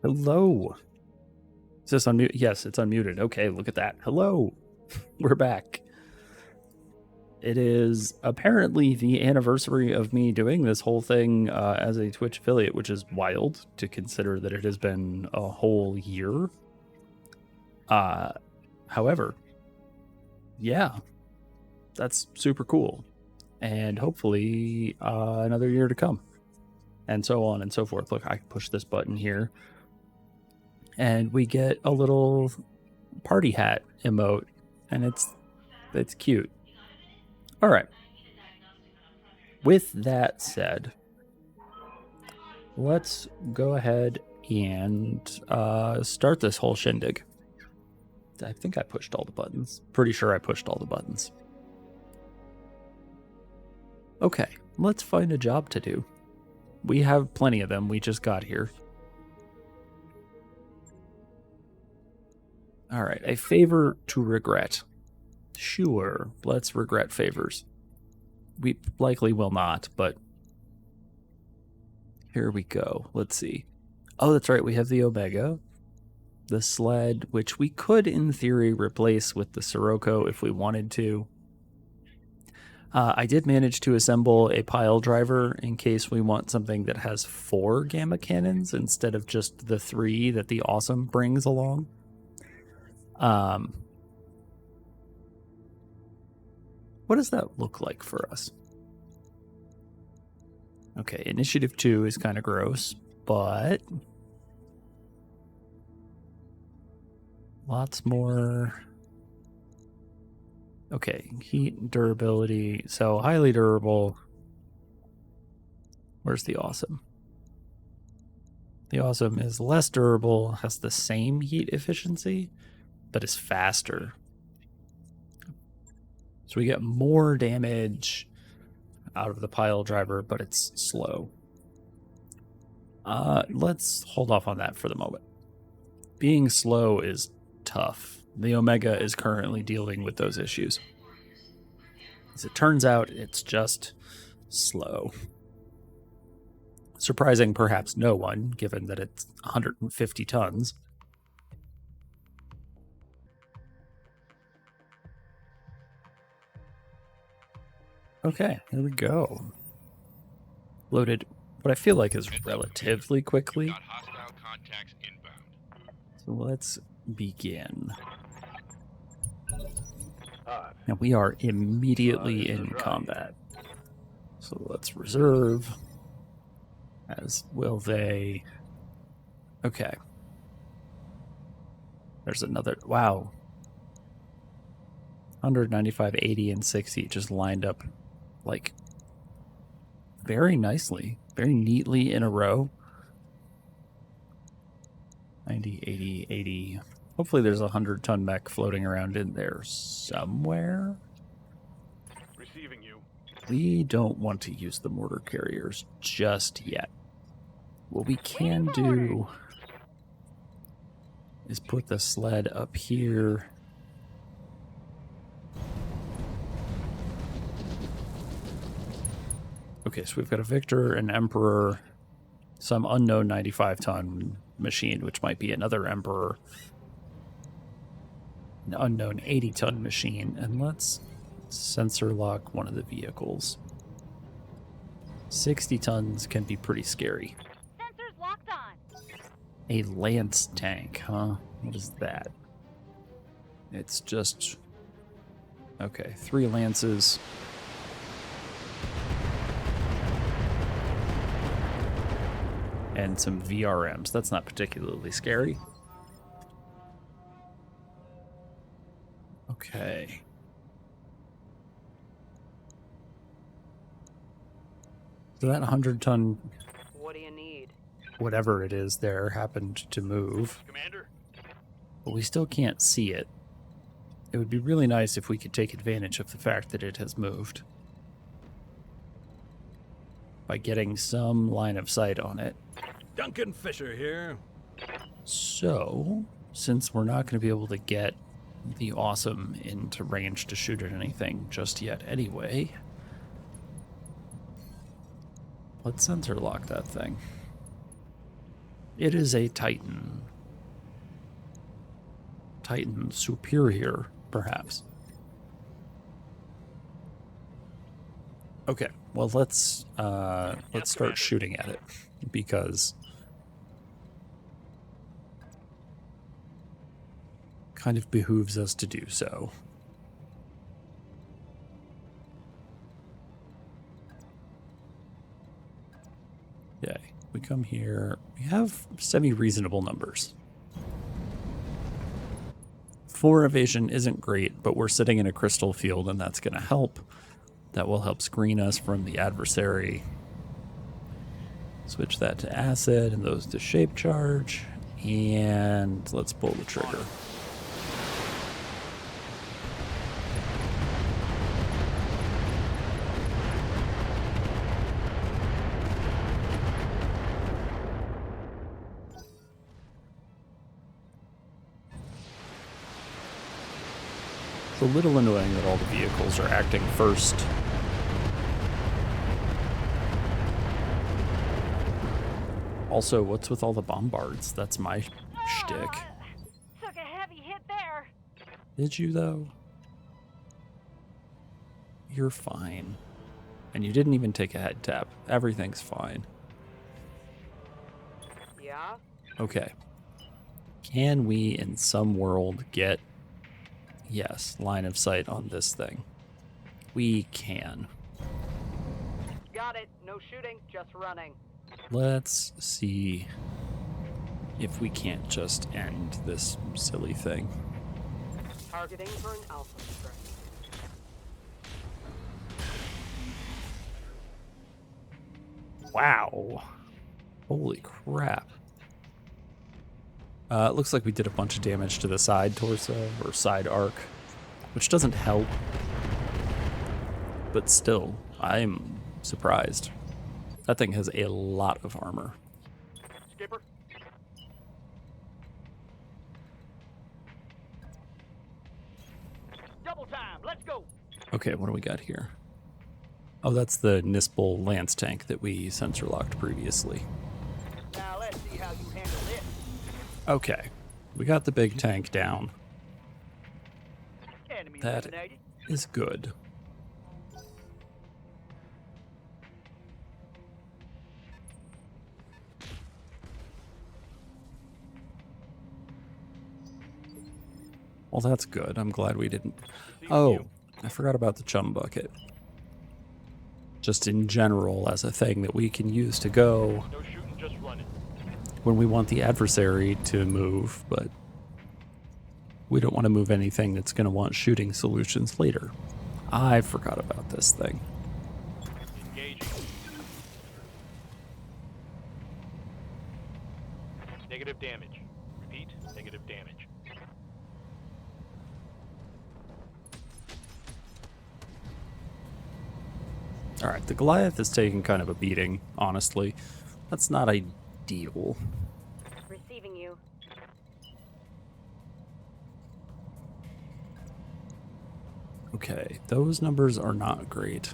Hello. Is this unmuted? Yes, it's unmuted. Okay, look at that. Hello. We're back. It is apparently the anniversary of me doing this whole thing as a Twitch affiliate, which is wild to consider that it has been a whole year. However, yeah, that's super cool. And hopefully another year to come. And so on and so forth. Look, I can push this button here. And we get a little party hat emote. And it's cute. All right. With that said, let's go ahead and start this whole shindig. I think I pushed all the buttons. Pretty sure I pushed all the buttons. Okay, let's find a job to do. We have plenty of them. We just got here. All right, a favor to regret. Sure, let's regret favors. We likely will not, but here we go. Let's see. Oh, that's right. We have the Omega, the sled, which we could, in theory, replace with the Sirocco if we wanted to. I did manage to assemble a pile driver in case we want something that has 4 gamma cannons instead of just the 3 that the Awesome brings along. What does that look like for us? Okay, Initiative 2 is kind of gross, but lots more. Okay, heat and durability. So highly durable. Where's the Awesome? The Awesome is less durable, has the same heat efficiency, but is faster. So we get more damage out of the pile driver, but it's slow. Let's hold off on that for the moment. Being slow is tough. The Omega is currently dealing with those issues. As it turns out, it's just slow. Surprising perhaps no one, given that it's 150 tons. Okay, here we go. Loaded what I feel like is relatively quickly. So let's begin. Now we are immediately in combat. So let's reserve, as will they. Okay. There's another, wow. 195, 80, and 60 just lined up like very nicely, very neatly in a row. 90, 80, 80. Hopefully there's a 100-ton mech floating around in there somewhere. Receiving you. We don't want to use the mortar carriers just yet. What we can do is put the sled up here. Okay, so we've got a Victor, an Emperor, some unknown 95-ton machine, which might be another Emperor, an unknown 80-ton machine, and let's sensor lock one of the vehicles. 60 tons can be pretty scary. Sensors locked on. A Lance tank, huh? What is that? It's just... Okay, 3 Lances. And some VRMs. That's not particularly scary. Okay. So that 100-ton... What do you need? Whatever it is there happened to move. Commander? But we still can't see it. It would be really nice if we could take advantage of the fact that it has moved. By getting some line of sight on it. Duncan Fisher here. So, since we're not going to be able to get the Awesome into range to shoot at anything just yet anyway, let's sensor lock that thing. It is a Titan. Titan Superior, perhaps. Okay, well let's start shooting at it because kind of behooves us to do so. Okay, we come here. We have semi-reasonable numbers. 4 evasion isn't great, but we're sitting in a crystal field, and that's going to help. That will help screen us from the adversary. Switch that to acid and those to shape charge. And let's pull the trigger. It's a little annoying that all the vehicles are acting first. Also, what's with all the bombards? That's my shtick. Took a heavy hit there. Did you, though? You're fine. And you didn't even take a head tap. Everything's fine. Yeah? Okay. Can we, in some world, get... Yes, line of sight on this thing. We can. Got it. No shooting, just running. Let's see if we can't just end this silly thing. Targeting for an alpha strike. Wow. Holy crap. It looks like we did a bunch of damage to the side torso, or side arc, which doesn't help. But still, I'm surprised. That thing has a lot of armor. Skipper. Double time. Let's go. Okay, what do we got here? Oh, that's the Nispel Lance tank that we sensor locked previously. Now let's see how you handle this. Okay, we got the big tank down. Enemy That eliminated. is good. Well, that's good. I'm glad we didn't... Oh, I forgot about the chum bucket. Just in general, as a thing that we can use to go No shooting, just running. when we want the adversary to move, but we don't want to move anything that's going to want shooting solutions later. I forgot about this thing. Engaging. Negative damage. Repeat, negative damage. All right, the Goliath is taking kind of a beating, honestly. That's not ideal. Receiving you. Okay, those numbers are not great.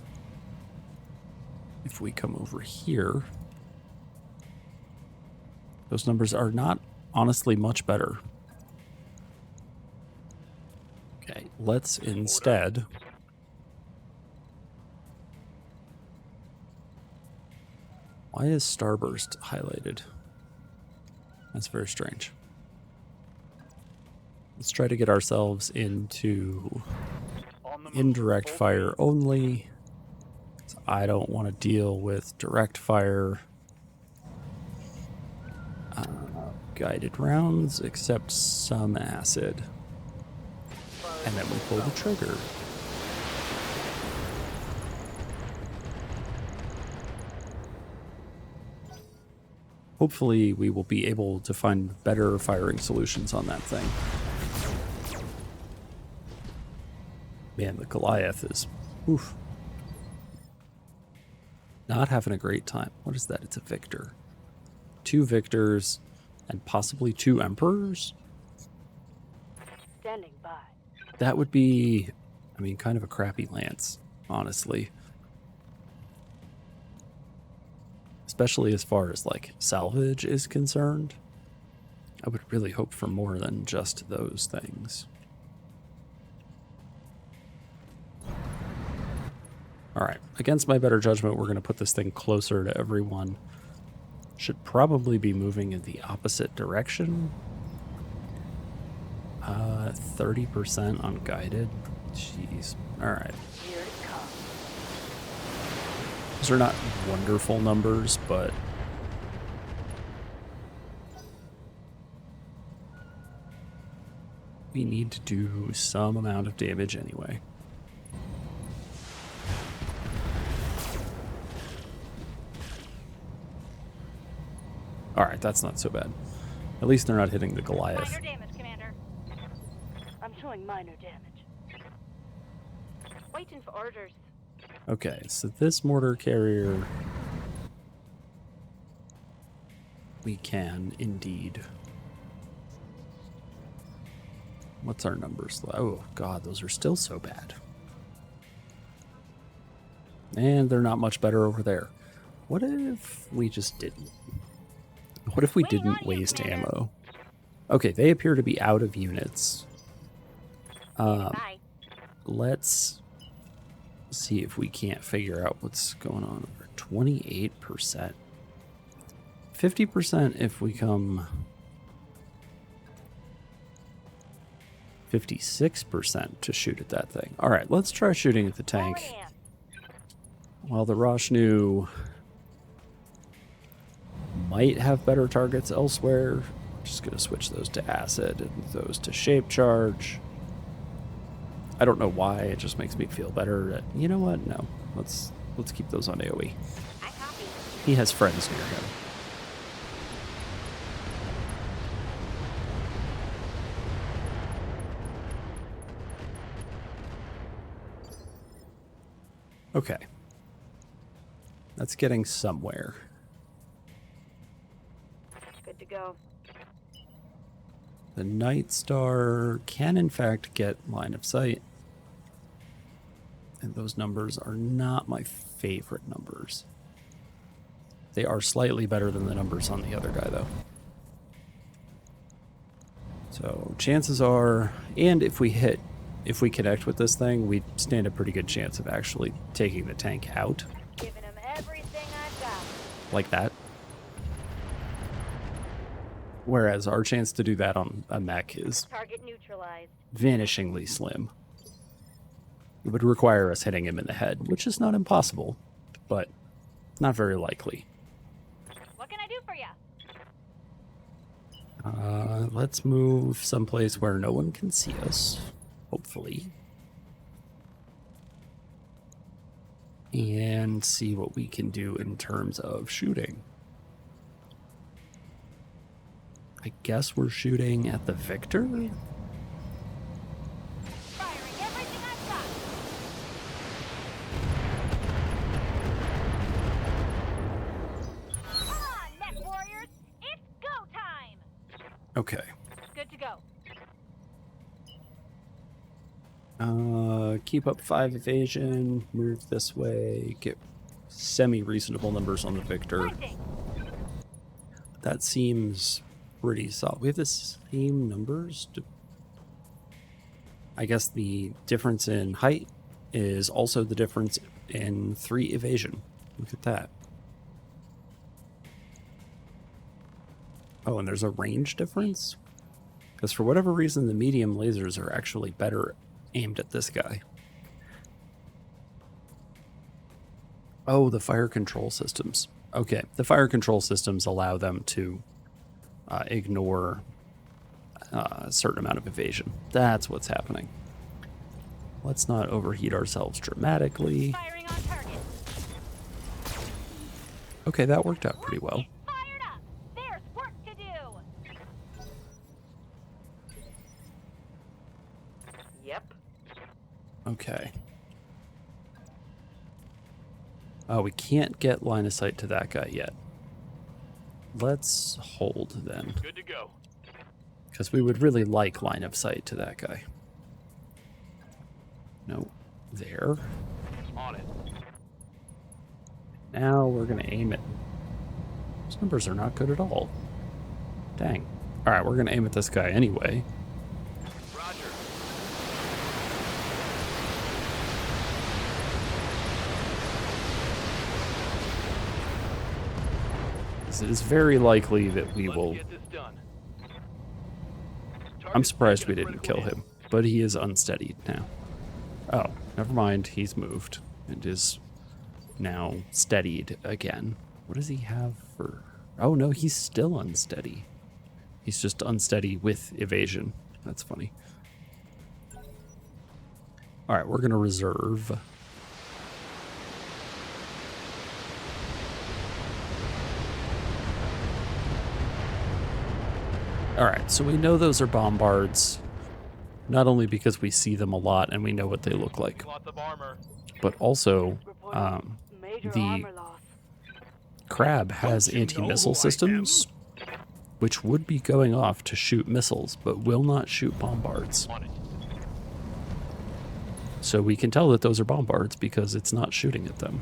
If we come over here, those numbers are not honestly much better. Okay, let's instead... Why is Starburst highlighted? That's very strange. Let's try to get ourselves into On the move. indirect Full fire only. I don't want to deal with direct fire. Guided rounds, except some acid. And then we pull the trigger. Hopefully we will be able to find better firing solutions on that thing. Man, the Goliath is, oof, not having a great time. What is that? It's a Victor. 2 Victors and possibly 2 Emperors? Standing by. That would be, I mean, kind of a crappy lance, honestly. especially as far as like salvage is concerned. I would really hope for more than just those things. All right, against my better judgment, we're going to put this thing closer to everyone. Should probably be moving in the opposite direction. 30% unguided. Jeez. All right. Here it comes. Those are not wonderful numbers, but we need to do some amount of damage anyway. All right, that's not so bad. At least they're not hitting the Goliath. Minor damage, Commander. I'm showing minor damage. Waiting for orders. Okay, so this mortar carrier, we can indeed. What's our numbers? Oh god, those are still so bad. And they're not much better over there. What if we just didn't? What if we didn't waste ammo? Okay, they appear to be out of units. Bye. Let's see if we can't figure out what's going on over 28%. 50% if we come 56% to shoot at that thing. All right, let's try shooting at the tank. While the Roshnu might have better targets elsewhere, I'm just going to switch those to acid and those to shape charge. I don't know why, it just makes me feel better. You know what? No. Let's keep those on AoE. He has friends near him. Okay. That's getting somewhere. Good to go. The Night Star can in fact get line of sight. And those numbers are not my favorite numbers. They are slightly better than the numbers on the other guy, though. So chances are, and if we connect with this thing, we stand a pretty good chance of actually taking the tank out. Giving him everything I've got. Like that. Whereas our chance to do that on a mech is Target neutralized. vanishingly slim. It would require us hitting him in the head, which is not impossible, but not very likely. What can I do for you? Let's move someplace where no one can see us, hopefully. And see what we can do in terms of shooting. I guess we're shooting at the Victor? Firing everything I've got. Come on, mech warriors! It's go time! Okay. Good to go. Keep up 5 evasion, move this way, get semi-reasonable numbers on the Victor. Fighting. That seems pretty solid. We have the same numbers. I guess the difference in height is also the difference in 3 evasion. Look at that. Oh, and there's a range difference? Because for whatever reason, the medium lasers are actually better aimed at this guy. Oh, the fire control systems. Okay, the fire control systems allow them to ignore a certain amount of evasion. That's what's happening. Let's not overheat ourselves dramatically. Firing on target. Okay, that worked out pretty well. Fired up. There's work to do. Yep. Okay. Oh, we can't get line of sight to that guy yet. Let's hold then, Good to go. because we would really like line of sight to that guy. No, there. On it. Now we're going to aim it Those numbers are not good at all. Dang. Alright, we're gonna aim at this guy anyway. Roger. It is very likely that we will... Let's get this done. I'm Target's surprised we taking a didn't kill critical him, but he is unsteadied now. Oh, never mind. He's moved and is now steadied again. What does he have for... Oh, no, he's still unsteady. He's just unsteady with evasion. That's funny. All right, we're going to reserve. All right, so we know those are bombards, not only because we see them a lot and we know what they look like, Lots of armor. but also Reporting major the armor loss. Crab has Don't you know anti-missile who I systems, which would be going off to shoot missiles, but will not shoot bombards. On it. So we can tell that those are bombards because it's not shooting at them.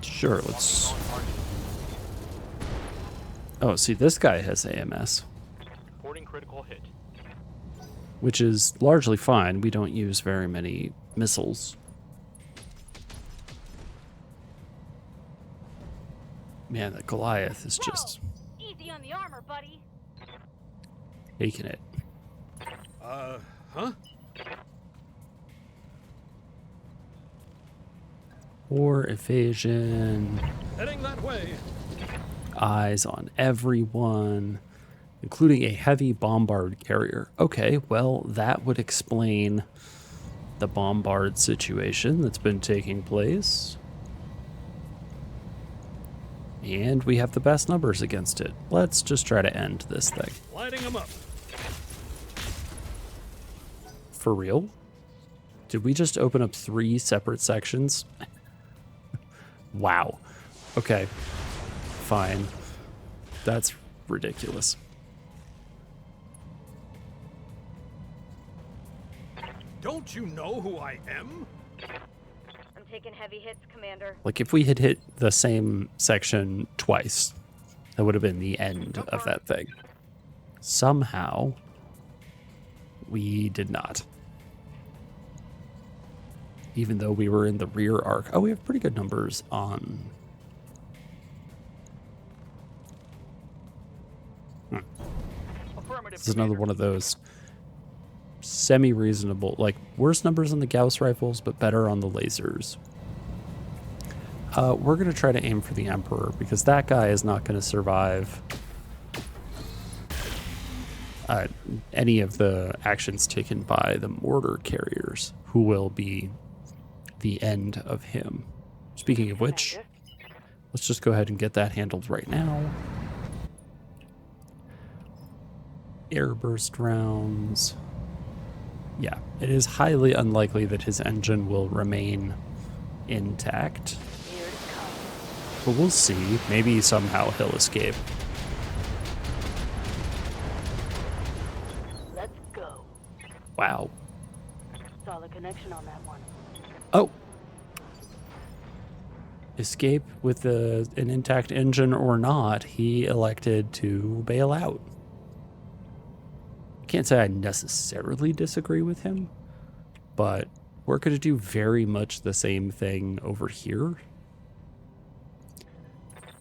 Sure, let's... On target. Oh, see, this guy has AMS, Reporting critical hit. which is largely fine. We don't use very many missiles. Man, that Goliath is just Easy on the armor, buddy. taking it. Huh? Or evasion. Heading that way. Eyes on everyone, including a heavy bombard carrier. Okay, well, that would explain the bombard situation that's been taking place. And we have the best numbers against it. Let's just try to end this thing. Lighting them up. For real? Did we just open up 3 separate sections? Wow. Okay. Fine. That's ridiculous. Don't you know who I am? I'm taking heavy hits, Commander. Like, if we had hit the same section twice, that would have been the end of that thing. Somehow, we did not. Even though we were in the rear arc. Oh, we have pretty good numbers on... Affirmative. This is another one of those semi-reasonable, like, worse numbers on the Gauss rifles, but better on the lasers. We're going to try to aim for the Emperor, because that guy is not going to survive any of the actions taken by the mortar carriers, who will be the end of him. Speaking of which, let's just go ahead and get that handled right now. Airburst rounds. Yeah, it is highly unlikely that his engine will remain intact. Here it comes. But we'll see. Maybe somehow he'll escape. Let's go. Wow. Solid connection on that one. Oh! Escape with an intact engine or not, he elected to bail out. Can't say I necessarily disagree with him, but we're going to do very much the same thing over here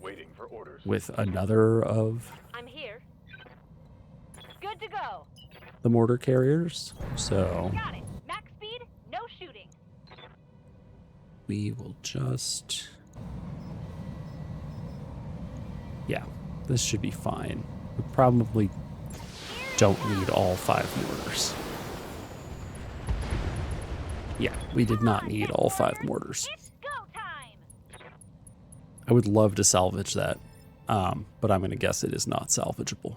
Waiting for orders. with another of I'm here. Good to go. the mortar carriers. So Got it. Max speed, no shooting. we will just... Yeah, this should be fine. We probably don't need all 5 mortars. Yeah, we did not need all 5 mortars. It's go time. I would love to salvage that, but I'm going to guess it is not salvageable.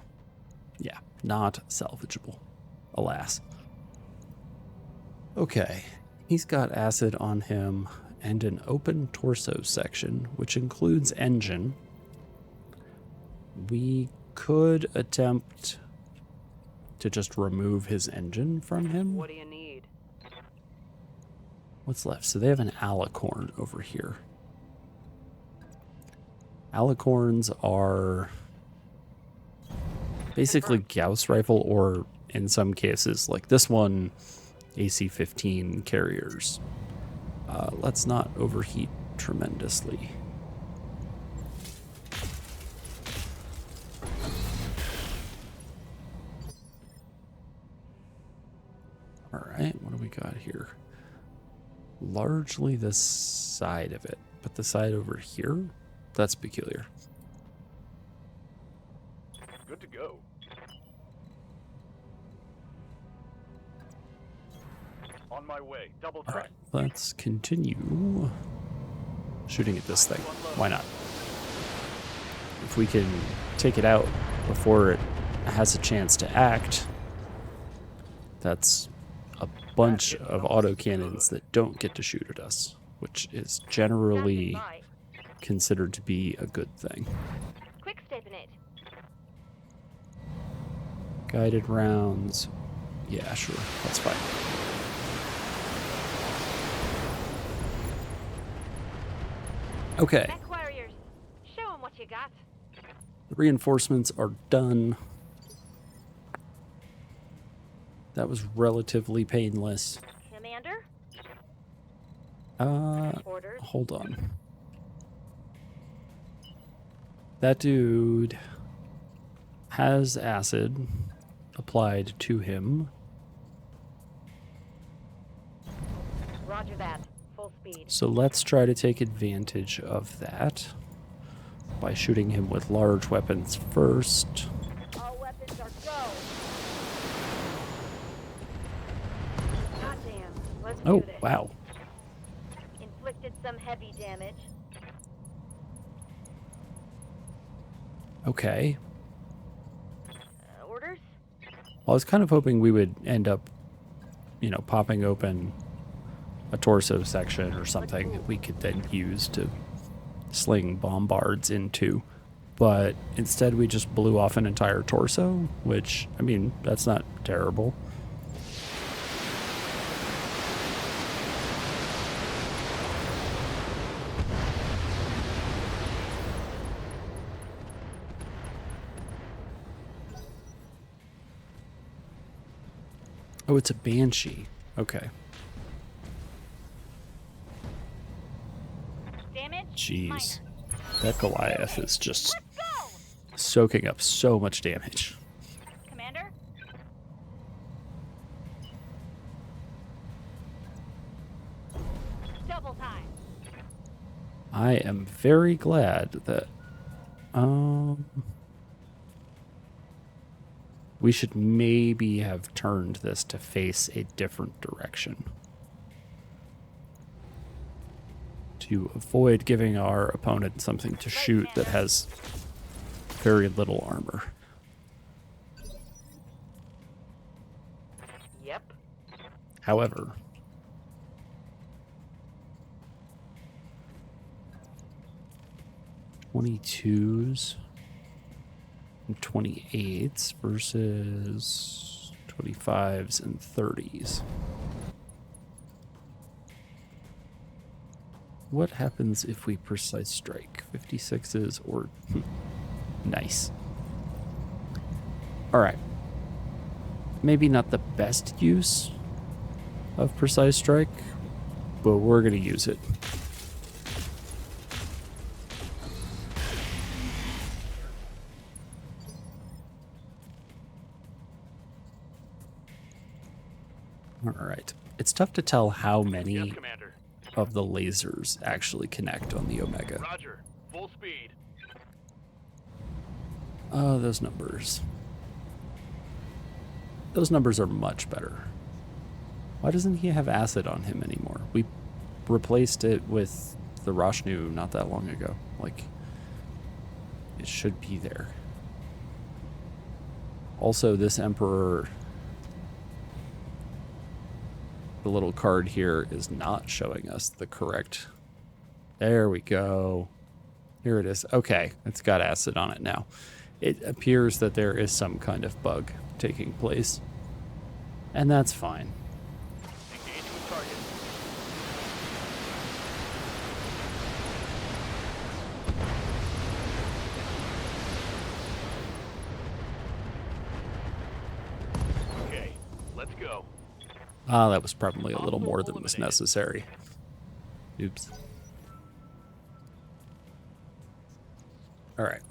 Yeah, not salvageable. Alas. Okay, he's got acid on him and an open torso section, which includes engine. We could attempt to just remove his engine from him. What do you need? What's left? So they have an alicorn over here. Alicorns are basically Gauss rifle, or in some cases, like this one, AC-15 carriers. Let's not overheat tremendously. All right, what do we got here? Largely the side of it, but the side over here, that's peculiar. Good to go. On my way. Double All check. right, let's continue shooting at this thing. Why not? If we can take it out before it has a chance to act, that's a bunch of autocannons that don't get to shoot at us, which is generally Standing by. considered to be a good thing. Quick step in it. Guided rounds. Yeah, sure. That's fine. Okay. Mech warriors, show 'em what you got. The reinforcements are done. That was relatively painless. Commander, orders. Hold on. That dude has acid applied to him. Roger that. Full speed. So let's try to take advantage of that by shooting him with large weapons first. All weapons are go. Goddamn. Let's Oh, do this. wow. Inflicted some heavy damage. Okay. Orders? Well, I was kind of hoping we would end up, you know, popping open a torso section or something that we could then use to sling bombards into. But instead we just blew off an entire torso, which, I mean, that's not terrible. Oh, it's a Banshee. Okay. Damage? Jeez. Minor. That Goliath is just Let's go! soaking up so much damage. Commander? Double time. I am very glad that we should maybe have turned this to face a different direction to avoid giving our opponent something to shoot that has very little armor. Yep. However, .22s and 28s versus 25s and 30s. What happens if we precise strike? 56s or... Nice. Alright. Maybe not the best use of precise strike, but we're going to use it. Alright. It's tough to tell how Yes, many Commander. of the lasers actually connect on the Omega. Roger. Full speed. Oh, those numbers. Those numbers are much better. Why doesn't he have acid on him anymore? We replaced it with the Roshnu not that long ago. Like, it should be there. Also, this Emperor, the little card here is not showing us the correct. There we go. Here it is. Okay, it's got acid on it now. It appears that there is some kind of bug taking place. And that's fine. Engaging with target. Ah, that was probably a little more than was necessary. Oops. All right.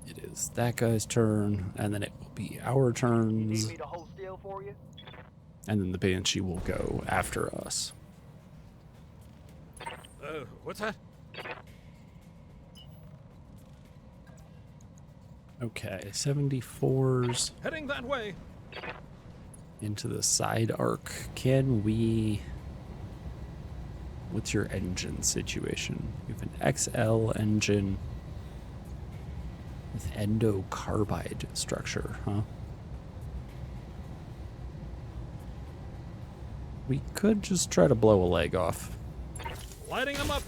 It is that guy's turn, and then it will be our turns. Need me to hold still for you? And then the Banshee will go after us. What's that? Okay, 74s Heading that way. into the side arc. Can we... What's your engine situation? You have an XL engine with endocarbide structure, huh? We could just try to blow a leg off, Lighting them up.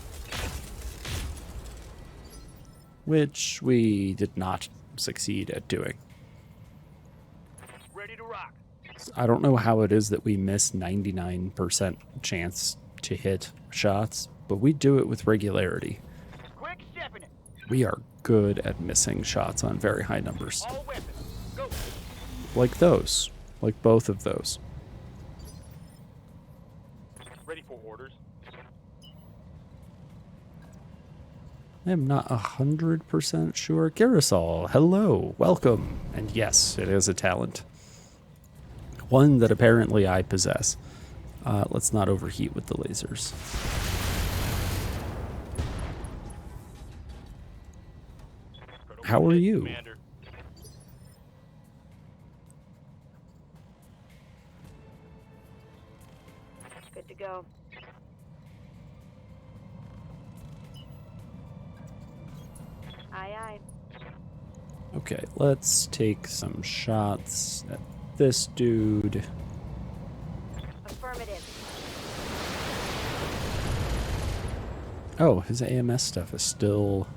which we did not succeed at doing. Ready to rock. I don't know how it is that we miss 99% chance to hit shots, but we do it with regularity. Quick stepping it. We are good at missing shots on very high numbers. All weapons. Go. Like those. Like both of those. Ready for orders. I am not 100% sure. Garrisol, hello, welcome. And yes, it is a talent. One that apparently I possess. Let's not overheat with the lasers. How are you? Commander. Good to go. Aye, aye. Okay, let's take some shots at this dude. Affirmative. Oh, his AMS stuff is still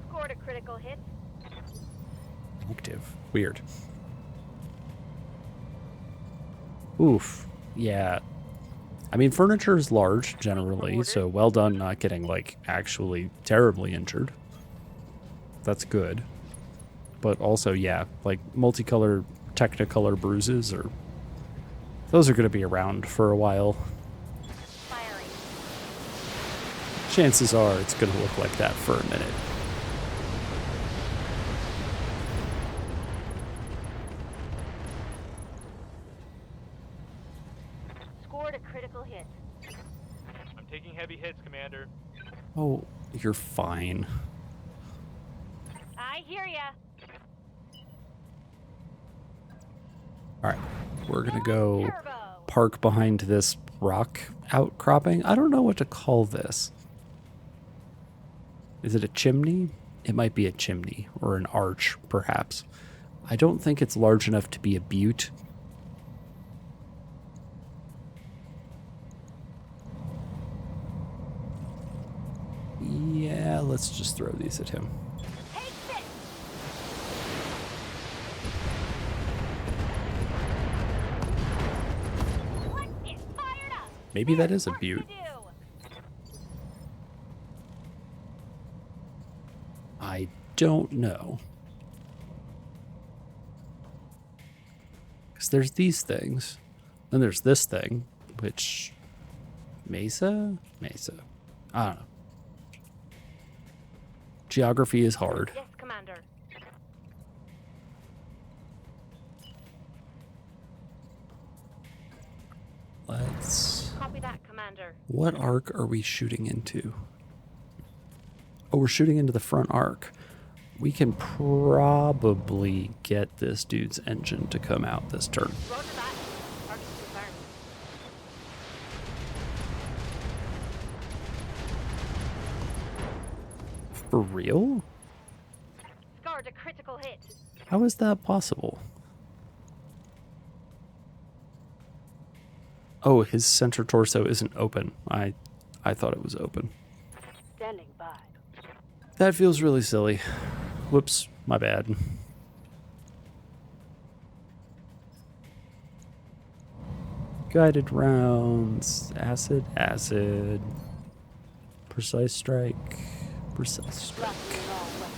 Scored a critical hit. active. Weird. Oof. Yeah. I mean, furniture is large generally, so well done not getting, like, actually terribly injured. That's good. But also, yeah, like, multicolor, technicolor bruises are... Those are going to be around for a while. Firing. Chances are it's going to look like that for a minute. Scored a critical hit. I'm taking heavy hits, Commander. Oh, you're fine. I hear ya. Alright, we're going to go Turbo. park behind this rock outcropping. I don't know what to call this. Is it a chimney? It might be a chimney, or an arch, perhaps. I don't think it's large enough to be a butte. Yeah, let's just throw these at him. Take this. What is fired up? Maybe that There's is a work to butte. do. I don't know. Because there's these things. Then there's this thing, which... Mesa? Mesa. I don't know. Geography is hard. Yes, Commander. Let's... Copy that, Commander. What arc are we shooting into? Oh, we're shooting into the front arc. We can probably get this dude's engine to come out this turn. Roger that. Target confirmed. For real? Scored a critical hit. How is that possible? Oh, his center torso isn't open. I thought it was open. Standing by. That feels really silly. Whoops, my bad. Guided rounds, acid, acid. Precise strike, precise strike. Blasting all weapons.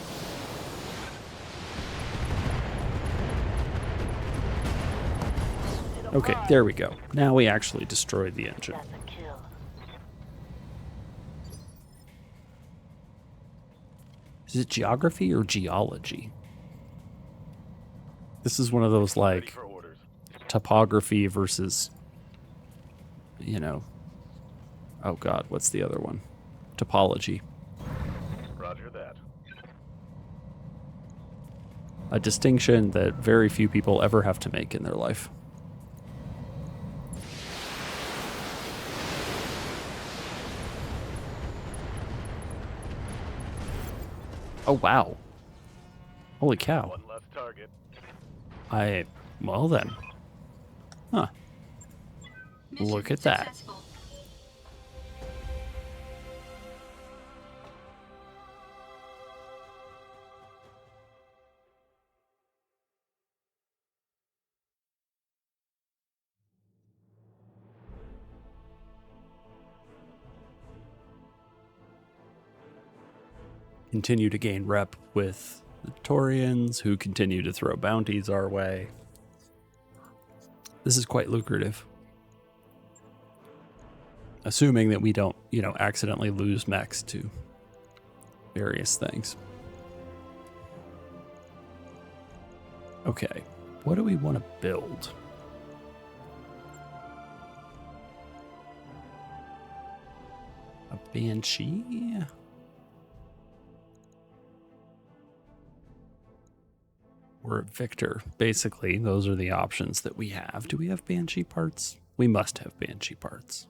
Okay, there we go. Now we actually destroyed the engine. That's a kill. Is it geography or geology? This is one of those, Ready like, for orders. topography versus, you know, oh god, what's the other one? Topology. Roger that. A distinction that very few people ever have to make in their life. Oh, wow. Holy cow. One less target. Well then. Huh. Look at that. Continue to gain rep with the Torians, who continue to throw bounties our way. This is quite lucrative. Assuming that we don't, accidentally lose mechs to various things. Okay, what do we want to build? A Banshee? Or a Victor. Basically, those are the options that we have. Do we have Banshee parts? We must have Banshee parts.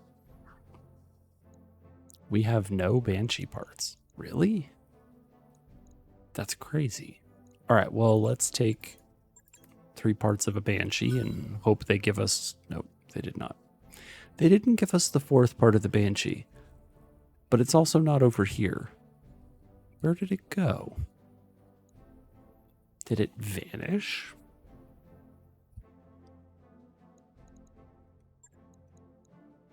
We have no Banshee parts. Really? That's crazy. All right, well, let's take 3 parts of a Banshee and hope they give us... Nope, they did not. They didn't give us the 4th part of the Banshee. But it's also not over here. Where did it go? Did it vanish?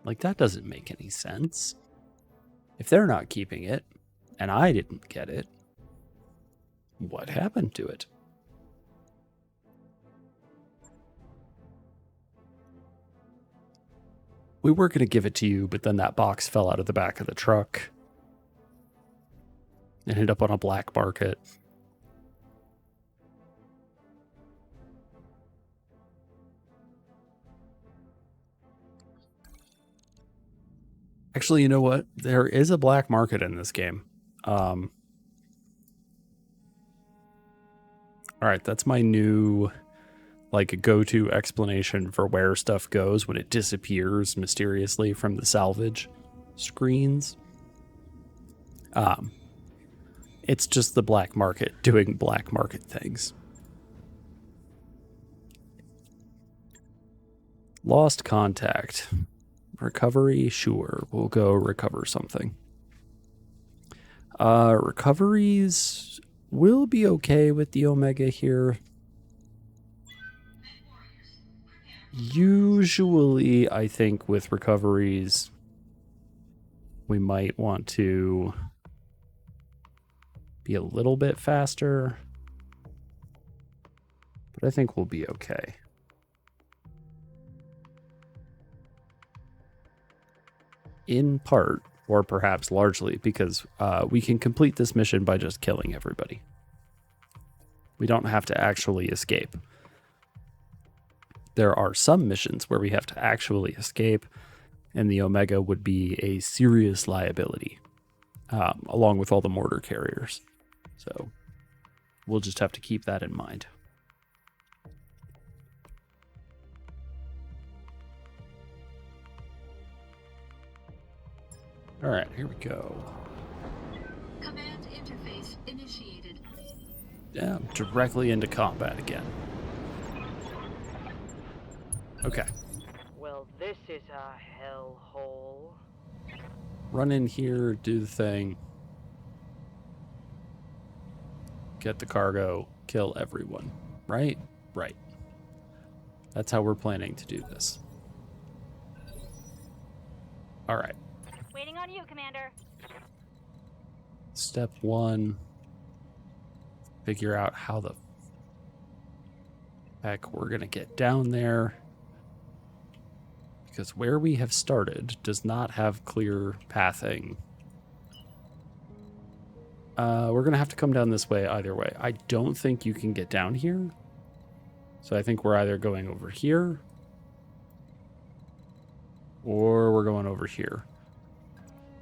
Like, that doesn't make any sense. If they're not keeping it, and I didn't get it, what happened to it? We were going to give it to you, but then that box fell out of the back of the truck. It ended up on a black market. Actually, you know what? There is a black market in this game. All right, that's my new, like, go-to explanation for where stuff goes when it disappears mysteriously from the salvage screens. It's just the black market doing black market things. Lost contact. Recovery, sure. We'll go recover something. Recoveries will be okay with the Omega here. Usually, I think with recoveries, we might want to be a little bit faster. But I think we'll be okay. In part, or perhaps largely, because we can complete this mission by just killing everybody. We don't have to actually escape. There are some missions where we have to actually escape, and the Omega would be a serious liability, along with all the mortar carriers. So we'll just have to keep that in mind. All right, here we go. Command interface initiated. Yeah, directly into combat again. Okay. Well, this is a hellhole. Run in here, do the thing. Get the cargo, kill everyone. Right? Right. That's how we're planning to do this. All right. Waiting on you, Commander. Step 1. Figure out how the heck we're going to get down there. Because where we have started does not have clear pathing. We're going to have to come down this way either way. I don't think you can get down here. So I think we're either going over here or we're going over here.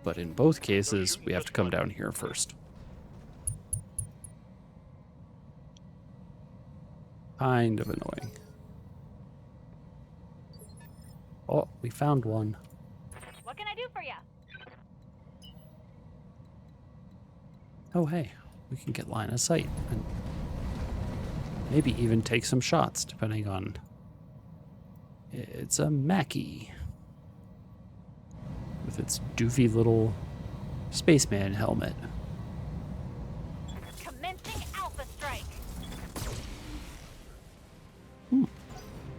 But in both cases, we have to come down here first. Kind of annoying. Oh, we found one. What can I do for you? Oh, hey, we can get line of sight and maybe even take some shots, depending on... It's a Mackie with its doofy little spaceman helmet. Commencing Alpha Strike.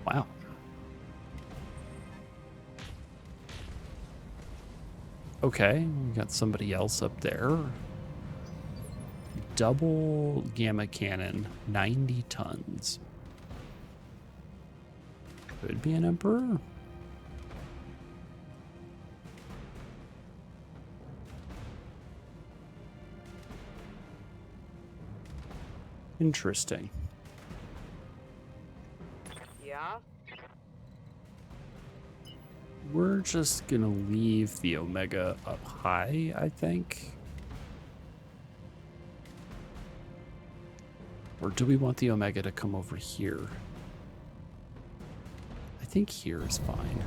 Wow. Okay, we got somebody else up there. Double gamma cannon, 90 tons. Could be an Emperor. Interesting. Yeah? We're just gonna leave the Omega up high, I think. Or do we want the Omega to come over here? I think here is fine.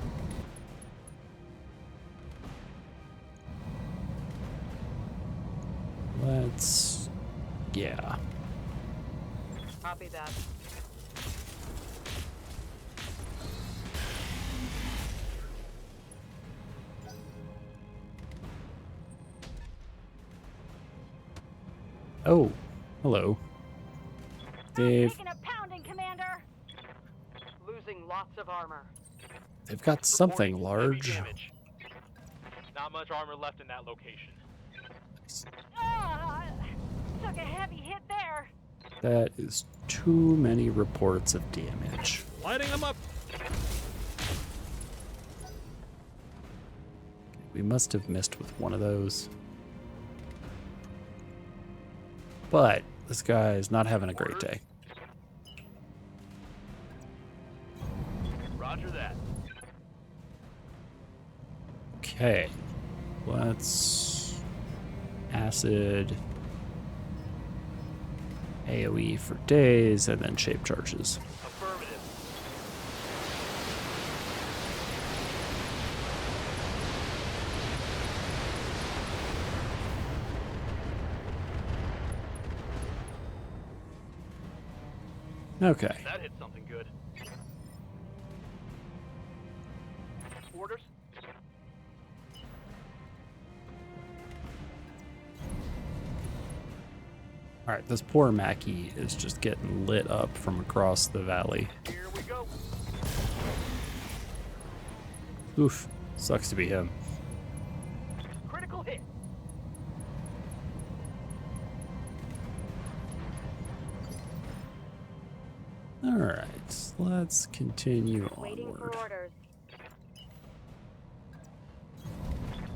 Let's... yeah. Copy that. Oh, hello. They've Taking a pounding, Commander. Losing lots of armor. got something Report large. heavy damage. Not much armor left in that location. Ah, took a heavy hit there. That is too many reports of damage. Lighting them up. We must have missed with one of those. But this guy is not having a great day. Roger that. Okay. Let's acid AoE for days and then shape charges. Affirmative. Okay. That hit something good. Orders? Alright, this poor Mackie is just getting lit up from across the valley. Here we go. Oof. Sucks to be him. Critical hit. Alright, let's continue Waiting onward. for orders.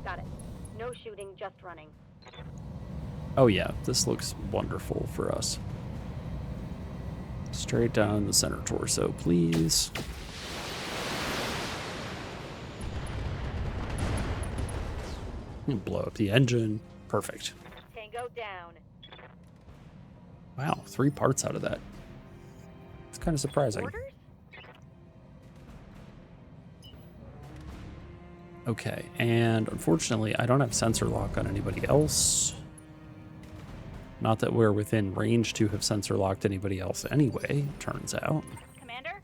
Got it. No shooting, just running. Oh yeah, this looks wonderful for us. Straight down the center torso, please. Blow up the engine. Perfect. Tango down. Wow, 3 parts out of that. It's kind of surprising. Orders? Okay, and unfortunately, I don't have sensor lock on anybody else. Not that we're within range to have sensor locked anybody else anyway, turns out. Commander?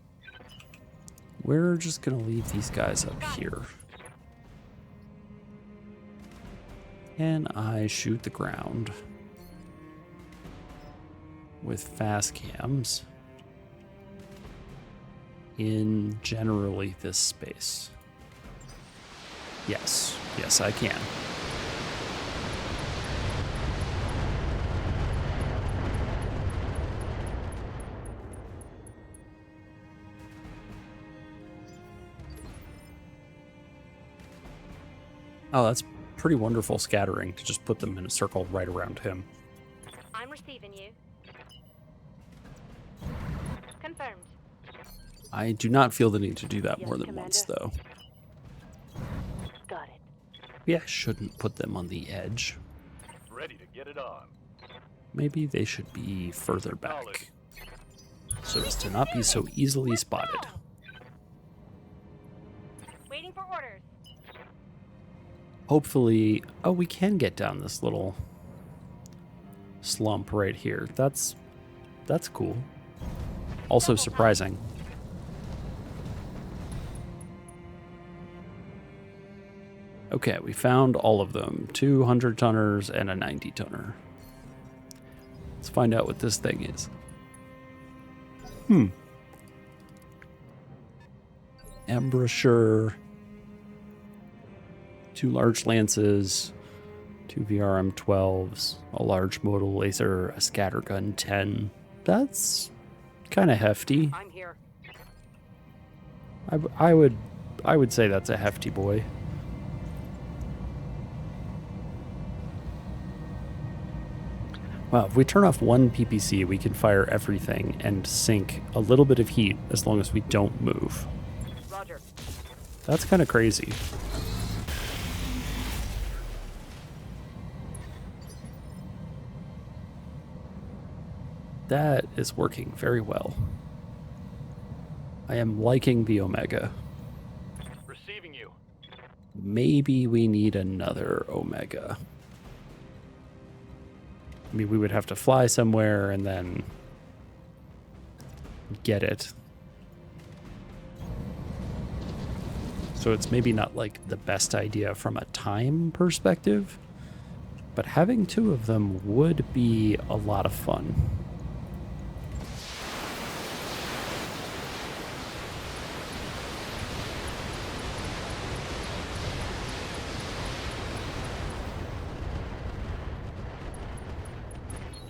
We're just gonna leave these guys up here. And I shoot the ground with fast cams in generally this space. Yes, yes I can. Oh, that's pretty wonderful scattering to just put them in a circle right around him. I'm receiving you. Confirmed. I do not feel the need to do that Yes, more than once, Commander. though. Got it. Maybe I shouldn't put them on the edge. Ready to get it on. Maybe they should be further back, so as to not be so easily spotted. Waiting for orders. Hopefully, oh, we can get down this little slump right here. That's cool. Also surprising. Okay, we found all of them. 200 tonners and a 90 tonner. Let's find out what this thing is. Embrasure. 2 large lances. 2 VRM-12s. A large modal laser. A scattergun 10. That's kind of hefty. I'm here. I would say that's a hefty boy. Wow, if we turn off one PPC, we can fire everything and sink a little bit of heat as long as we don't move. Roger. That's kind of crazy. That is working very well. I am liking the Omega. Receiving you. Maybe we need another Omega. I mean, we would have to fly somewhere and then get it. So it's maybe not like the best idea from a time perspective, but having 2 of them would be a lot of fun.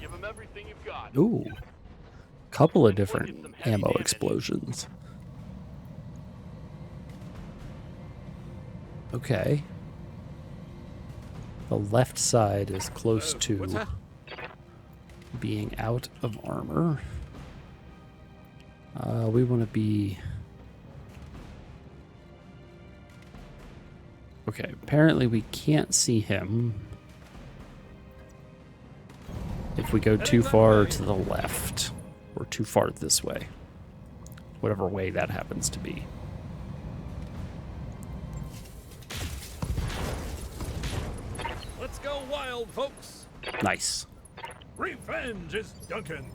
Give them everything you've got. Ooh, couple of different ammo explosions. Okay. The left side is close What's to that? being out of armor. We want to be... Okay, apparently we can't see him if we go too far to the left or too far this way. Whatever way that happens to be. Let's go wild, folks. Nice. Revenge is Duncan's.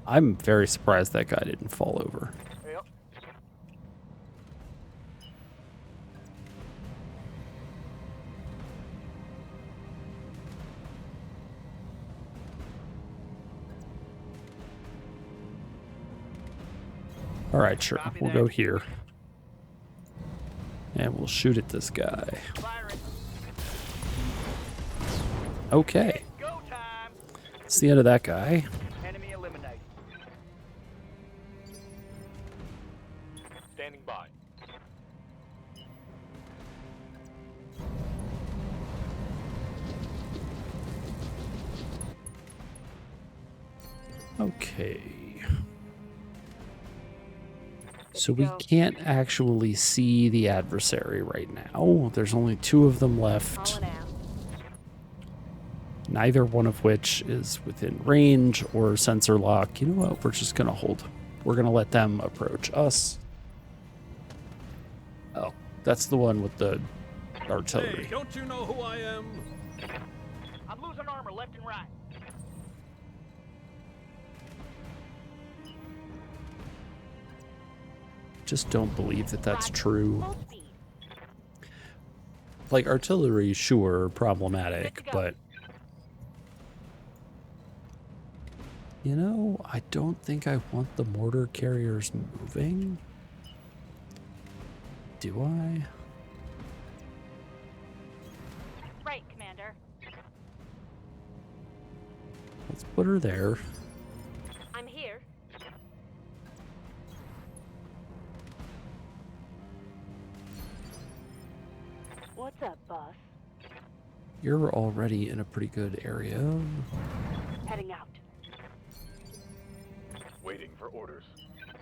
I'm very surprised that guy didn't fall over. Yep. All right, sure. Copy We'll that. go here. And we'll shoot at this guy. Firing. Okay. Go time. That's the end of that guy. Enemy eliminated. Standing by. Okay. So we can't actually see the adversary right now. There's only 2 of them left. Calling out. Neither one of which is within range or sensor lock. You know what? We're just going to hold. We're going to let them approach us. Oh, that's the one with the artillery. Hey, don't you know who I am? I'm losing armor left and right. Just don't believe that that's true. Full speed. Like, artillery, sure, problematic, but... You know, I don't think I want the mortar carriers moving. Do I? Right, Commander. Let's put her there. I'm here. What's up, boss? You're already in a pretty good area. Heading out. Waiting for orders.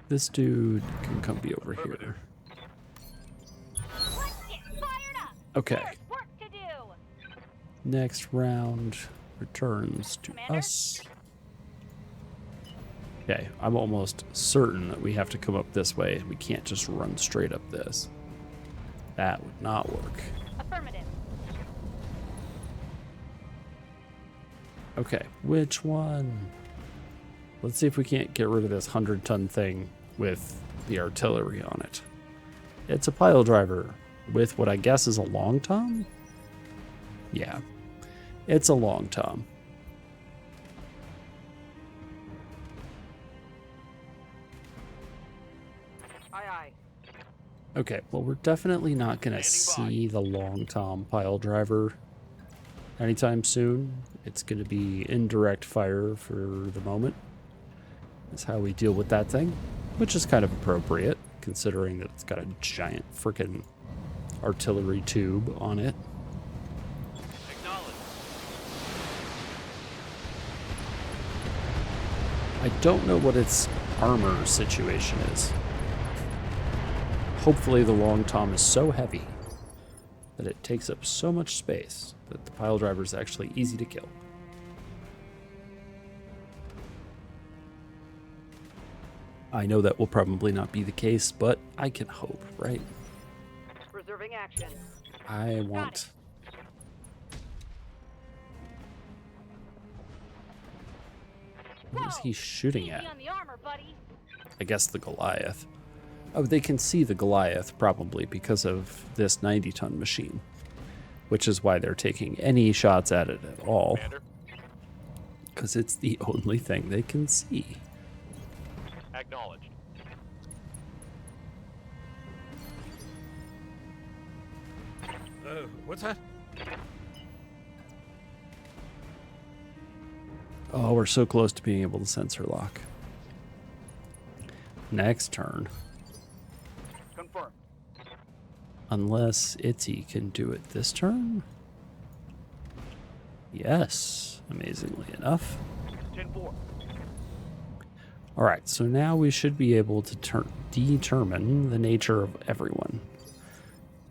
This dude can come be over here. Let's get fired up! Okay. There's work to do! Next round returns to Commander? us. Okay, I'm almost certain that we have to come up this way. We can't just run straight up this. That would not work. Affirmative. Okay, which one? Let's see if we can't get rid of this 100-ton thing with the artillery on it. It's a pile driver with what I guess is a long tom? Yeah, it's a long tom. Aye, aye. Okay, well, we're definitely not going to see the long tom pile driver anytime soon. It's going to be indirect fire for the moment. That's how we deal with that thing, which is kind of appropriate, considering that it's got a giant frickin' artillery tube on it. Acknowledged. I don't know what its armor situation is. Hopefully the long tom is so heavy that it takes up so much space that the pile driver is actually easy to kill. I know that will probably not be the case, but I can hope, right? Reserving action. I want... What is he shooting Easy at? on the armor, buddy. I guess the Goliath. Oh, they can see the Goliath probably because of this 90-ton machine, which is why they're taking any shots at it at all, Commander. because it's the only thing they can see. Acknowledged. What's that? Oh, we're so close to being able to sensor lock. Next turn. Confirmed. Unless Itzy can do it this turn? Yes, amazingly enough. 10-4. Alright, so now we should be able to determine the nature of everyone.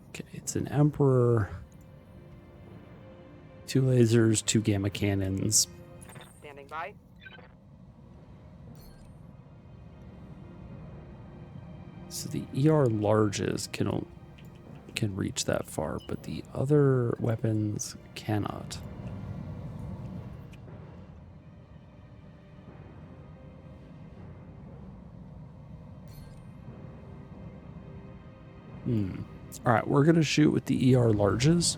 Okay, it's an Emperor, 2 lasers, 2 gamma cannons. Standing by. So the ER larges can reach that far, but the other weapons cannot. Alright, we're going to shoot with the ER larges.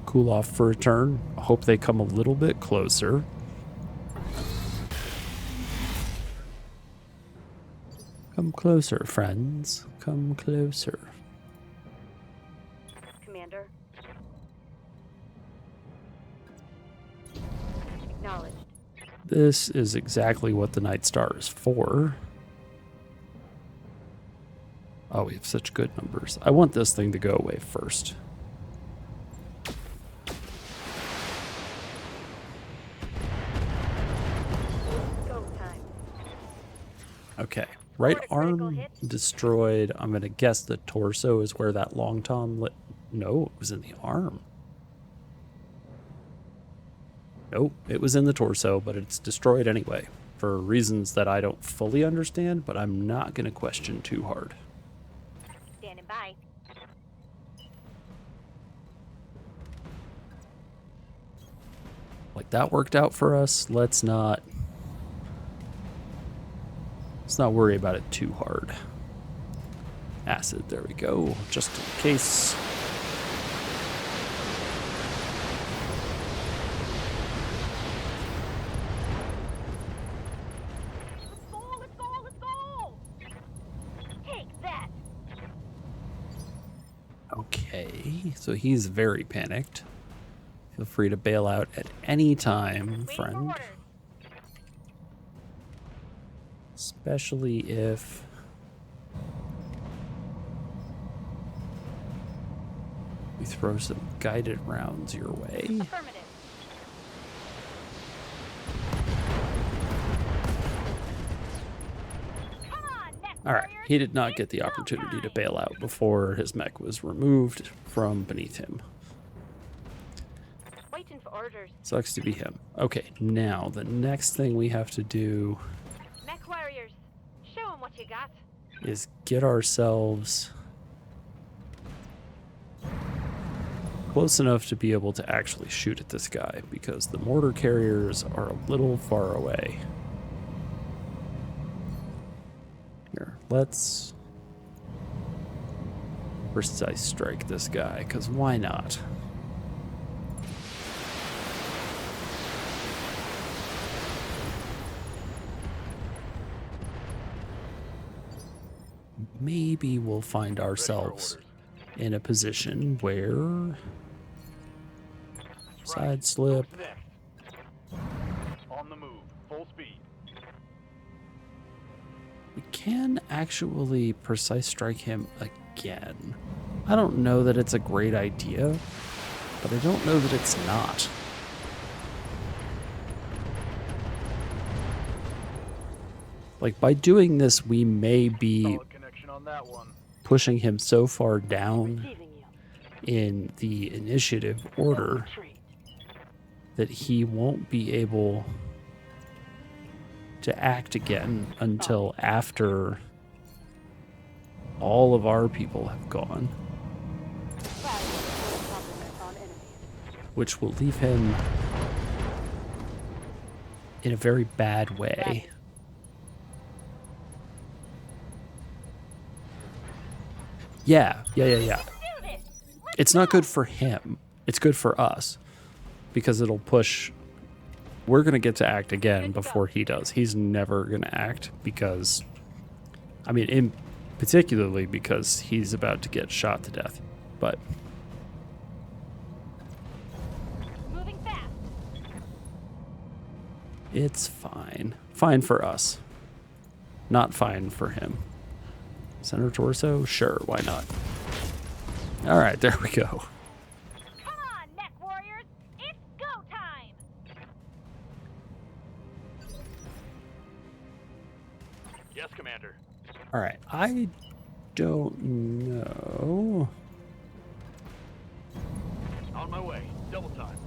Cool off for a turn. I hope they come a little bit closer. Come closer, friends. Come closer. Commander. Acknowledged. This is exactly what the Night Star is for. Oh, we have such good numbers. I want this thing to go away first. Go time. Okay. Right Order critical arm hits. destroyed. I'm going to guess the torso is where that long tom lit. No, it was in the arm. Nope, it was in the torso, but it's destroyed anyway. For reasons that I don't fully understand, but I'm not going to question too hard. Standing by. Like, that worked out for us. Let's not worry about it too hard. Acid, there we go. Just in case. Let's go, let's go, let's go! Take that! Okay, so he's very panicked. Feel free to bail out at any time, Waiting for friend. orders. Especially if we throw some guided rounds your way. Affirmative. Come on, next All right, warriors. he did not It's get the go opportunity to time. bail out before his mech was removed from beneath him. Waiting for orders. Sucks to be him. Okay, now the next thing we have to do Mech warriors, show 'em what you got. is get ourselves close enough to be able to actually shoot at this guy, because the mortar carriers are a little far away. Here, let's precise strike this guy, because why not? Maybe we'll find ourselves in a position where side slip. Who's next? On the move, full speed. We can actually precise strike him again. I don't know that it's a great idea, but I don't know that it's not. Like, by doing this, we may be Solid connection on that one. pushing him so far down Receiving you. in the initiative order Retreat. that he won't be able to act again until after all of our people have gone, Fire before compliments on enemies. which will leave him in a very bad way. Yeah. Do this. It's not good for him. It's good for us, because it'll push. We're going to get to act again before he does. He's never going to act because, I mean, particularly because he's about to get shot to death. But Moving fast. it's fine. Fine for us. Not fine for him. Center torso? Sure, why not? All right, there we go. Come on, mech warriors. It's go time. Yes, Commander. All right, I don't know On my way. Double time.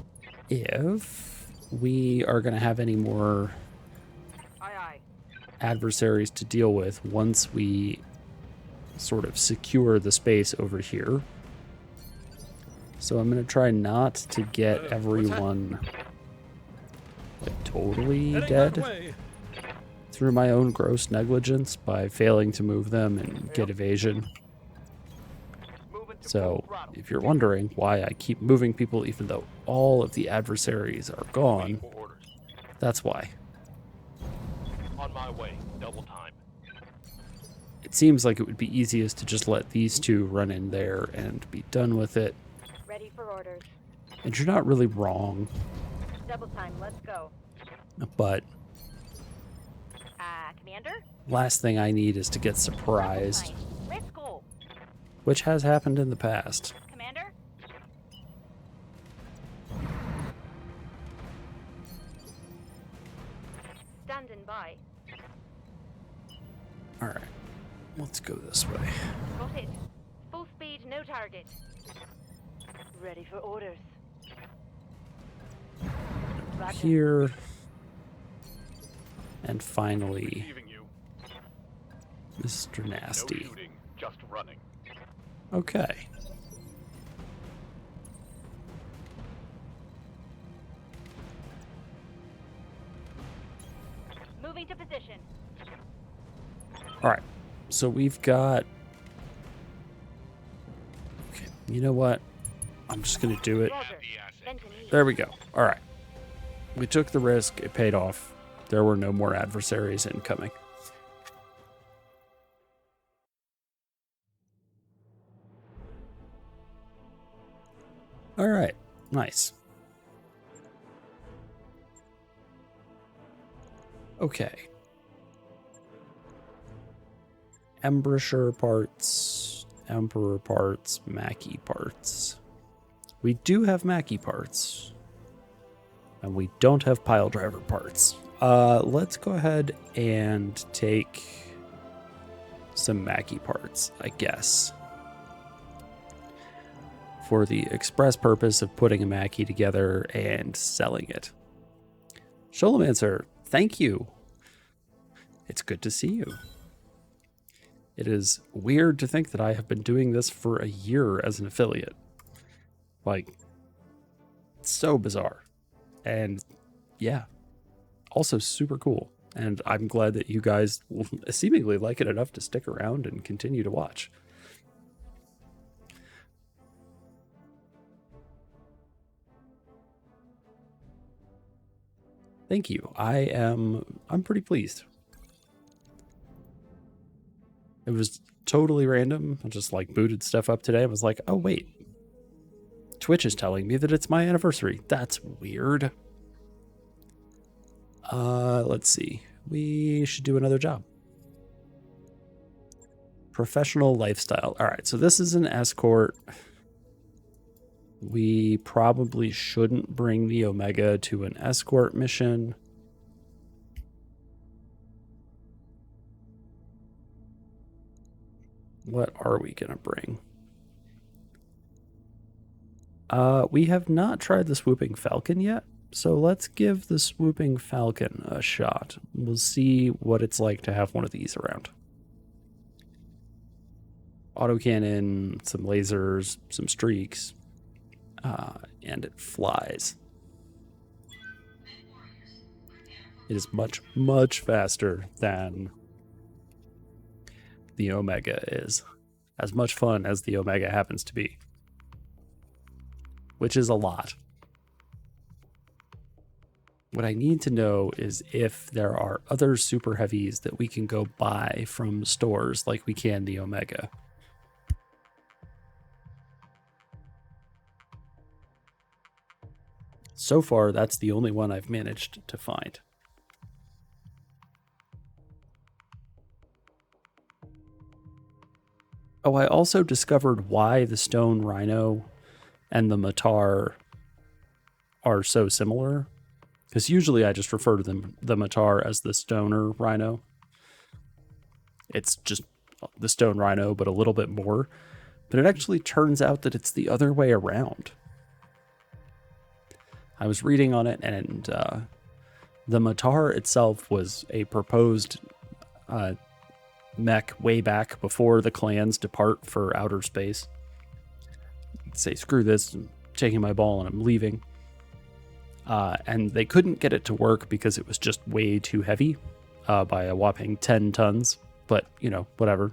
if we are going to have any more Aye, aye. adversaries to deal with once we sort of secure the space over here. So I'm going to try not to get everyone like totally Heading dead that way. through my own gross negligence by failing to move them and get evasion. Moving to So full throttle. if you're wondering why I keep moving people even though all of the adversaries are gone, Waiting for orders. that's why. On my way. Double time. It seems like it would be easiest to just let these two run in there and be done with it. Ready for orders. And you're not really wrong, Double time. Let's go. but Commander. last thing I need is to get surprised, Double time. Let's go. which has happened in the past. Commander. Standing by. All right, let's go this way. Got it. Full speed, no target. Ready for orders. Roger. Here. And finally, Receiving you. Mr. No Nasty. shooting. Just running. Okay. Moving to position. All right. So we've got. Okay. You know what? I'm just going to do it. Roger. Bend to knee. There we go. All right. We took the risk. It paid off. There were no more adversaries incoming. All right. Nice. Okay. Embouchure parts, Emperor parts, Mackie parts. We do have Mackie parts. And we don't have pile driver parts. Let's go ahead and take some Mackie parts, I guess. For the express purpose of putting a Mackie together and selling it. Sholomancer, thank you. It's good to see you. It is weird to think that I have been doing this for a year as an affiliate. Like, it's so bizarre. And yeah, also super cool. And I'm glad that you guys seemingly like it enough to stick around and continue to watch. Thank you. I'm pretty pleased. It was totally random. I just like booted stuff up today. I was like, oh wait, Twitch is telling me that it's my anniversary. That's weird. Let's see. We should do another job. Professional lifestyle. All right, so this is an escort. We probably shouldn't bring the Omega to an escort mission. What are we going to bring? We have not tried the Swooping Falcon yet, so let's give the Swooping Falcon a shot. We'll see what it's like to have one of these around. Autocannon, some lasers, some streaks. And it flies. It is much, much faster than the Omega is. As much fun as the Omega happens to be. Which is a lot. What I need to know is if there are other super heavies that we can go buy from stores like we can the Omega. So far, that's the only one I've managed to find. Oh, I also discovered why the Stone Rhino and the Matar are so similar. Because usually I just refer to the Matar as the Stoner Rhino. It's just the Stone Rhino, but a little bit more. But it actually turns out that it's the other way around. I was reading on it, and the Matar itself was a proposed mech way back before the clans depart for outer space. Say, screw this, I'm taking my ball and I'm leaving. And they couldn't get it to work because it was just way too heavy by a whopping 10 tons. But, you know, whatever.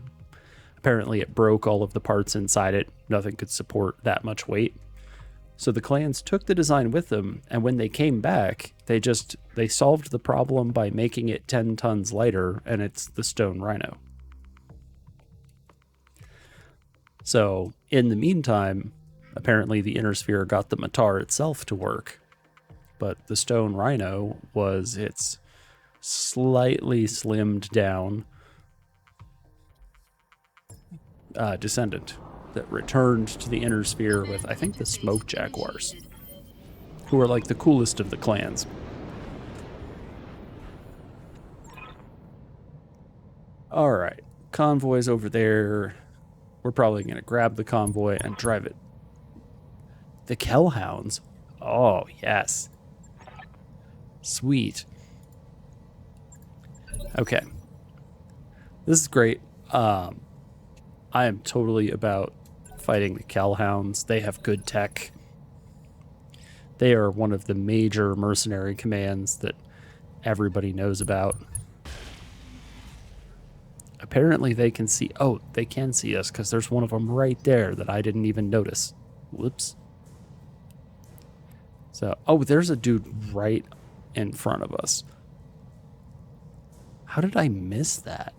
Apparently it broke all of the parts inside it. Nothing could support that much weight. So the clans took the design with them, and when they came back, they solved the problem by making it 10 tons lighter, and it's the Stone Rhino. So, in the meantime, apparently the Inner Sphere got the Matar itself to work, but the Stone Rhino was its slightly slimmed down descendant that returned to the Inner Sphere with, I think, the Smoke Jaguars, who are like the coolest of the clans. All right, convoy's over there. We're probably going to grab the convoy and drive it. The Kellhounds. Oh, yes. Sweet. Okay. This is great. I am totally about fighting the Kellhounds. They have good tech. They are one of the major mercenary commands that everybody knows about. Apparently they can see... Oh, they can see us because there's one of them right there that I didn't even notice. Whoops. So, oh, there's a dude right in front of us. How did I miss that?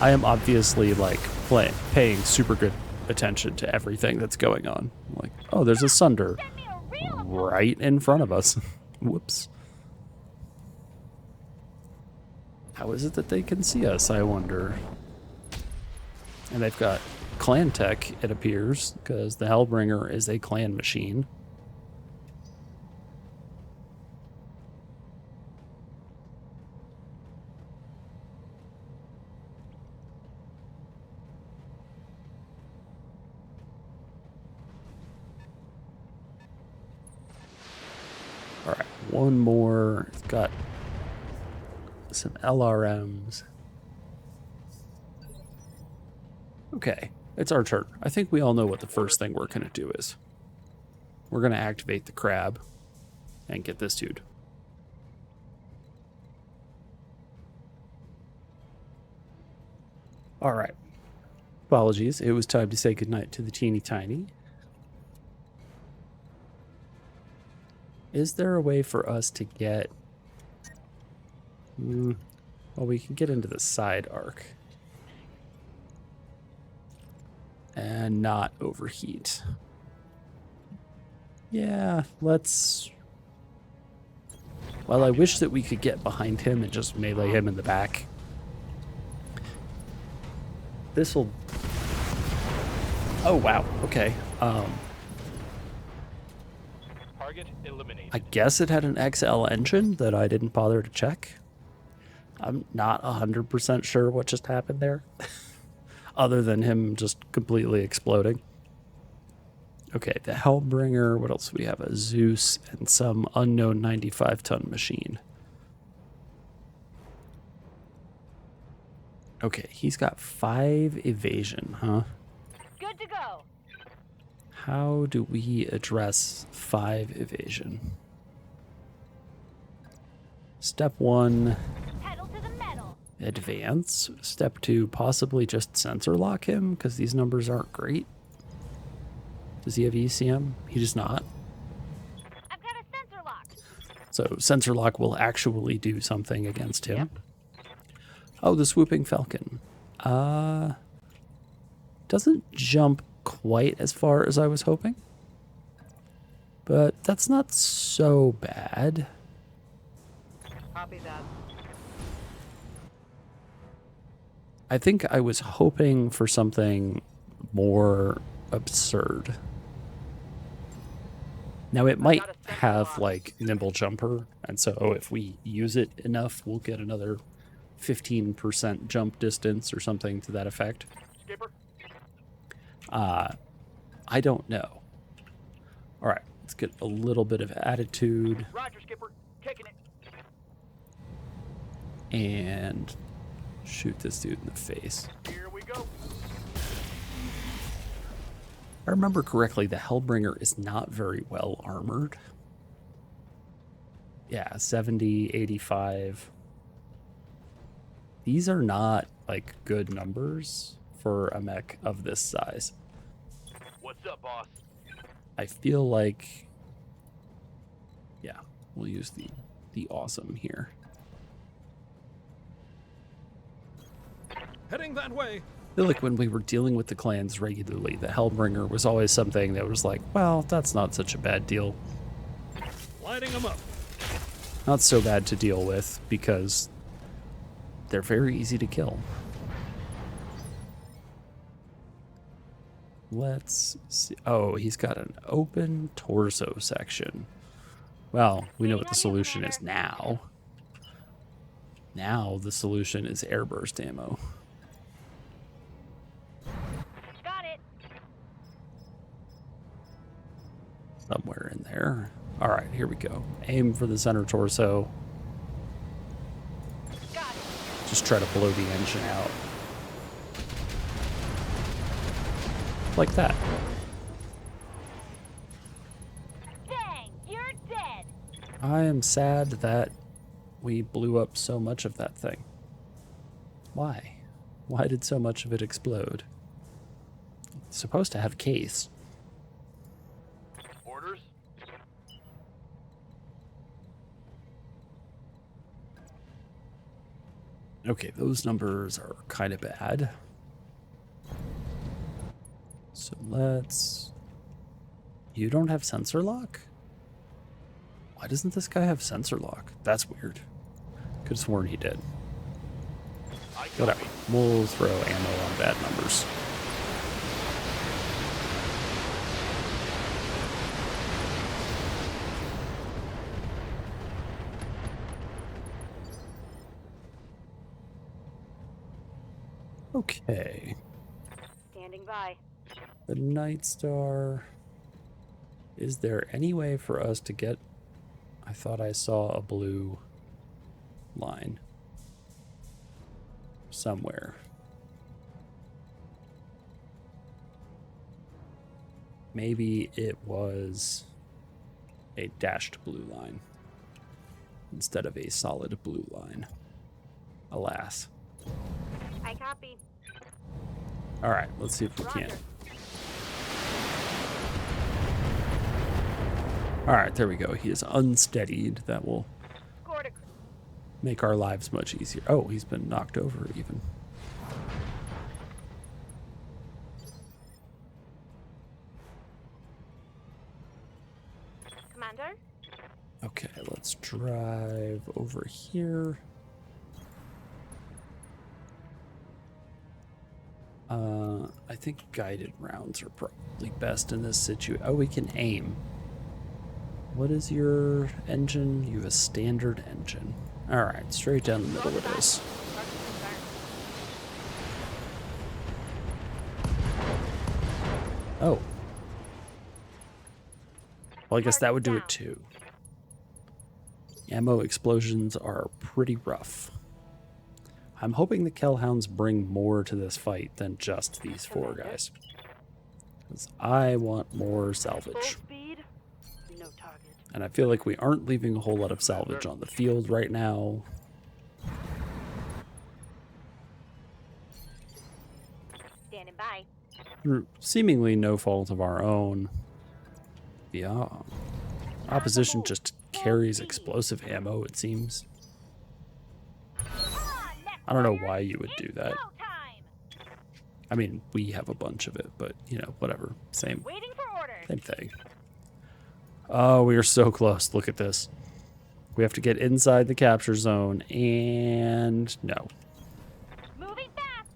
I am obviously, like, paying super good attention to everything that's going on. Like, oh, there's a Sunder right in front of us. Whoops. How is it that they can see us, I wonder? And they've got clan tech, it appears, because the Hellbringer is a clan machine. All right, one more. It's got some LRMs. Okay, it's our turn. I think we all know what the first thing we're going to do is. We're going to activate the crab and get this dude. All right. Apologies. It was time to say goodnight to the teeny tiny. Is there a way for us to get... well, we can get into the side arc. And not overheat. Yeah, let's... Well, I wish that we could get behind him and just melee him in the back. This'll... Oh, wow. Okay. Target eliminated. I guess it had an XL engine that I didn't bother to check. I'm not 100% sure what just happened there. Other than him just completely exploding. Okay, the Hellbringer. What else do we have? A Zeus and some unknown 95-ton machine. Okay, he's got 5 evasion, huh? Good to go. How do we address 5 evasion? Step 1, Pedal to the metal. advance. Step 2, possibly just sensor lock him, because these numbers aren't great. Does he have ECM? He does not. I've got a sensor lock. So sensor lock will actually do something against him. Oh, the swooping falcon. Doesn't jump quite as far as I was hoping. But that's not so bad. Copy that. I think I was hoping for something more absurd. Now it might have like nimble jumper, and so if we use it enough, we'll get another 15% jump distance or something to that effect. Skipper. I don't know. All right, let's get a little bit of attitude Roger, Skipper. Taking it. and shoot this dude in the face. Here we go. If I remember correctly, the Hellbringer is not very well armored. Yeah, 70, 85. These are not like good numbers for a mech of this size. What's up, boss? I feel like, yeah, we'll use the awesome here. Heading that way. I feel like when we were dealing with the clans regularly, the Hellbringer was always something that was like, well, that's not such a bad deal. Lighting them up. Not so bad to deal with because they're very easy to kill. Let's see. Oh, he's got an open torso section. Well, we know what the solution is now. Now the solution is airburst ammo. Got it. Somewhere in there. All right, here we go. Aim for the center torso. Got it. Just try to blow the engine out. Like that. Dang, you're dead. I am sad that we blew up so much of that thing. Why? Why did so much of it explode? It's supposed to have case. Orders. Okay, those numbers are kind of bad. So let's... You don't have sensor lock? Why doesn't this guy have sensor lock? That's weird. Could have sworn he did. I Whatever. copy. We'll throw ammo on bad numbers. Okay. Standing by. The Night Star. Is there any way for us to get... I thought I saw a blue line somewhere. Maybe it was a dashed blue line instead of a solid blue line. Alas. I copy. All right, let's see if we can. Roger. All right, there we go. He is unsteadied. That will Scored a make our lives much easier. Oh, he's been knocked over even. commander. Okay, let's drive over here. I think guided rounds are probably best in this situation. Oh, we can aim. What is your engine? You have a standard engine. All right, straight down the middle of this. Oh. Well, I guess that would do it too. Ammo explosions are pretty rough. I'm hoping the Kellhounds bring more to this fight than just these four guys. Because I want more Full salvage. speed. No target. And I feel like we aren't leaving a whole lot of salvage on the field right now. Standing by. Through seemingly no fault of our own. Yeah. Opposition just carries explosive ammo, it seems. I don't know why you would do that. I mean, we have a bunch of it, but, you know, whatever. Same thing. Oh, we are so close. Look at this. We have to get inside the capture zone, and no. Moving fast.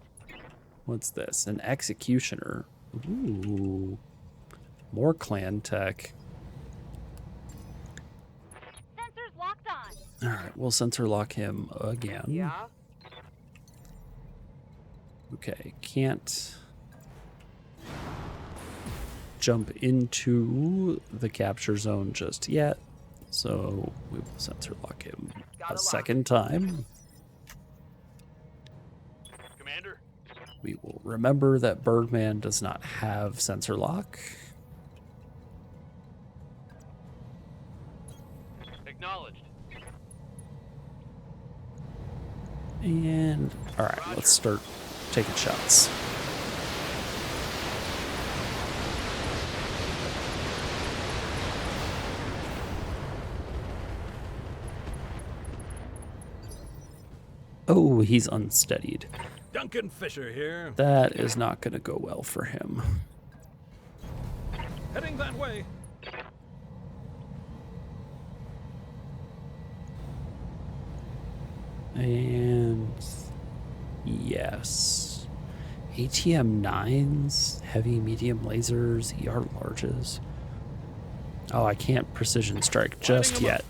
What's this? An executioner. Ooh. More clan tech. Sensors locked on. All right, we'll sensor lock him again. Yeah? Okay, can't jump into the capture zone just yet, so we will sensor lock him a second time. Commander, We will remember that Birdman does not have sensor lock. acknowledged. And all right, let's start taking shots. Oh, he's unsteadied. Duncan Fisher here. That is not going to go well for him. Heading that way. And yes. ATM 9s, heavy medium lasers, ER larges. Oh, I can't precision strike just Lighting 'em yet.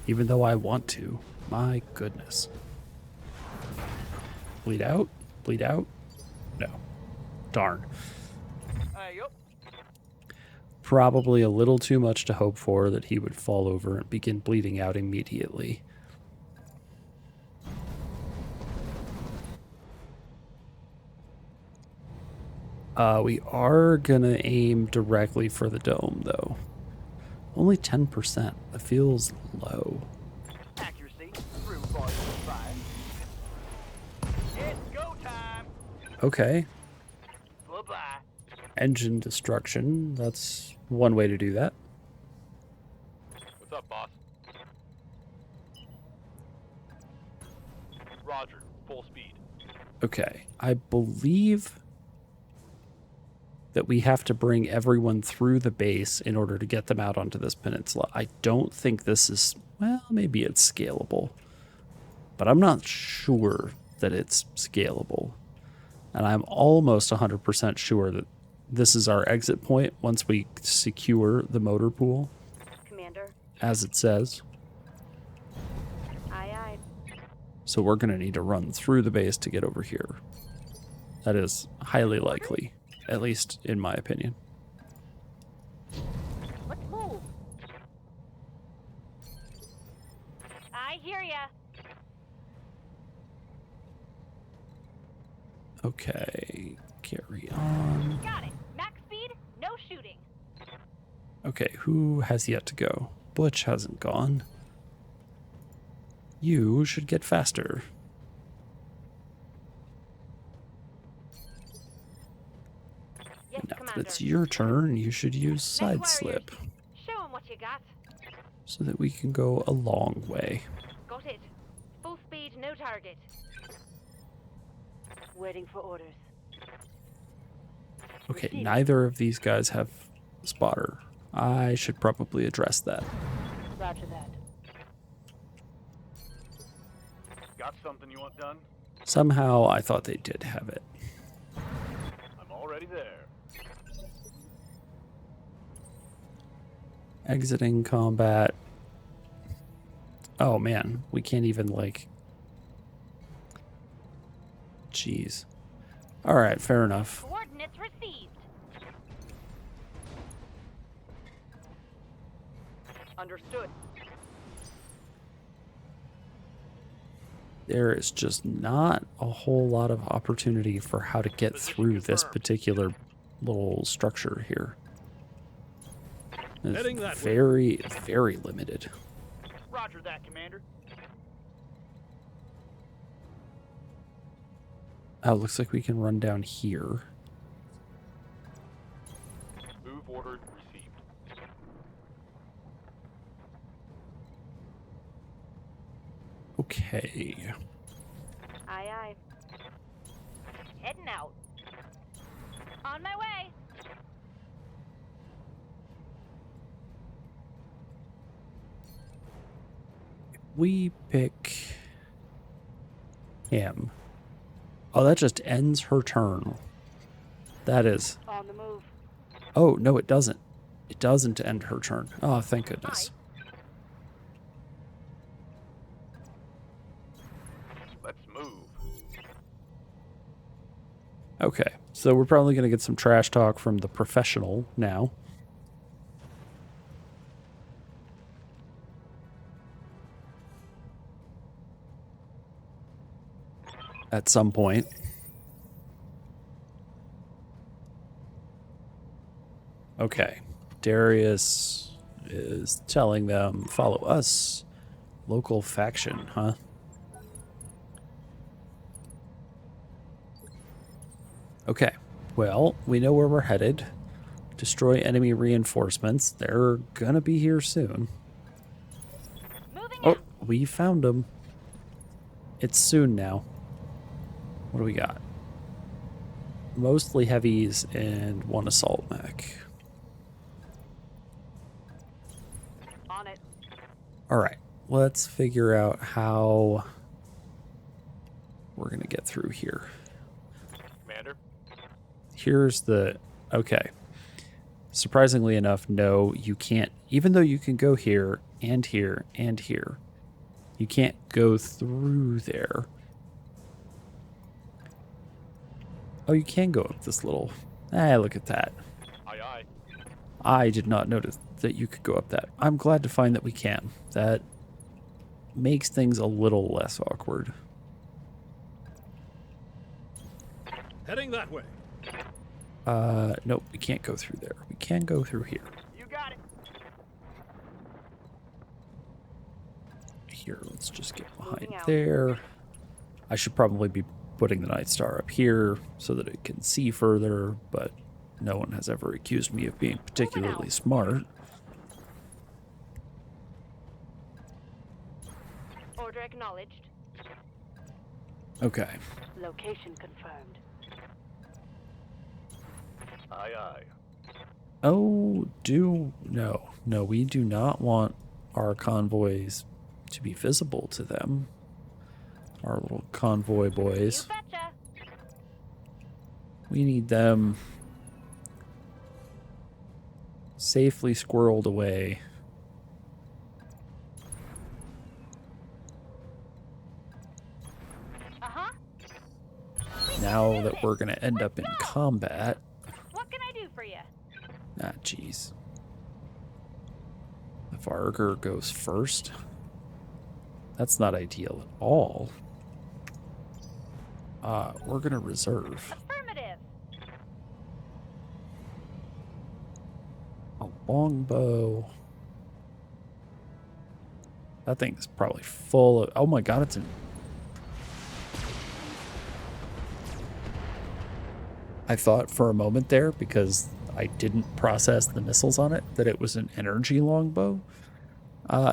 Even though I want to. My goodness. Bleed out? Bleed out? No. Darn. Yup. Probably a little too much to hope for that he would fall over and begin bleeding out immediately. We are gonna aim directly for the dome, though. Only 10%. That feels low. Accuracy through 4.5. It's go time. Okay. Bye-bye. Engine destruction. That's one way to do that. What's up, boss? Roger, full speed. Okay. I believe that we have to bring everyone through the base in order to get them out onto this peninsula. I don't think this is, well, maybe it's scalable, but I'm not sure that it's scalable. And I'm almost 100% sure that this is our exit point once we secure the motor pool, Commander. as it says. Aye, aye. So we're going to need to run through the base to get over here. That is highly likely, at least in my opinion. Let's move. I hear ya. Okay, carry on. Got it. Max speed, no shooting. Okay, who has yet to go? Butch hasn't gone. You should get faster. Yes, Now that Commander. it's your turn, you should use side Next slip warriors. Show 'em what you got. so that we can go a long way. Got it. Full speed, no target. Waiting for orders. Okay, Receiving. neither of these guys have spotter. I should probably address that. Roger that. Got something you want done? Somehow I thought they did have it. I'm already there. Exiting combat. Oh man, we can't even like... Jeez. Alright, fair enough. Coordinates received. Understood. There is just not a whole lot of opportunity for how to get through this particular little structure here. Heading It's that way. very, very limited. Roger that, Commander. Oh, looks like we can run down here. Move ordered received. Okay. Aye, aye. Heading out. On my way. We pick him. Oh, that just ends her turn. That is... On the move. Oh, no, it doesn't. It doesn't end her turn. Oh, thank goodness. Let's move. Okay, so we're probably going to get some trash talk from the professional now. At some point. Okay, Darius is telling them, follow us. Local faction, huh? Okay, well, we know where we're headed. Destroy enemy reinforcements. They're gonna be here soon. Moving Oh, out. we found them. It's soon now. What do we got? Mostly heavies and one assault mech. On it. All right, let's figure out how we're gonna get through here. Commander, Here's the... Okay. Surprisingly enough, no, you can't. Even though you can go here and here and here, you can't go through there. Oh, you can go up this little... Ah, look at that. aye aye. I did not notice that you could go up that. I'm glad to find that we can. That makes things a little less awkward. Heading that way. Nope, we can't go through there. We can go through here. You got it. Here, let's just get behind Moving out. there. I should probably be putting the Night Star up here so that it can see further, but no one has ever accused me of being particularly smart. Order acknowledged. Okay. Location confirmed. Aye aye. Oh, no, we do not want our convoys to be visible to them. Our little convoy boys. You betcha. We need them safely squirreled away. now that we're going to end up in combat. What can I do for you? Ah, jeez. The Varger goes first. That's not ideal at all. We're going to reserve. Affirmative. A longbow. That thing's probably full of... Oh my god, it's in... I thought for a moment there, because I didn't process the missiles on it, that it was an energy longbow.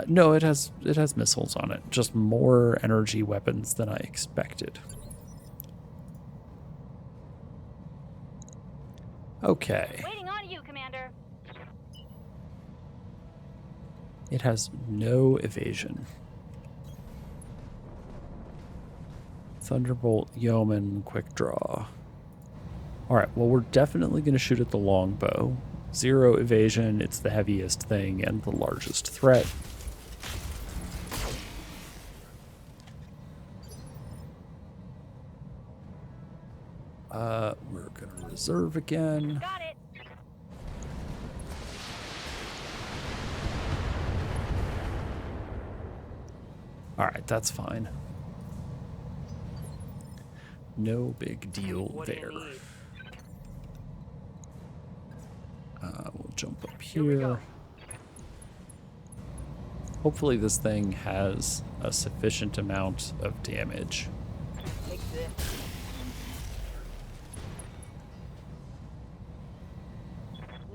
No, it has missiles on it. Just more energy weapons than I expected. Okay. Waiting on you, Commander. It has no evasion. Thunderbolt, Yeoman, quick draw. Alright, well, we're definitely going to shoot at the longbow. 0 evasion, it's the heaviest thing and the largest threat. We're going to reserve again. Got it. Alright, that's fine. No big deal there. We'll jump up here. Hopefully this thing has a sufficient amount of damage. Take this.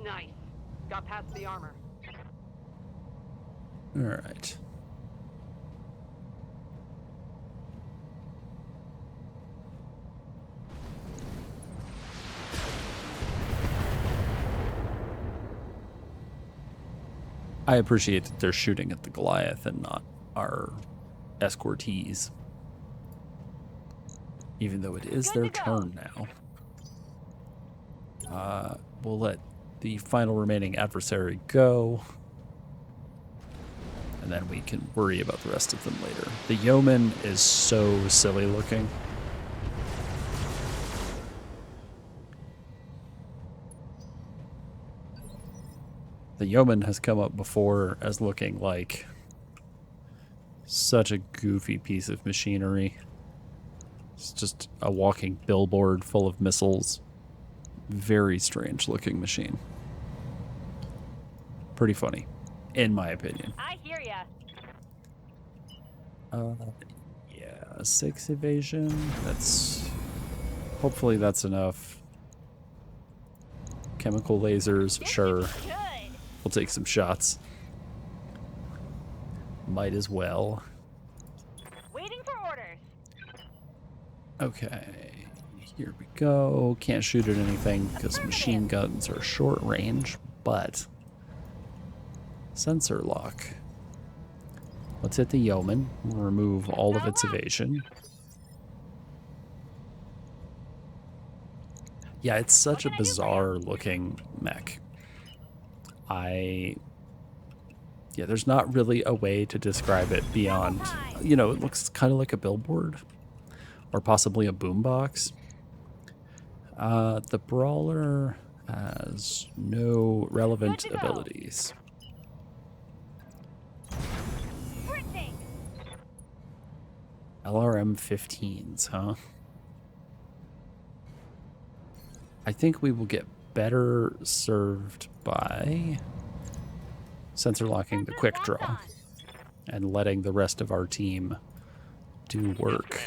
Nice. Got past the armor. Alright. I appreciate that they're shooting at the Goliath and not our escortees. Even though it is their turn now. We'll let the final remaining adversary go. And then we can worry about the rest of them later. The Yeoman is so silly looking. The Yeoman has come up before as looking like such a goofy piece of machinery. It's just a walking billboard full of missiles. Very strange looking machine. Pretty funny, in my opinion. I hear ya. Yeah, 6 evasion. Hopefully that's enough. Chemical lasers, sure. Good. We'll take some shots. Might as well. Waiting for orders. Okay, here we go. Can't shoot at anything because machine guns are short range, but sensor lock. Let's hit the Yeoman. We'll remove all of its evasion. Yeah, it's such a bizarre looking mech. Yeah, there's not really a way to describe it beyond, you know, it looks kind of like a billboard or possibly a boombox. The Brawler has no relevant abilities. Sprinting. LRM 15s, huh? I think we will get better served by sensor locking the quick draw and letting the rest of our team do work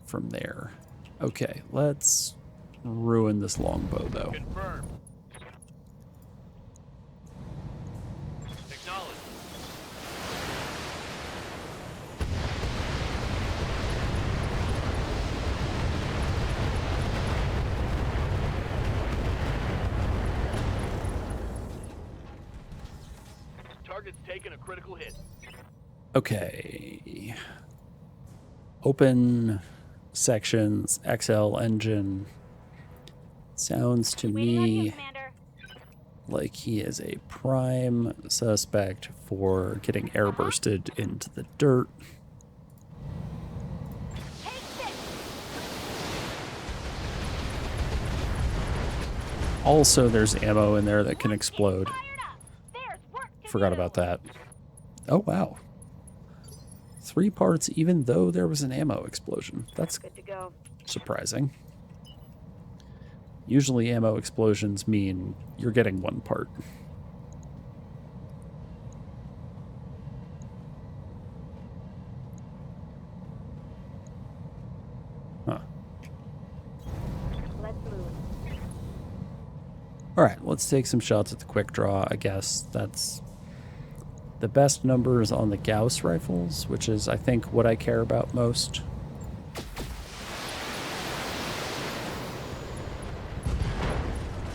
from there. Okay, let's ruin this longbow though. Confirmed. Acknowledged. Target's taken a critical hit. Okay. Open sections, XL engine. Sounds to Waiting on you, me Commander. like he is a prime suspect for getting airbursted into the dirt. Take this. Also, there's ammo in there that can explode. There's work to Forgot do. about that. Oh, wow. 3 parts even though there was an ammo explosion. That's Good to go. surprising. Usually ammo explosions mean you're getting 1 part. Huh. Let's move. Alright, let's take some shots at the quick draw, I guess. That's the best numbers on the Gauss rifles, which is, I think, what I care about most.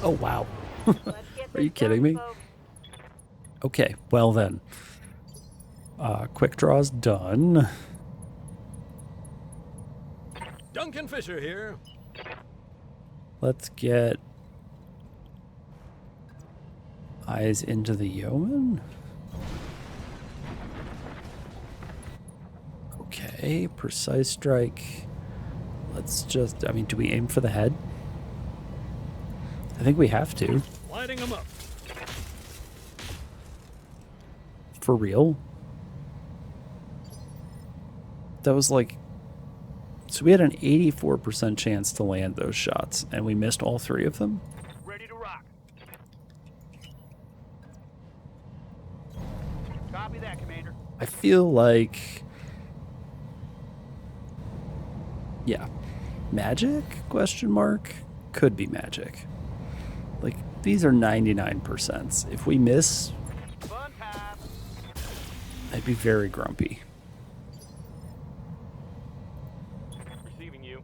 Oh, wow. Let's get Are you this kidding done, me? folks. Okay, well then. Quick draw's done. Duncan Fisher here. Let's get eyes into the yeoman. Okay, precise strike. Let's just, I mean, do we aim for the head? I think we have to. Lighting them up. For real? That was like... So we had an 84% chance to land those shots, and we missed all 3 of them? Ready to rock. Copy that, Commander. I feel like... Yeah. Magic? Question mark? Could be magic. Like, these are 99%. If we miss, Fun time. I'd be very grumpy. Receiving you.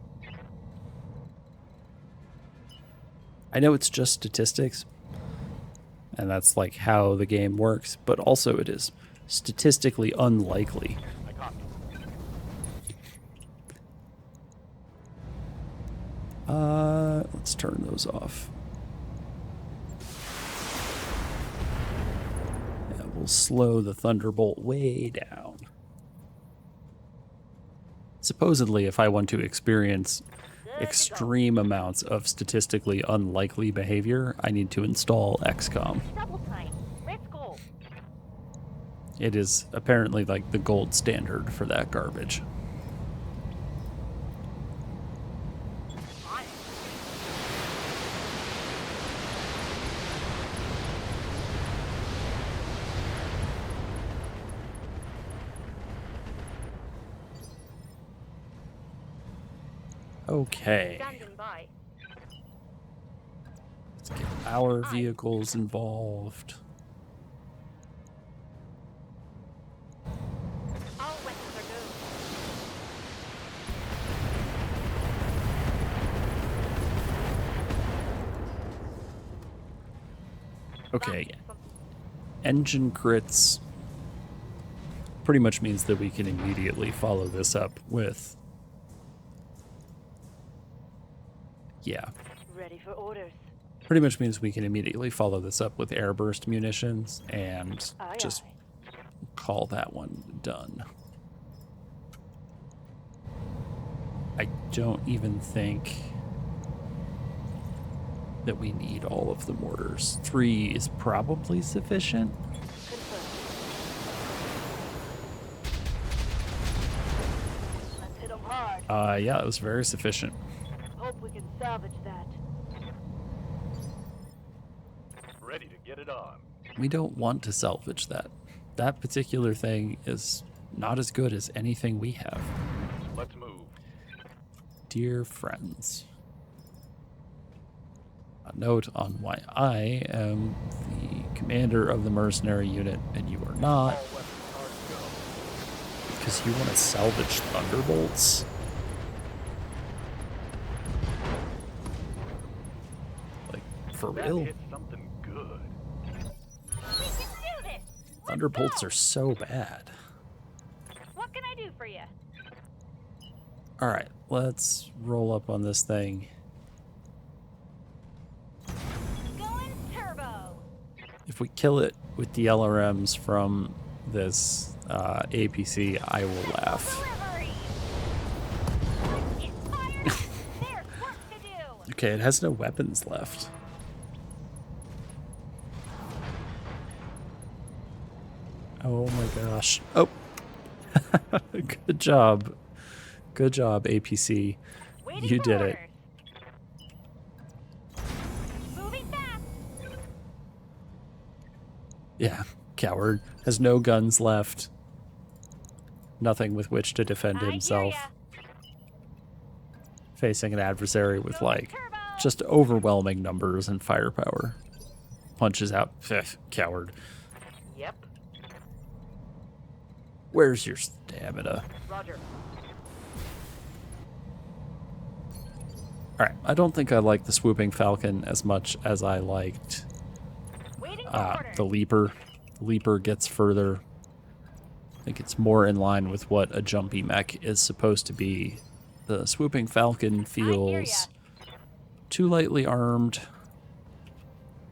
I know it's just statistics, and that's like how the game works, but also it is statistically unlikely. I copy. Let's turn those off. Yeah, we'll slow the Thunderbolt way down. Supposedly, if I want to experience extreme amounts of statistically unlikely behavior, I need to install XCOM. Double time. Let's go. It is apparently like the gold standard for that garbage. Okay, Standing by. let's get our vehicles involved. All weapons are go. Okay, engine crits pretty much means that we can immediately follow this up with... Yeah, Ready for orders. pretty much means we can immediately follow this up with airburst munitions and Aye, just aye. call that one done. I don't even think that we need all of the mortars. 3 is probably sufficient. Confirmed. Let's hit 'em hard. Yeah, it was very sufficient. Hope we can salvage that. Ready to get it on. We don't want to salvage that. That particular thing is not as good as anything we have. Let's move. Dear friends, a note on why I am the commander of the mercenary unit and you are not, All weapons hard to go. because you want to salvage Thunderbolts. Like, for That real? hit something good. We can do this. Thunderbolts are so bad. What can I do for you? Alright, let's roll up on this thing. Going turbo. If we kill it with the LRMs from this APC, I will laugh. Delivery. Let's get fired up. There's work to do. Okay, it has no weapons left. Oh my gosh. Oh. Good job. Good job, APC. Waiting You for did orders. it. Moving fast. Yeah, coward. Has no guns left. Nothing with which to defend I hear himself. ya. Facing an adversary with, Going like, turbo. just overwhelming numbers and firepower. Punches out. Coward. Yep. Where's your stamina? Roger. Alright, I don't think I like the Swooping Falcon as much as I liked Waiting for orders. the Leaper. The Leaper gets further. I think it's more in line with what a jumpy mech is supposed to be. The Swooping Falcon feels too lightly armed.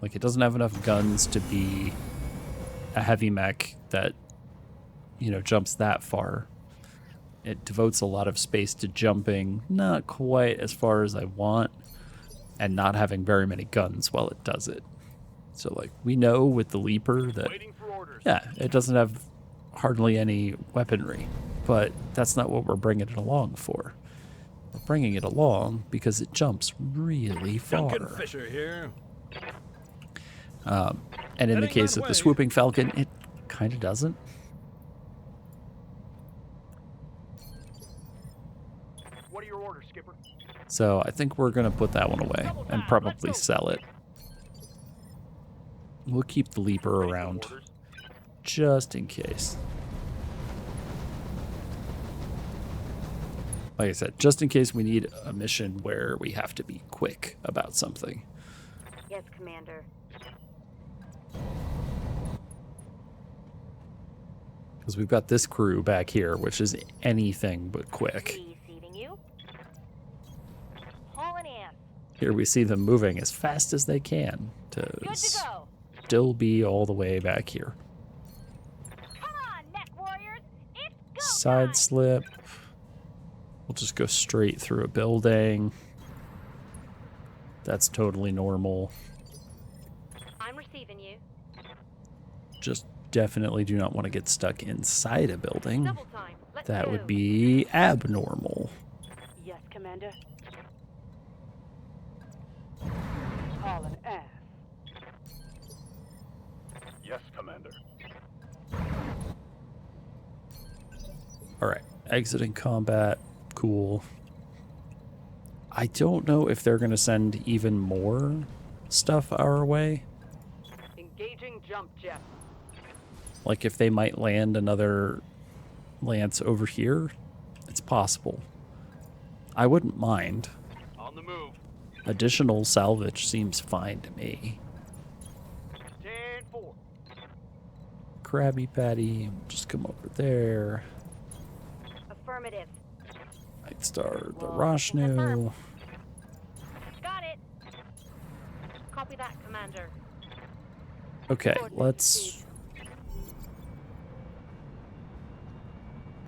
Like, it doesn't have enough guns to be a heavy mech that, you know, jumps that far. It devotes a lot of space to jumping, not quite as far as I want, and not having very many guns while it does it. So, like, we know with the Leaper that, Waiting for orders. yeah, it doesn't have hardly any weaponry, but that's not what we're bringing it along for. We're bringing it along because it jumps really far. Duncan Fisher here. And in the Heading case that of the way. Swooping Falcon, it kind of doesn't. What are your orders, Skipper? So I think we're going to put that one away and probably sell it. We'll keep the Leaper Ready for around orders. just in case. Like I said, just in case we need a mission where we have to be quick about something. Yes, Commander. Because we've got this crew back here, which is anything but quick. Reseating you. Hauling in. Here we see them moving as fast as they can to Good to go. still be all the way back here. Come on, neck warriors. It's go Side time. slip. We'll just go straight through a building. That's totally normal. I'm receiving you. Just definitely do not want to get stuck inside a building. Double time. Let's That go. would be abnormal. Yes, Commander. Hauling ass. Yes, Commander. Alright, exiting combat. Cool. I don't know if they're going to send even more stuff our way. Engaging jump jet. Like if they might land another lance over here. It's possible. I wouldn't mind. On the move. Additional salvage seems fine to me. 10-4. Krabby Patty, just come over there. Affirmative. Night Star, the Well, Roshnu. confirm. Got it. Copy that, Commander. Okay, let's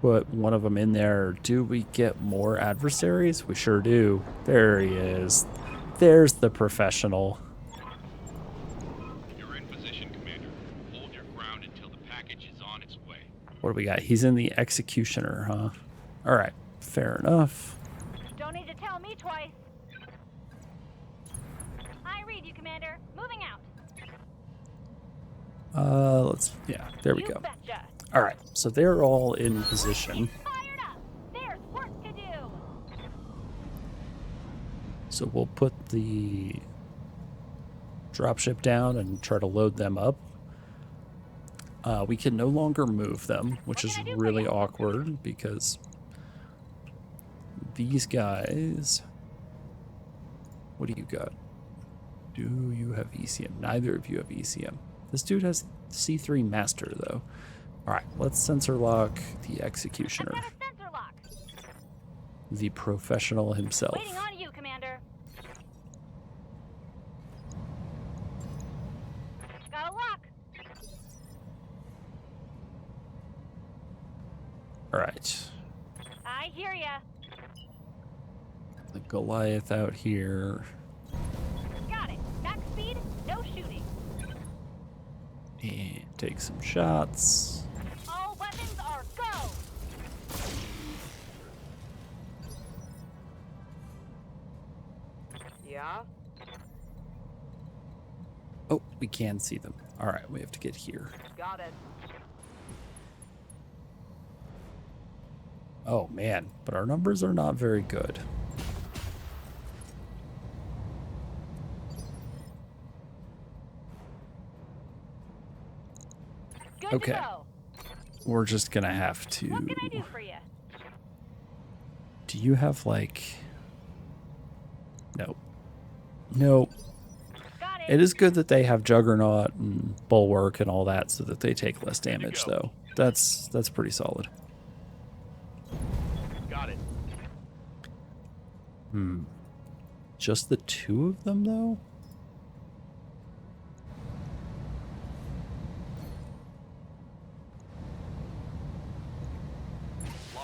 put one of them in there. Do we get more adversaries? We sure do. There he is. There's the professional. You're in position, Commander. Hold your ground until the package is on its way. What do we got? He's in the Executioner, huh? All right, fair enough. Don't need to tell me twice. I read you, Commander. Moving out. Yeah, there we You go. betcha. All right, so they're all in position. Fired up. There's work to do. So we'll put the dropship down and try to load them up. We can no longer move them, which is can I do for really you? awkward because these guys... What do you got? Do you have ECM? Neither of you have ECM. This dude has C3 Master, though. All right, let's sensor lock the I've Executioner, got a sensor lock. the professional himself. Waiting on you, Commander. Got a lock. All right, I hear ya. the Goliath out here. Got it. Back speed, no shooting. And take some shots. Yeah? Oh, we can see them. All right, we have to get here. Got it. Oh, man, but our numbers are not very good. Good Okay. to go. We're just going to have to... What can I do for you? Do you have, like... Nope. Nope. Got It is good that they have Juggernaut and Bulwark and all that so that they take less damage, though. That's pretty solid. Got it. Just the two of them, though?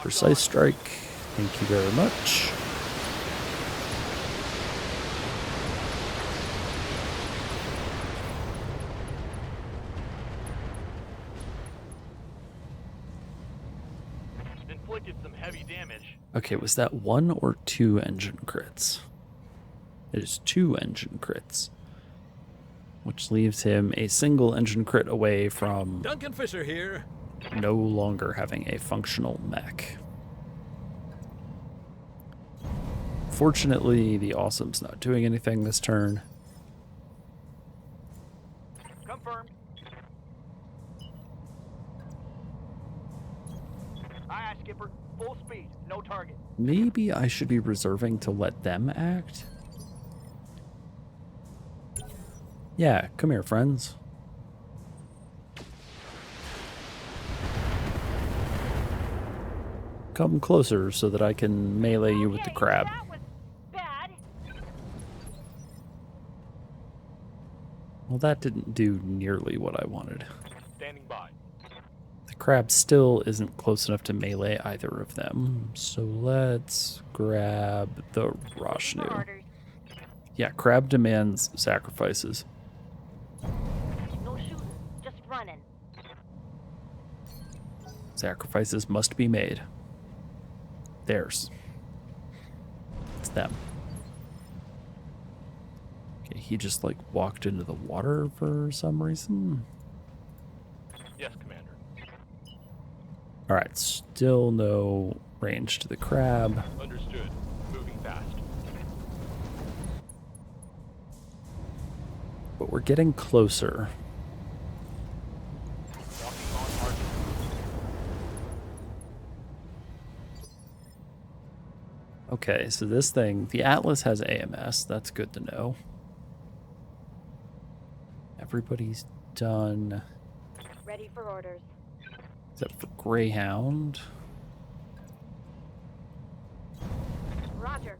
Precise strike. Thank you very much. Inflicted some heavy damage. Okay, was that 1 or 2 engine crits? It is 2 engine crits. Which leaves him a single engine crit away from Duncan Fisher here. no longer having a functional mech. Fortunately, the Awesome's not doing anything this turn. Confirmed. Aye, Skipper. Full speed. No target. Maybe I should be reserving to let them act? Yeah, come here, friends. Come closer so that I can melee you with the Okay, crab. That was bad. Well, that didn't do nearly what I wanted. Standing by. The crab still isn't close enough to melee either of them. So let's grab the For Roshnu. orders. Yeah, crab demands sacrifices. No shooting, just running. Sacrifices must be made. Theirs. It's them. Okay, he just like walked into the water for some reason. Yes, Commander. Alright, still no range to the crab. Understood. Moving fast. But we're getting closer. Walking on target. Okay, so this thing, the Atlas has AMS. That's good to know. Everybody's done. Ready for orders. Except for Greyhound. Roger.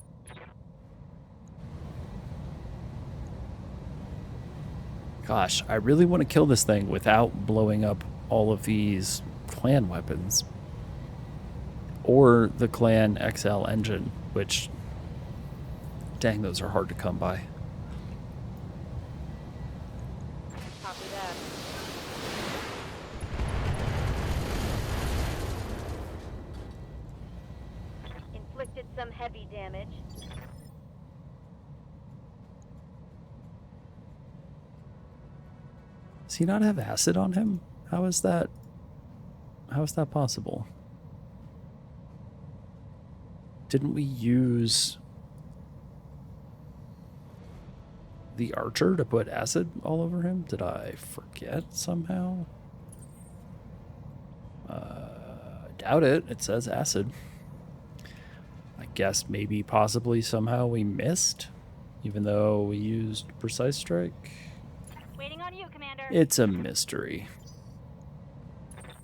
Gosh, I really want to kill this thing without blowing up all of these clan weapons. Or the clan XL engine, which, dang, those are hard to come by. Copy that. Inflicted some heavy damage. Does he not have acid on him? How is that possible? Didn't we use the archer to put acid all over him? Did I forget somehow? Doubt it. It says acid. I guess maybe possibly somehow we missed, even though we used precise strike. Waiting on you, Commander. It's a mystery.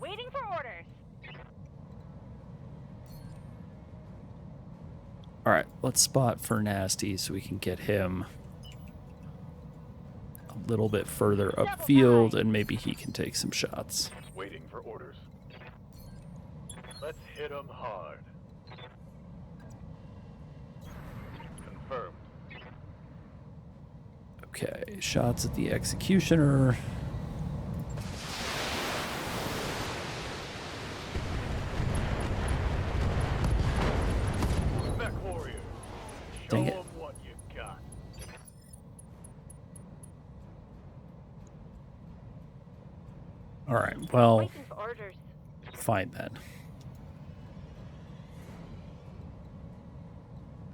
Waiting for orders. Alright, let's spot for Nasty so we can get him a little bit further upfield and maybe he can take some shots. Waiting for orders. Let's hit 'em hard. Confirmed. Okay, shots at the Executioner. Mech warriors. Show Dang it. 'em what you got. All right, well, Waiting for orders. fine then.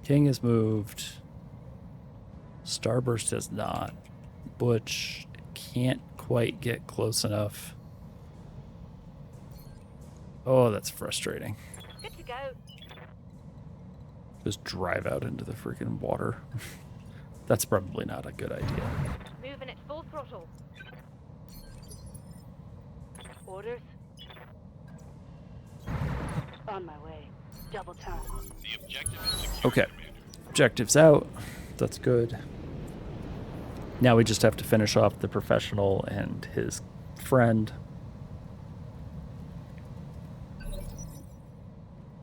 King has moved. Starburst has not. Butch can't quite get close enough. Oh, that's frustrating. Good to go. Just drive out into the freaking water. That's probably not a good idea. Moving at full throttle. Orders? On my way. Double time. The objective is secure, Okay. Commander. Objectives out. That's good. Now we just have to finish off the professional and his friend.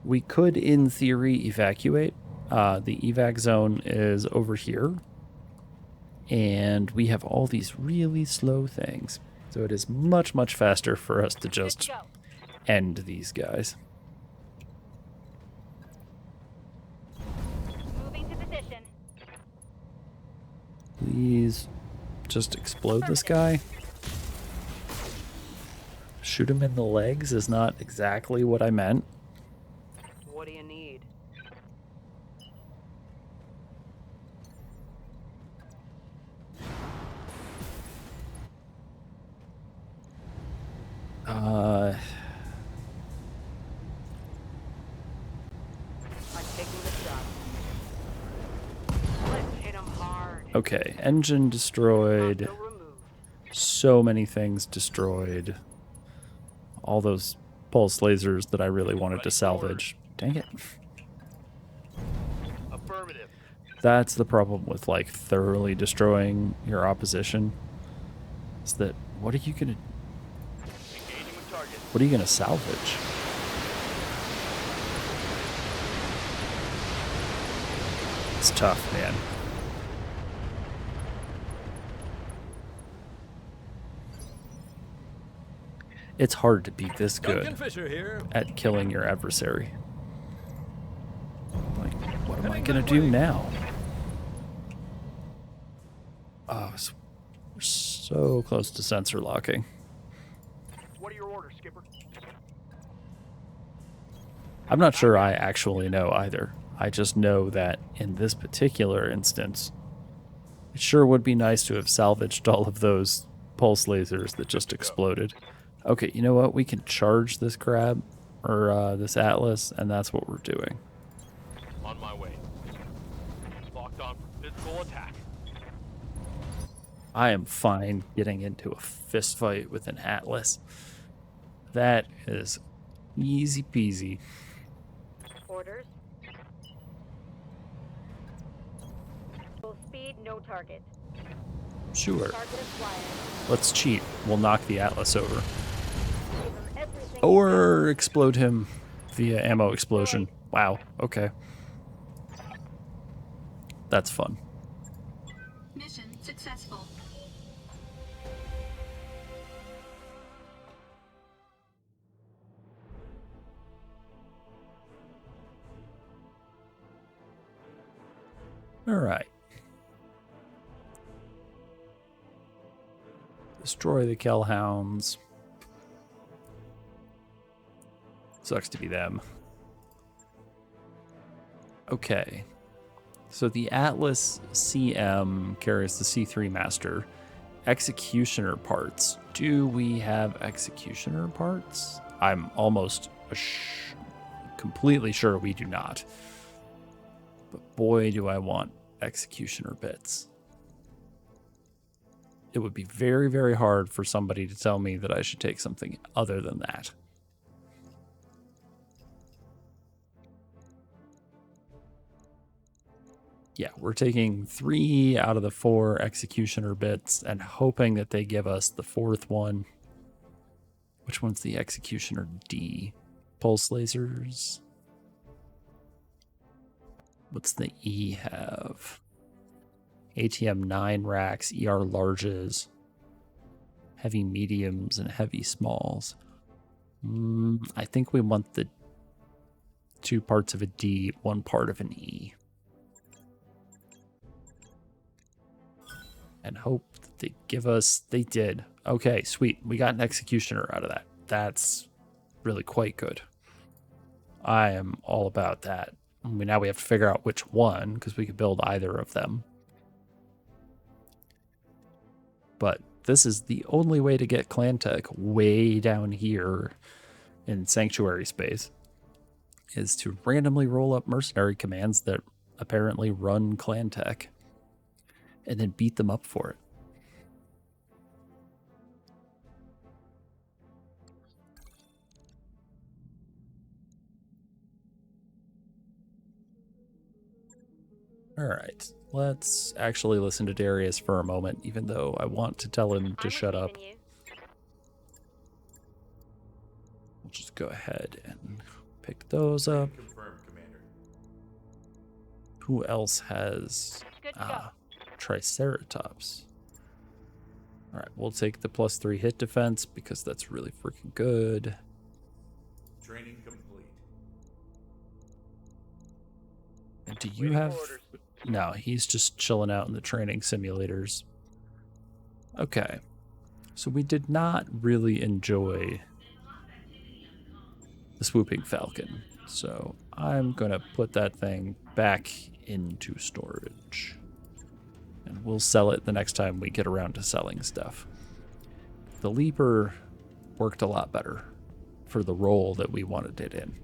We could, in theory, evacuate. The evac zone is over here. And we have all these really slow things. So it is much, much faster for us to Good just to go. end these guys. Moving to position. Please just explode this guy. Shoot him in the legs is not exactly what I meant. What do you need? I'm taking the shot. Let's hit him hard. Okay, engine destroyed. Hostile removed. So many things destroyed. All those pulse lasers that I really wanted to salvage. Dang it. Affirmative. That's the problem with like thoroughly destroying your opposition. Is that what are you gonna Engaging with target. what are you gonna salvage? It's tough, man. It's hard to be this Duncan good Fisher here. at killing your adversary. Like, what am I Heading gonna that do way. now? Oh, we're so close to sensor locking. What are your orders, Skipper? I'm not sure I actually know either. I just know that in this particular instance, it sure would be nice to have salvaged all of those pulse lasers that just exploded. Okay, you know what? We can charge this crab, or this Atlas, and that's what we're doing. On my way. Locked on for physical attack. I am fine getting into a fist fight with an Atlas. That is easy peasy. Orders. Full speed, no target. Sure. Target acquired. Let's cheat. We'll knock the Atlas over. Give them everything. Or explode him via ammo explosion. Wow, okay. That's fun. Mission successful. Alright. Destroy the Kellhounds. Sucks to be them. Okay. So the Atlas CM carries the C3 Master. Executioner parts. Do we have executioner parts? I'm almost completely sure we do not. But boy, do I want executioner bits. It would be very, very hard for somebody to tell me that I should take something other than that. Yeah, we're taking 3 out of the 4 executioner bits and hoping that they give us the 4th one. Which one's the executioner D? Pulse lasers. What's the E have? ATM 9 racks, ER larges, heavy mediums, and heavy smalls. I think we want the 2 parts of a D, 1 part of an E. And hope they give us? They did. Okay, sweet. We got an executioner out of that. That's really quite good. I am all about that. Now we have to figure out which one, because we could build either of them. But this is the only way to get clan tech way down here in sanctuary space, is to randomly roll up mercenary commands that apparently run clan tech and then beat them up for it. All right, let's actually listen to Darius for a moment, even though I want to tell him to shut up. We'll just go ahead and pick those up. Confirmed, Commander. Who else has Triceratops? All right, we'll take the +3 hit defense because that's really freaking good. Training complete. And do you have... No, he's just chilling out in the training simulators. Okay. So we did not really enjoy the swooping falcon. So I'm going to put that thing back into storage. And we'll sell it the next time we get around to selling stuff. The Leaper worked a lot better for the role that we wanted it in.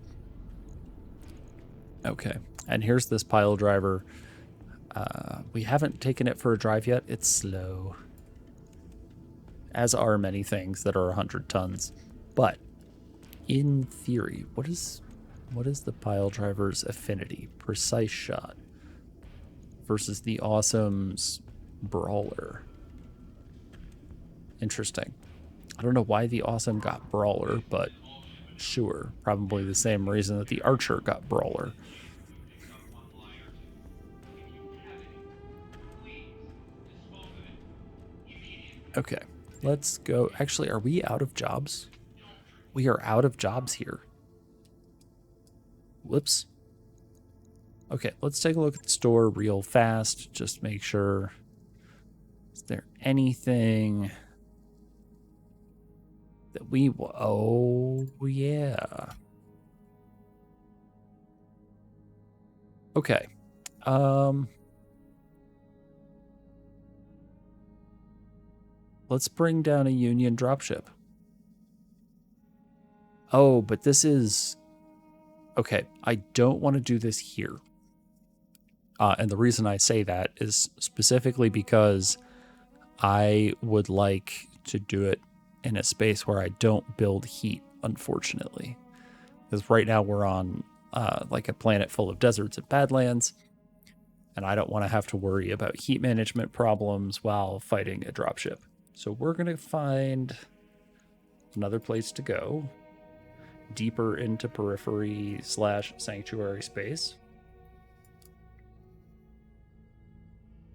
Okay, and here's this pile driver. We haven't taken it for a drive yet. It's slow, as are many things that are 100 tons. But in theory, what is the pile driver's affinity? Precise shot versus the Awesome's brawler. Interesting. I don't know why the Awesome got brawler, but sure, probably the same reason that the Archer got brawler. Okay, let's go. Actually, are we out of jobs? We are out of jobs here. Whoops. Okay, let's take a look at the store real fast. Just make sure. Is there anything that we... Oh, yeah. Okay. Let's bring down a Union dropship. Oh, but this is... Okay, I don't want to do this here. And the reason I say that is specifically because I would like to do it in a space where I don't build heat, unfortunately. Because right now we're on like a planet full of deserts and badlands, and I don't want to have to worry about heat management problems while fighting a dropship. So we're going to find another place to go, deeper into periphery / sanctuary space.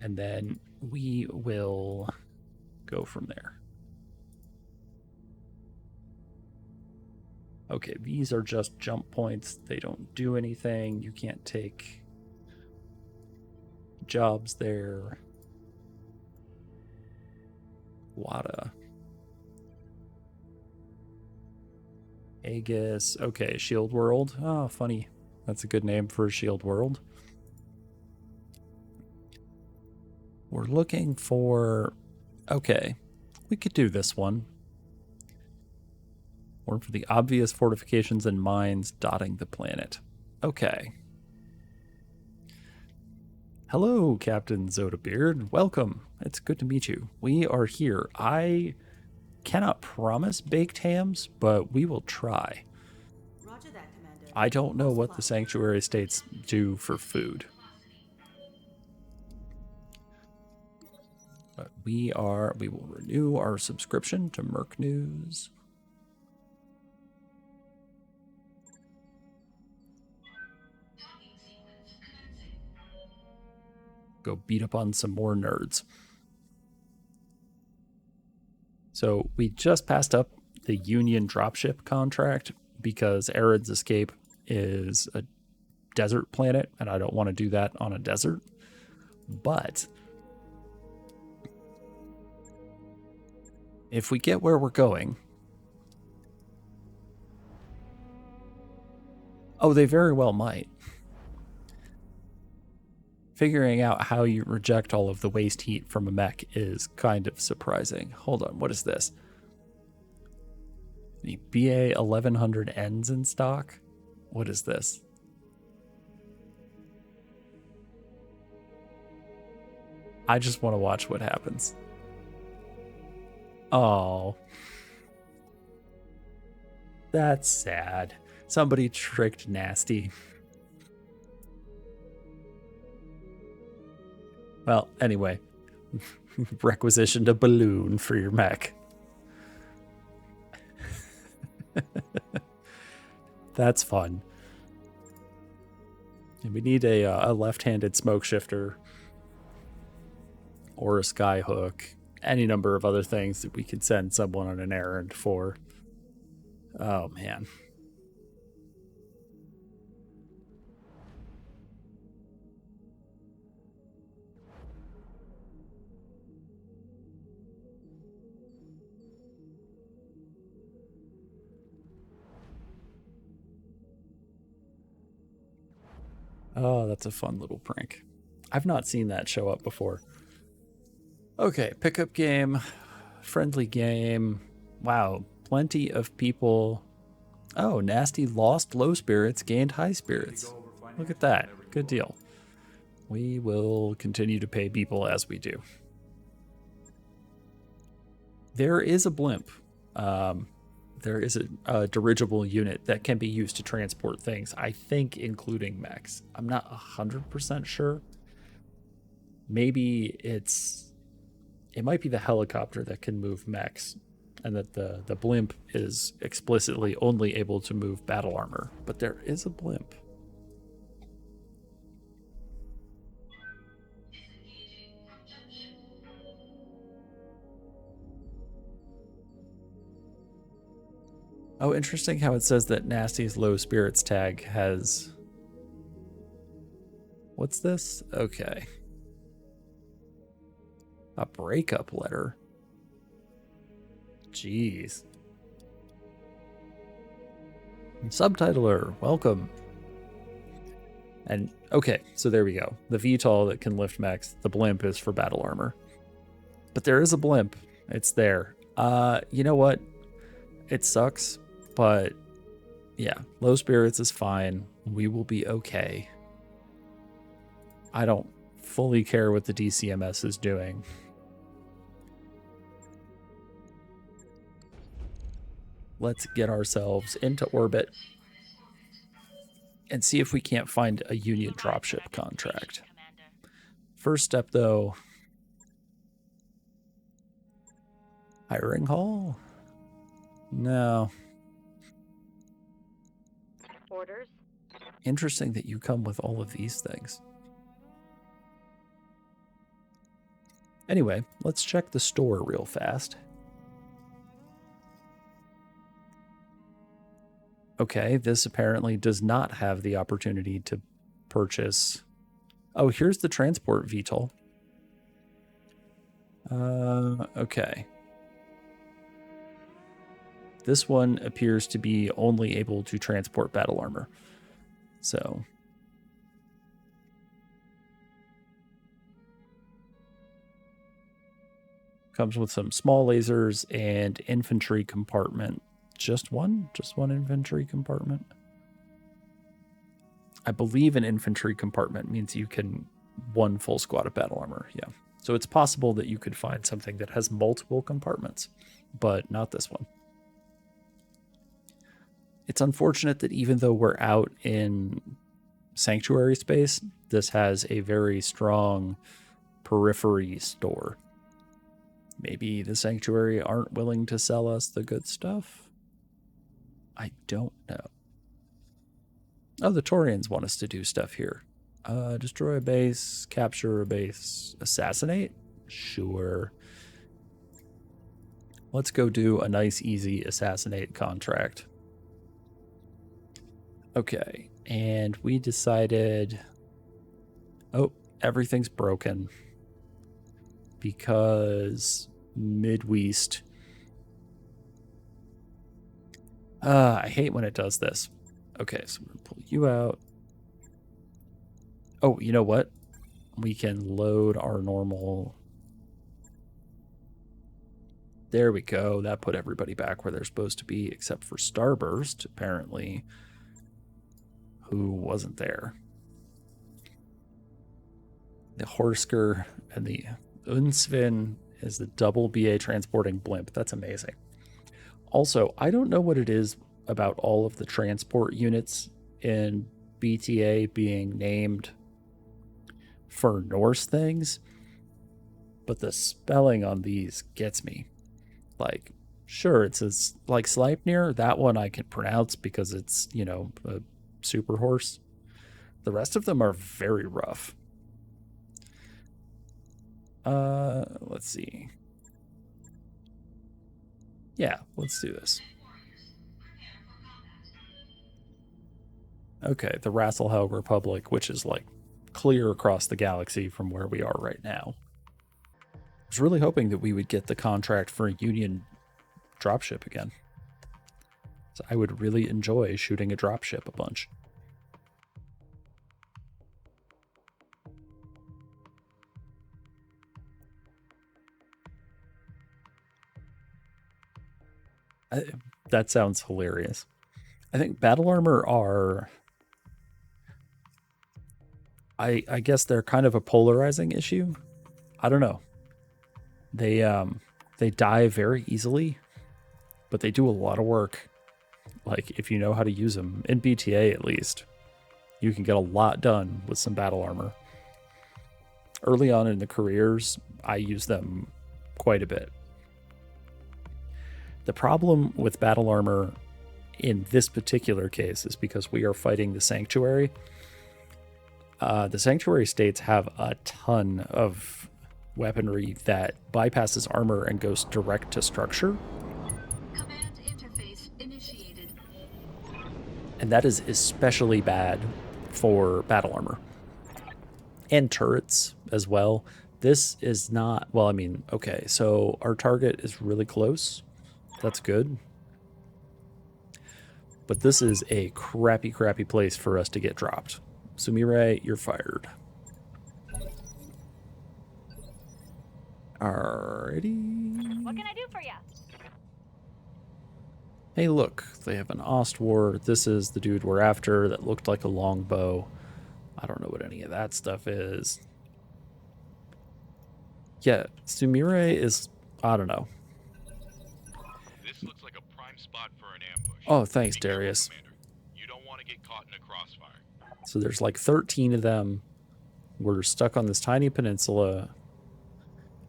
And then we will go from there. Okay, these are just jump points. They don't do anything. You can't take jobs there. Wada. Aegis. Okay, Shield World. Oh, funny. That's a good name for a Shield World. We're looking for... Okay, we could do this one. Or for the obvious fortifications and mines dotting the planet. Okay. Hello, Captain Zodabeard. Welcome. It's good to meet you. We are here. I cannot promise baked hams, but we will try. Roger that, Commander. I don't know what the sanctuary states do for food. But we will renew our subscription to Merc News. Go beat up on some more nerds. So we just passed up the Union dropship contract because Arid's Escape is a desert planet, and I don't want to do that on a desert. But if we get where we're going... Oh, they very well might. Figuring out how you reject all of the waste heat from a mech is kind of surprising. Hold on, what is this? The BA 1100Ns in stock? What is this? I just want to watch what happens. Oh. That's sad. Somebody tricked Nasty. Well, anyway. Requisitioned a balloon for your mech. That's fun. And we need a left-handed smoke shifter. Or a skyhook. Any number of other things that we could send someone on an errand for. Oh, man. Oh, that's a fun little prank. I've not seen that show up before. Okay, pickup game, friendly game. Wow, plenty of people. Oh, Nasty lost low spirits, gained high spirits. Look at that. Good deal. We will continue to pay people as we do. There is a blimp. There is a dirigible unit that can be used to transport things, I think including mechs. I'm not 100% sure. Maybe it might be the helicopter that can move mechs, and that the blimp is explicitly only able to move battle armor. But there is a blimp. Oh, interesting how it says that Nasty's low spirits tag has... What's this? Okay. A breakup letter. Jeez. Subtitler, welcome. And, okay, so there we go. The VTOL that can lift mechs, the blimp is for battle armor. But there is a blimp. It's there. You know what? It sucks, but yeah, low spirits is fine. We will be okay. I don't fully care what the DCMS is doing. Let's get ourselves into orbit and see if we can't find a Union dropship contract. First step, though, hiring hall? No. Orders? Interesting that you come with all of these things. Anyway, let's check the store real fast. Okay, this apparently does not have the opportunity to purchase. Oh, here's the transport VTOL. Okay. This one appears to be only able to transport battle armor. So. Comes with some small lasers and infantry compartment. Just one infantry compartment. I believe an infantry compartment means you can one full squad of battle armor. Yeah. So it's possible that you could find something that has multiple compartments, but not this one. It's unfortunate that even though we're out in sanctuary space, this has a very strong periphery store. Maybe the sanctuary aren't willing to sell us the good stuff? I don't know. Oh, the Taurians want us to do stuff here. Destroy a base, capture a base, assassinate? Sure. Let's go do a nice, easy assassinate contract. Okay, and we decided... Oh, everything's broken. Because Midwest I hate when it does this. Okay, so we're gonna pull you out. Oh, you know what? We can load our normal. There we go. That put everybody back where they're supposed to be, except for Starburst, apparently, who wasn't there. The Horsker and the Unsvin is the double BA transporting blimp. That's amazing. Also, I don't know what it is about all of the transport units in BTA being named for Norse things, but the spelling on these gets me. Like, sure, it says like Sleipnir. That one I can pronounce because it's, you know, a super horse. The rest of them are very rough. Let's see. Yeah, let's do this. Okay, the Rasselhel Republic, which is like clear across the galaxy from where we are right now. I was really hoping that we would get the contract for a Union dropship again. So I would really enjoy shooting a dropship a bunch. That sounds hilarious. I think battle armor are... I guess they're kind of a polarizing issue. I don't know. They die very easily, but they do a lot of work. Like, if you know how to use them, in BTA at least, you can get a lot done with some battle armor. Early on in the careers, I use them quite a bit. The problem with battle armor in this particular case is because we are fighting the Sanctuary. The Sanctuary states have a ton of weaponry that bypasses armor and goes direct to structure. Command interface initiated. And that is especially bad for battle armor. And turrets as well. This is not... Well, I mean, okay, so our target is really close. That's good. But this is a crappy, crappy place for us to get dropped. Sumire, you're fired. Alrighty. What can I do for you? Hey, look, they have an Ostwar. This is the dude we're after that looked like a longbow. I don't know what any of that stuff is. Yeah, Sumire is... I don't know. This looks like a prime spot for an ambush. Oh, thanks, Be careful, Darius. Commander. You don't want to get caught in a crossfire. So there's like 13 of them. We're stuck on this tiny peninsula.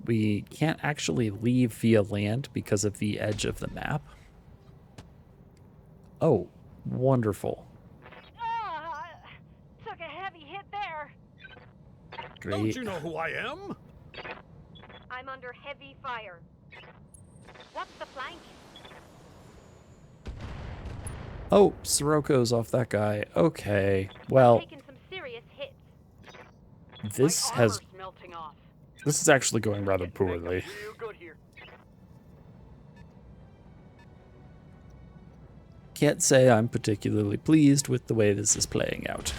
We can't actually leave via land because of the edge of the map. Oh, wonderful. Took a heavy hit there. Great. Don't you know who I am? I'm under heavy fire. What's the flank? Oh, Siroko's off that guy. Okay. Well, Taking some serious hits. this My has... armor's melting off. This is actually going rather poorly. Real good here. Can't say I'm particularly pleased with the way this is playing out.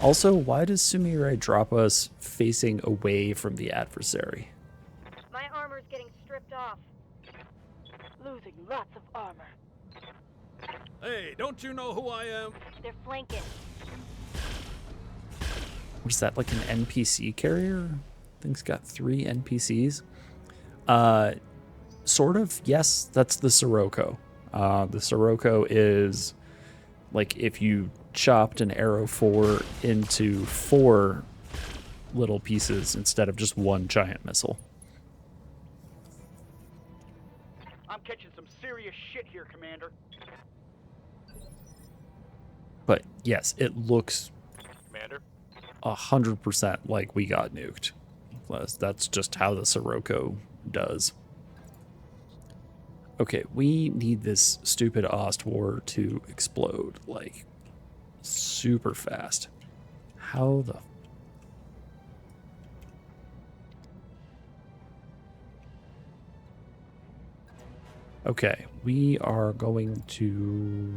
Also, why does Sumire drop us facing away from the adversary? My armor's getting stripped off. Losing lots of armor. Hey, don't you know who I am? They're flanking. What is that, like an NPC carrier? Thing's got 3 NPCs. Sort of, yes, that's the Sirocco. The Sirocco is like if you chopped an Arrow 4 into 4 little pieces instead of just one giant missile. I'm catching some serious shit here, Commander. But yes, it looks Commander? 100% like we got nuked. That's just how the Sirocco does. Okay, we need this stupid Ostwar to explode, like, super fast. How the... Okay, we are going to...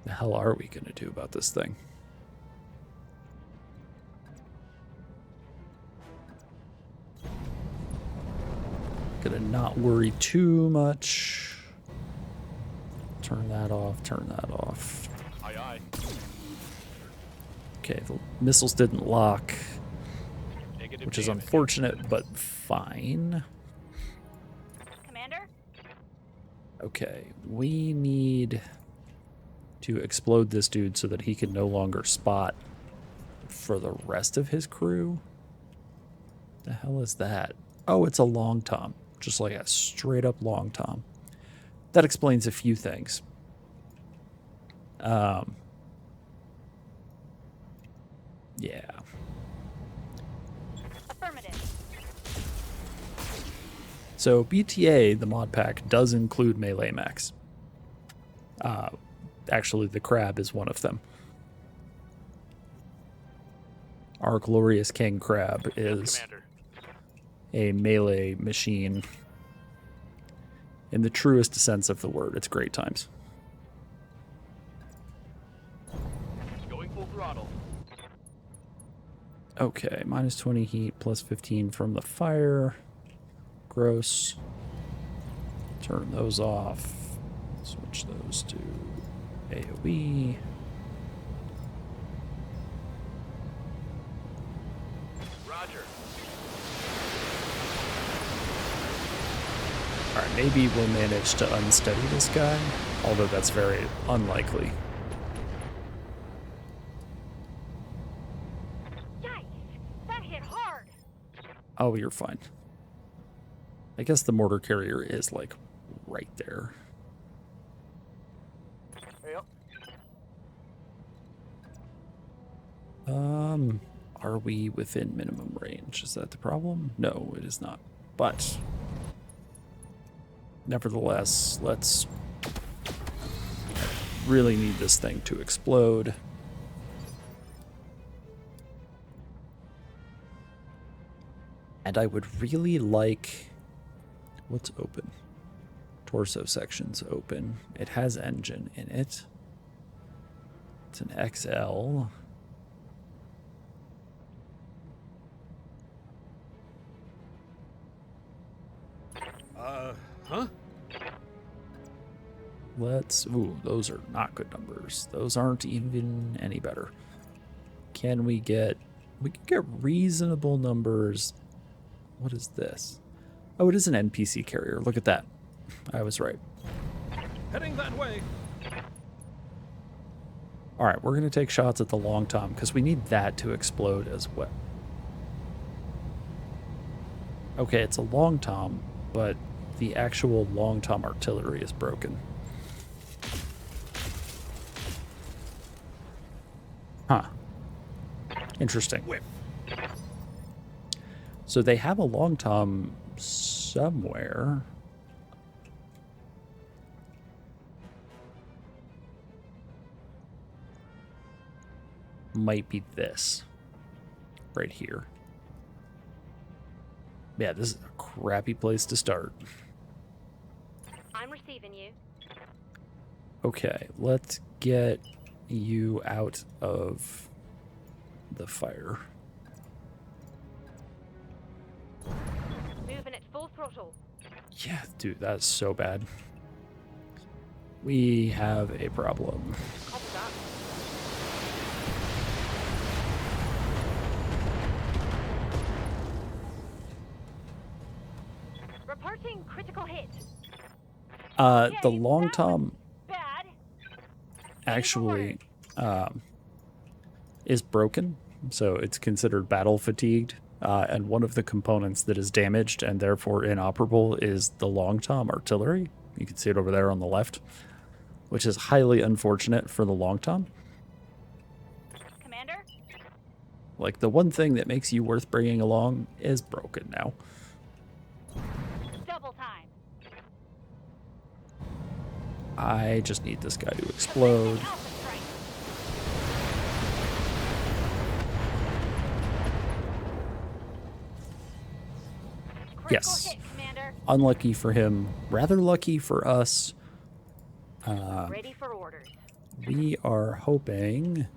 The hell are we going to do about this thing? Gonna not worry too much. Turn that off, turn that off. Aye, aye. Okay, the missiles didn't lock, Negative which is damage. unfortunate, but fine. Commander? Okay, we need to explode this dude so that he can no longer spot for the rest of his crew. The hell is that? Oh, it's a long tom. Just like a straight up long tom. That explains a few things. Yeah. Affirmative. So BTA, the mod pack, does include melee mechs. Actually, the crab is one of them. Our glorious king crab is Commander. a melee machine. In the truest sense of the word, it's great times. Going full throttle. Okay, minus 20 heat, plus 15 from the fire. Gross. Turn those off. Switch those to AoE. Roger. Alright, maybe we'll manage to unsteady this guy, although that's very unlikely. Yikes! That hit hard! Oh, you're fine. I guess the mortar carrier is, like, right there. Yep. Are we within minimum range? Is that the problem? No, it is not. But, nevertheless, let's... I really need this thing to explode. And I would really like... What's open? Torso section's open. It has engine in it. It's an XL. Huh? Let's... Ooh, those are not good numbers. Those aren't even any better. Can we get... We can get reasonable numbers. What is this? Oh, it is an NPC carrier. Look at that. I was right. Heading that way. All right, we're going to take shots at the long tom because we need that to explode as well. Okay, it's a long tom, but the actual long tom artillery is broken. Huh. Interesting. So they have a long tom somewhere. Might be this. Right here. Yeah, this is a crappy place to start. I'm receiving you. Okay, let's get you out of the fire. Moving at full throttle. Yeah, dude, that's so bad. We have a problem. Copy that. Reporting critical hit. The Okay, long that tom Bad. actually is broken, so it's considered battle fatigued. And one of the components that is damaged and therefore inoperable is the long tom artillery. You can see it over there on the left, which is highly unfortunate for the long tom. Commander? Like, the one thing that makes you worth bringing along is broken now. Double time. I just need this guy to explode. Alpha strike. Critical Yes. hit, Commander. Unlucky for him, rather lucky for us. Ready for orders. We are hoping...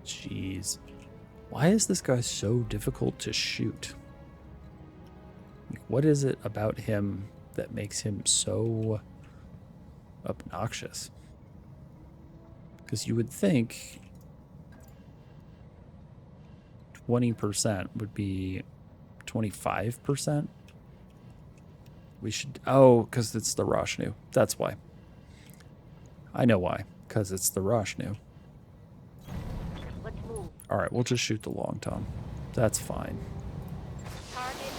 Jeez. Why is this guy so difficult to shoot? Like, what is it about him that makes him so obnoxious? Because you would think 20% would be 25%. We should... Oh, because it's the Roshnu. That's why. I know why. Because it's the Roshnu. Let's move. Alright, we'll just shoot the long tom. That's fine. Target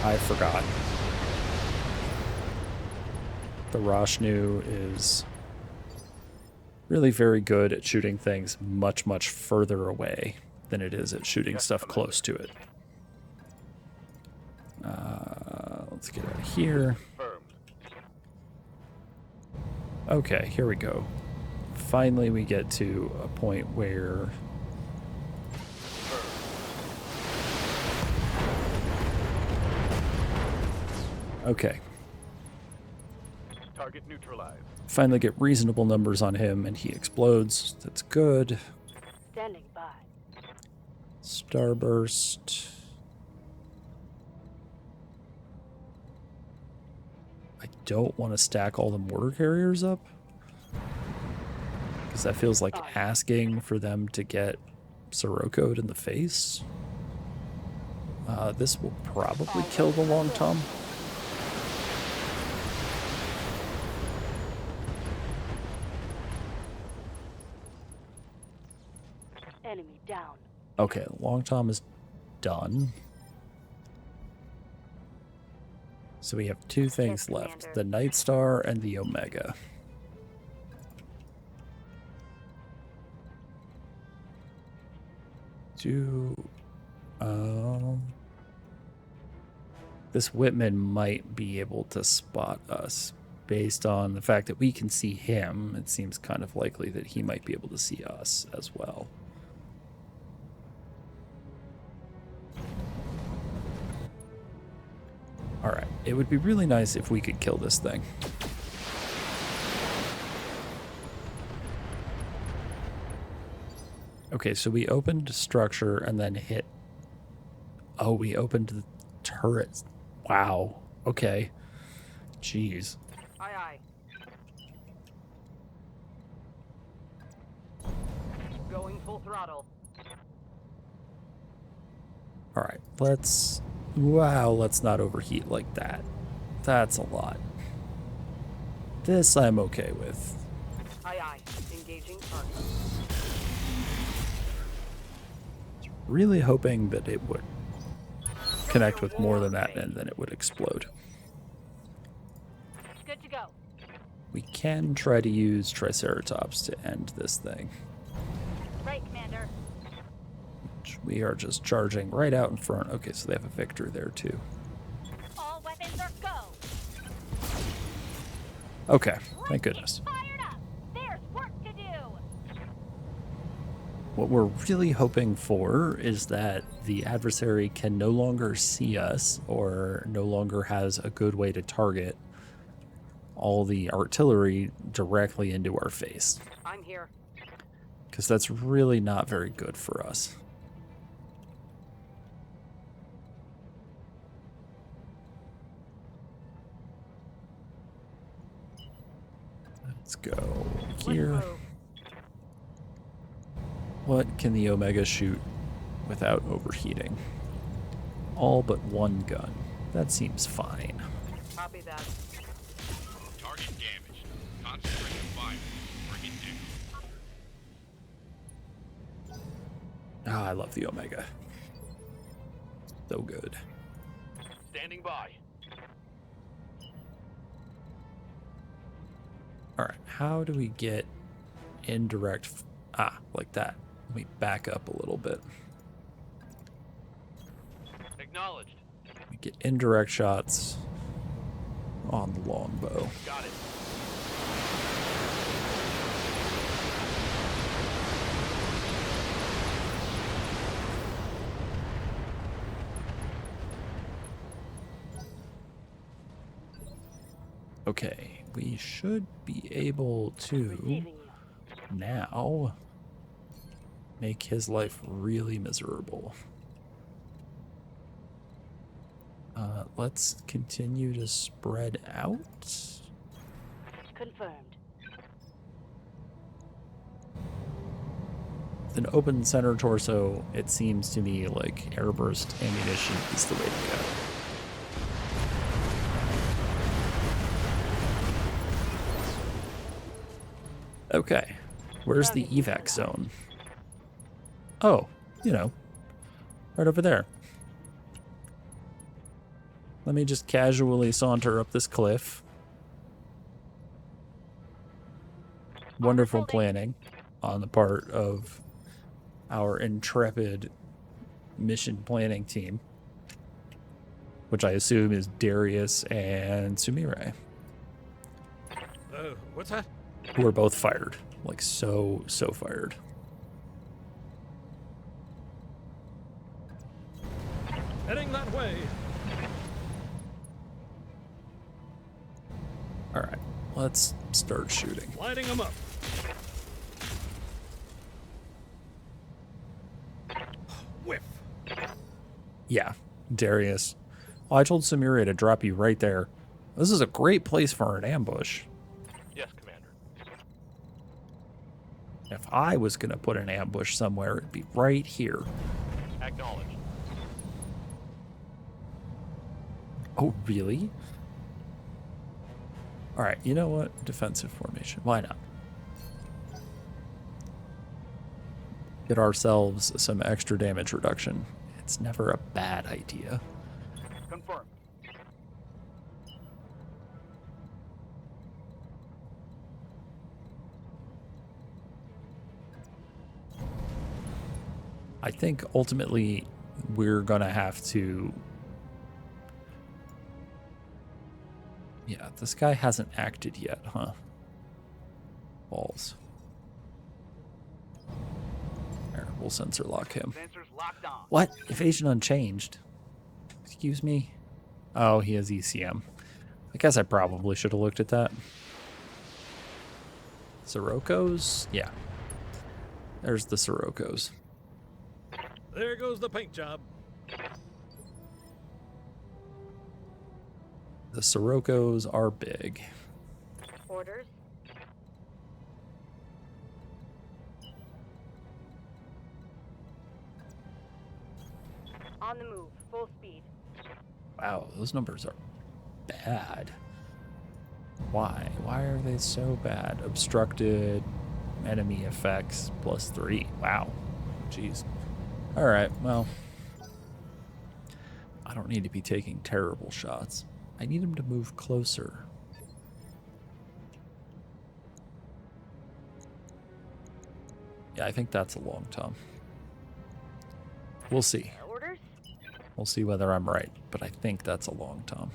white. I forgot. The Roshnu is really very good at shooting things much, much further away than it is at shooting stuff close to it. Let's get out of here. Confirmed. Okay, here we go. Finally, we get to a point where... Okay. Target neutralized. Finally get reasonable numbers on him, and he explodes. That's good. Standing by. Starburst. I don't want to stack all the mortar carriers up, because that feels like asking for them to get Siroko'd in the face. This will probably kill the long tom. Enemy down. Okay, the long tom is done. So we have two things Yes, left, Commander. the Night Star and the Omega. This Whitman might be able to spot us based on the fact that we can see him. It seems kind of likely that he might be able to see us as well. Alright, it would be really nice if we could kill this thing. Okay, so we opened structure and then hit... Oh, we opened the turrets. Wow. Okay. Jeez. Aye, aye. Going full throttle. Alright, let's... Wow, let's not overheat like that. That's a lot. This I'm okay with. Aye, aye. Engaging target. Really hoping that it would connect with more than that and then it would explode. Good to go. We can try to use Triceratops to end this thing. Right, Commander. We are just charging right out in front. Okay, so they have a victor there too. All weapons are go. Okay, thank goodness. Fired up. There's work to do. What we're really hoping for is that the adversary can no longer see us or no longer has a good way to target all the artillery directly into our face. I'm here. Because that's really not very good for us. Let's go here. Let's move. What can the Omega shoot without overheating? All but one gun. That seems fine. Copy that. Target damaged. Concentrate the fire. Bring it down. Ah, I love the Omega. So good. Standing by. Alright, how do we get indirect... like that. Let me back up a little bit. Acknowledged. We get indirect shots on the longbow. Got it. Okay, we should be able to Receiving you. now make his life really miserable. Let's continue to spread out. Confirmed. With an open center torso, it seems to me like airburst ammunition is the way to go. Okay, where's the evac zone? Oh, right over there. Let me just casually saunter up this cliff. Wonderful planning on the part of our intrepid mission planning team, which I assume is Darius and Sumire, What's that? who are both fired. Like, so fired. Heading that way. Alright, let's start shooting. Lighting them up. Whiff. Yeah, Darius. Well, I told Sumire to drop you right there. This is a great place for an ambush. Yes, Commander. If I was going to put an ambush somewhere, it'd be right here. Acknowledged. Oh, really? Alright, you know what? Defensive formation. Why not? Get ourselves some extra damage reduction. It's never a bad idea. Confirmed. I think ultimately we're gonna have to... Yeah, this guy hasn't acted yet, huh? Balls. There, we'll sensor lock him. Sensors locked on. What? Evasion unchanged? Excuse me? Oh, he has ECM. I guess I probably should have looked at that. Siroko's? Yeah. There's the Siroko's. There goes the paint job. The Siroko's are big. Orders. On the move. Full speed. Wow, those numbers are bad. Why? Why are they so bad? Obstructed, enemy effects, +3. Wow. Jeez. Alright, well. I don't need to be taking terrible shots. I need him to move closer. Yeah, I think that's a long Tom. We'll see. Orders. We'll see whether I'm right, but I think that's a long Tom.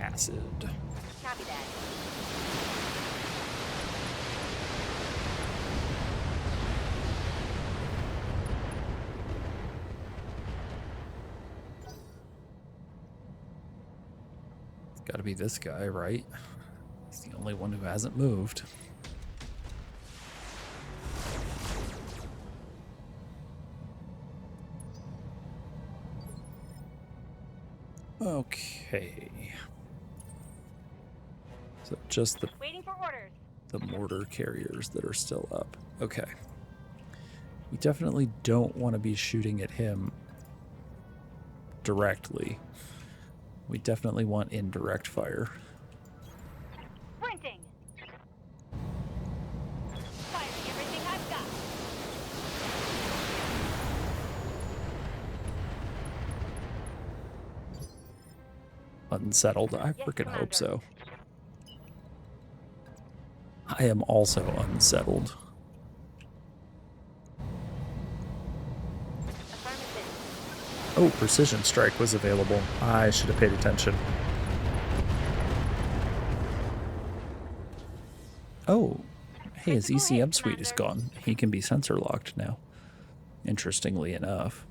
Acid. Copy that. It's got to be this guy, right? He's the only one who hasn't moved. Okay. So just Waiting for orders. the mortar carriers that are still up. Okay. We definitely don't want to be shooting at him directly. We definitely want indirect fire. Sprinting. Firing everything I've got. Unsettled? I Yes, freaking hope Commander. so. I am also unsettled. Affirmative. Oh, precision strike was available. I should have paid attention. Oh, hey, his Critical hit, ECM suite is Commander. gone. He can be sensor locked now. Interestingly enough.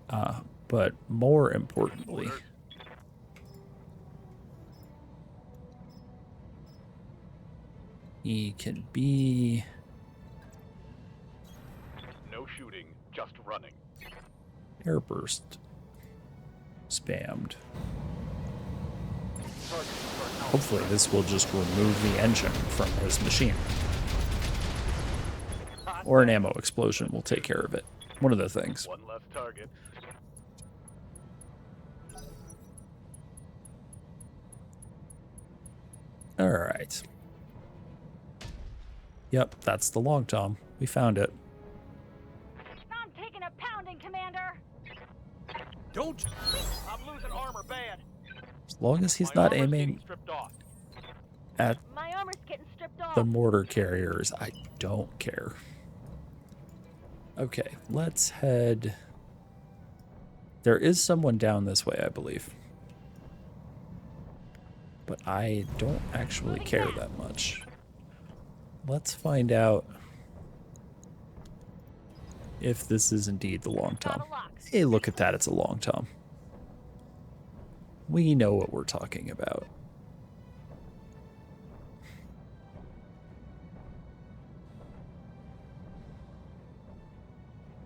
But more importantly, Orders. he can be No shooting, just running. airburst spammed. Hopefully this will just remove the engine from his machine. Or an ammo explosion will take care of it. One of the things. One less target. Alright. Yep, that's the long tom. We found it. I'm taking a pounding, Commander. Don't. I'm losing armor bad. As long as he's My not armor's getting aiming stripped off. at My armor's getting stripped off. the mortar carriers, I don't care. Okay, let's head... There is someone down this way, I believe. But I don't actually care that much. Let's find out if this is indeed the long tom. Hey, look at that, it's a long tom. We know what we're talking about.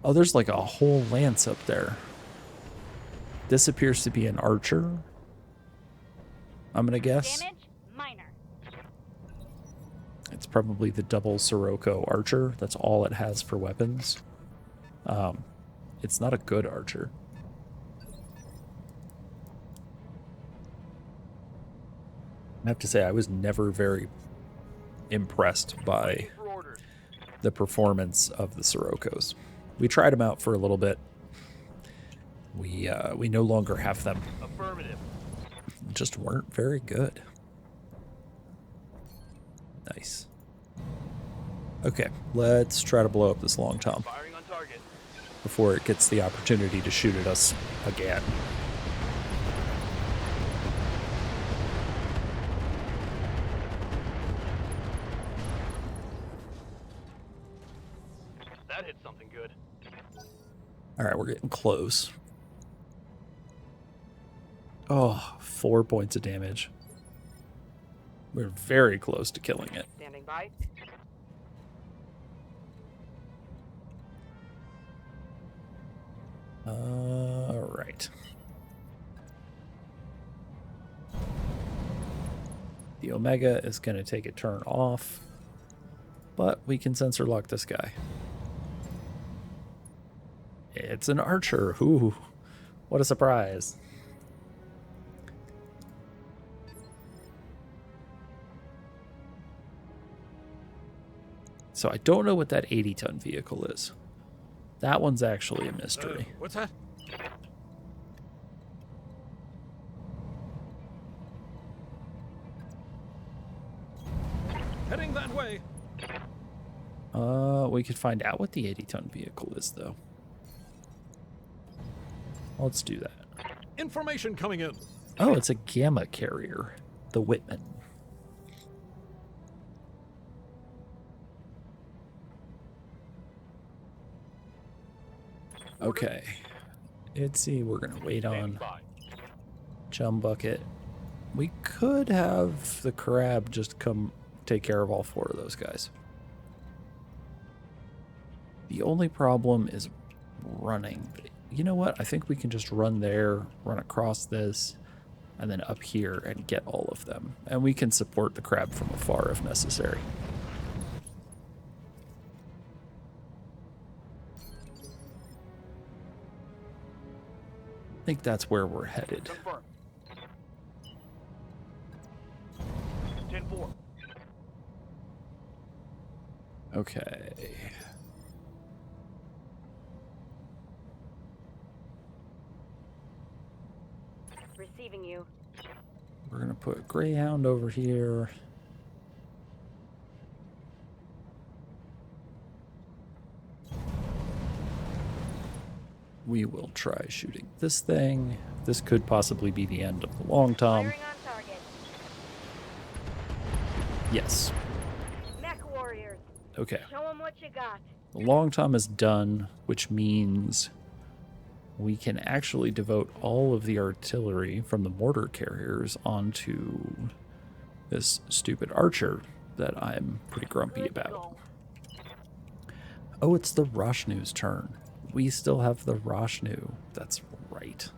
Oh, there's like a whole lance up there. This appears to be an archer, I'm gonna guess. Damage minor. It's probably the double Sirocco archer. That's all it has for weapons. It's not a good archer. I have to say, I was never very impressed by For orders. the performance of the Siroccos. We tried them out for a little bit. We no longer have them. Affirmative. Just weren't very good. Nice. Okay, let's try to blow up this long tom Firing on target. before it gets the opportunity to shoot at us again. That hit something good. All right, we're getting close. Oh, 4 points of damage. We're very close to killing it. Standing by. All right. The Omega is going to take a turn off, but we can sensor lock this guy. It's an archer. Ooh, what a surprise. So I don't know what that 80-ton vehicle is. That one's actually a mystery. What's that? Heading that way. We could find out what the 80-ton vehicle is, though. Let's do that. Information coming in. Oh, it's a gamma carrier. The Whitman. Okay. Let's see, we're going to wait Standing on by. Chum Bucket. We could have the crab just come take care of all 4 of those guys. The only problem is running. You know what? I think we can just run there, run across this, and then up here and get all of them. And we can support the crab from afar if necessary. I think that's where we're headed. Confirm. 10-4. Okay. Receiving you. We're going to put Greyhound over here. We will try shooting this thing. This could possibly be the end of the long tom. Firing on target. Yes. Mech warriors. Okay. Show them what you got. The long tom is done, which means we can actually devote all of the artillery from the mortar carriers onto this stupid archer that I'm pretty grumpy Good to about. go. Oh, it's the Roshnu's turn. We still have the Roshnu. That's right.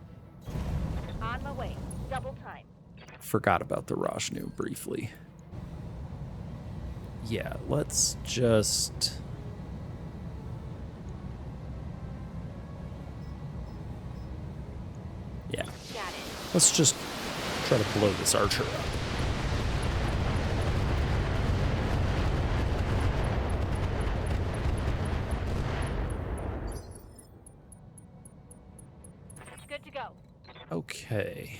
On my way. Double time. Forgot about the Roshnu briefly. Yeah, let's just... Yeah, Got it. let's just try to blow this archer up. Good to go. Okay.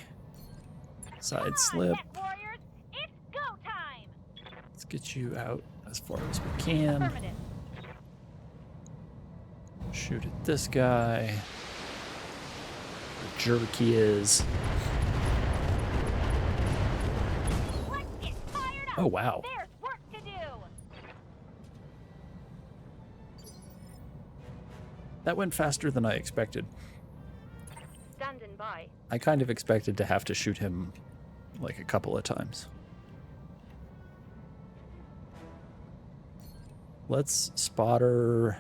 Side Come on, slip. Tech Warriors. It's go time. Let's get you out as far as we can. Affirmative. Shoot at this guy. The jerk he is. Let's get fired up. Oh, wow. There's work to do. That went faster than I expected. Standing by. I kind of expected to have to shoot him like a couple of times. Let's spotter.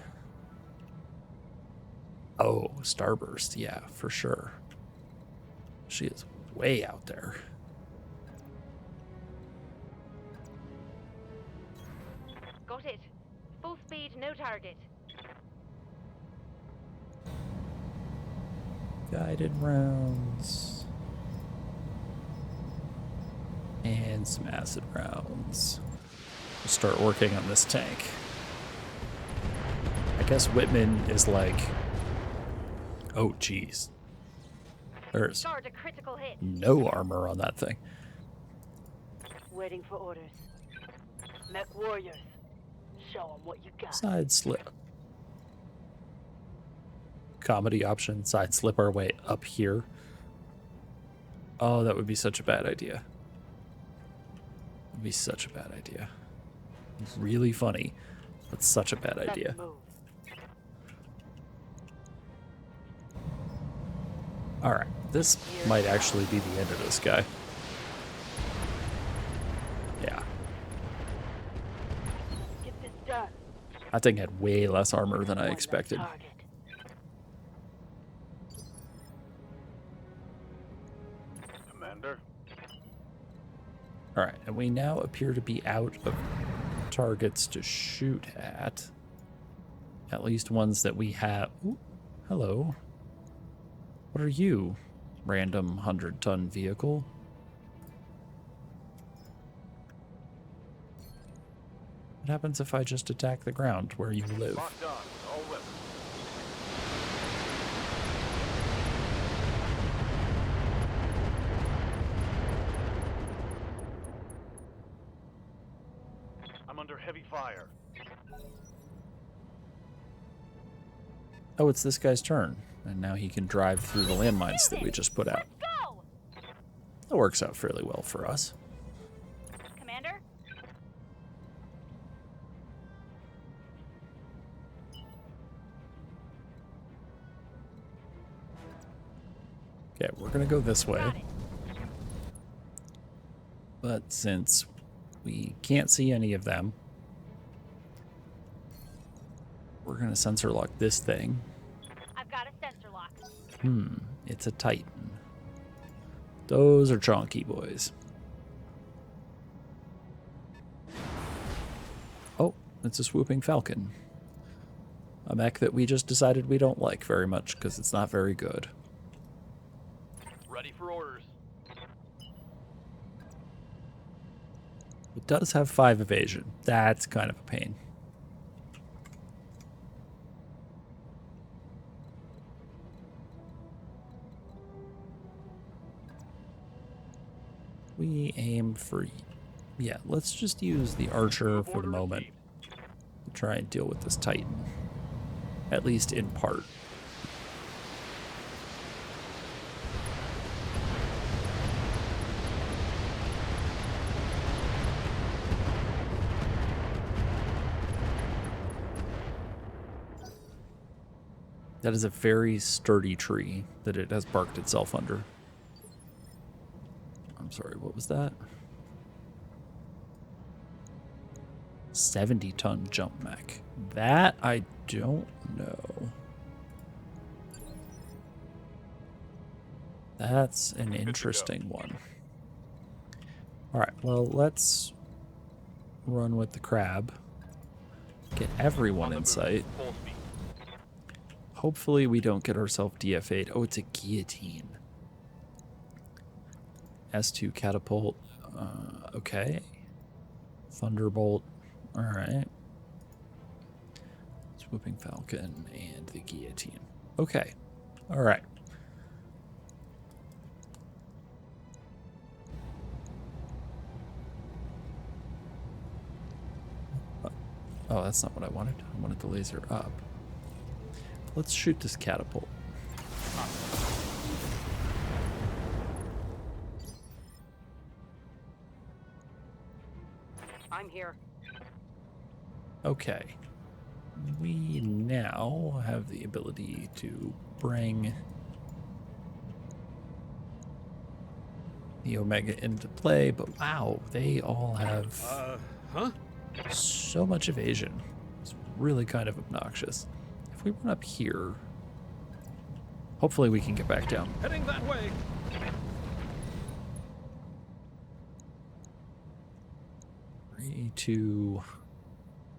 Oh, Starburst. Yeah, for sure. She is way out there. Got it. Full speed, no target. Guided rounds. And some acid rounds. We'll start working on this tank. I guess Whitman is like... Oh, geez. There's Guard a critical hit. no armor on that thing. Waiting for orders. Mech Warriors. Show them what you got. Side slip. Comedy option, side slip our way up here. Oh, that would be such a bad idea. Would be such a bad idea. Really funny, but such a bad idea. Let's move. Alright, this might actually be the end of this guy. Yeah, Get this done. that thing had way less armor than I One expected. target. Commander? Alright, and we now appear to be out of targets to shoot at. At least ones that we have. Ooh, hello. What are you, random 100-ton vehicle? What happens if I just attack the ground where you live? Locked on. All weapons. I'm under heavy fire. Oh, it's this guy's turn. And now he can drive through the landmines that we just put out. Go! That works out fairly well for us. Commander? Okay, we're gonna go this way. Got it. But since we can't see any of them, we're gonna sensor lock this thing. I've got a sensor lock. It's a Titan. Those are chonky boys. Oh, it's a swooping falcon. A mech that we just decided we don't like very much because it's not very good. Ready for orders. It does have 5 evasion. That's kind of a pain. We aim for... Yeah, let's just use the archer for the moment to try and deal with this Titan. At least in part. That is a very sturdy tree that it has barked itself under. I'm sorry, what was that? 70-ton jump mech. That I don't know. That's an interesting one. Alright, well, let's run with the crab. Get everyone in sight. Full speed. Hopefully we don't get ourselves DFA'd. Oh, it's a guillotine. S2 catapult. Okay. Thunderbolt. Alright. Swooping falcon and the guillotine. Okay. Alright. Oh, that's not what I wanted. I wanted the laser up. Let's shoot this catapult. I'm here. Okay. We now have the ability to bring the Omega into play, but wow, they all have Huh? so much evasion. It's really kind of obnoxious. If we run up here, hopefully we can get back down. Heading that way. 3, 2.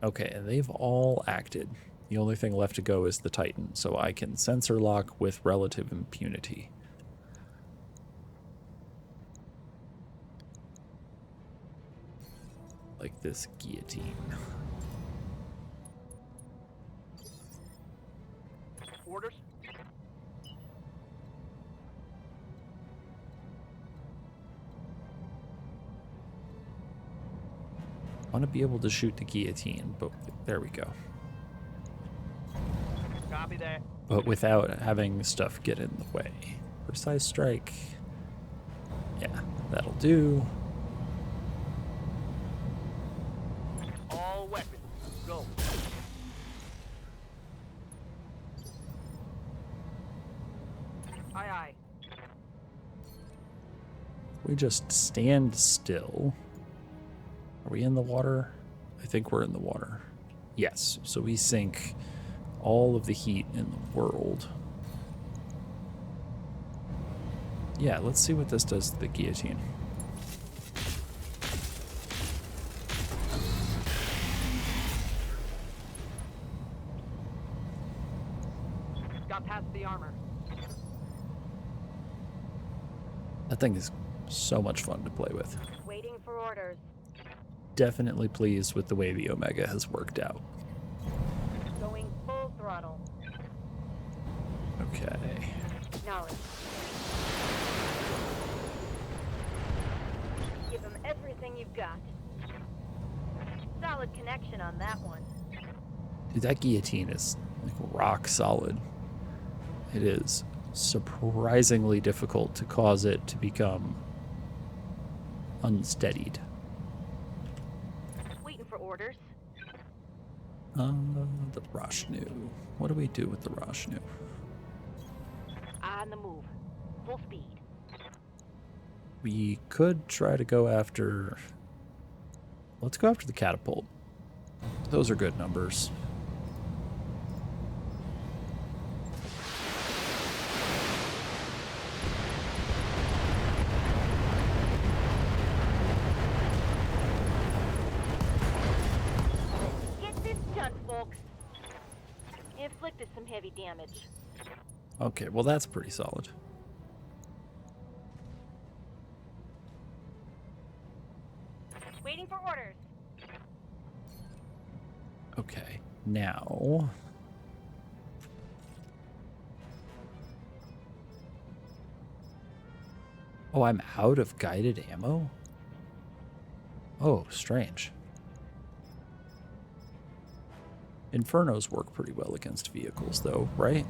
Okay, they've all acted. The only thing left to go is the Titan, so I can sensor lock with relative impunity. Like this guillotine. Orders? I want to be able to shoot the guillotine, but there we go. Copy that. But without having stuff get in the way. Precise strike. Yeah, that'll do. All weapons. Go. Aye, aye. We just stand still. Are we in the water? I think we're in the water. Yes, so we sink all of the heat in the world. Yeah, let's see what this does to the guillotine. Got past the armor. That thing is so much fun to play with. Waiting for orders. Definitely pleased with the way the Omega has worked out. Going full throttle. Okay. Knowledge. Give them everything you've got. Solid connection on that one. Dude, that guillotine is like rock solid. It is surprisingly difficult to cause it to become unsteadied. Waiting for orders. The Roshnu. What do we do with the Roshnu? On the move. Full speed. We could try to go after... Let's go after the catapult. Those are good numbers. Get this done, folks. Inflicted some heavy damage. Okay, well that's pretty solid. Waiting for orders. Okay, now... Oh, I'm out of guided ammo? Oh, strange. Infernos work pretty well against vehicles, though, right?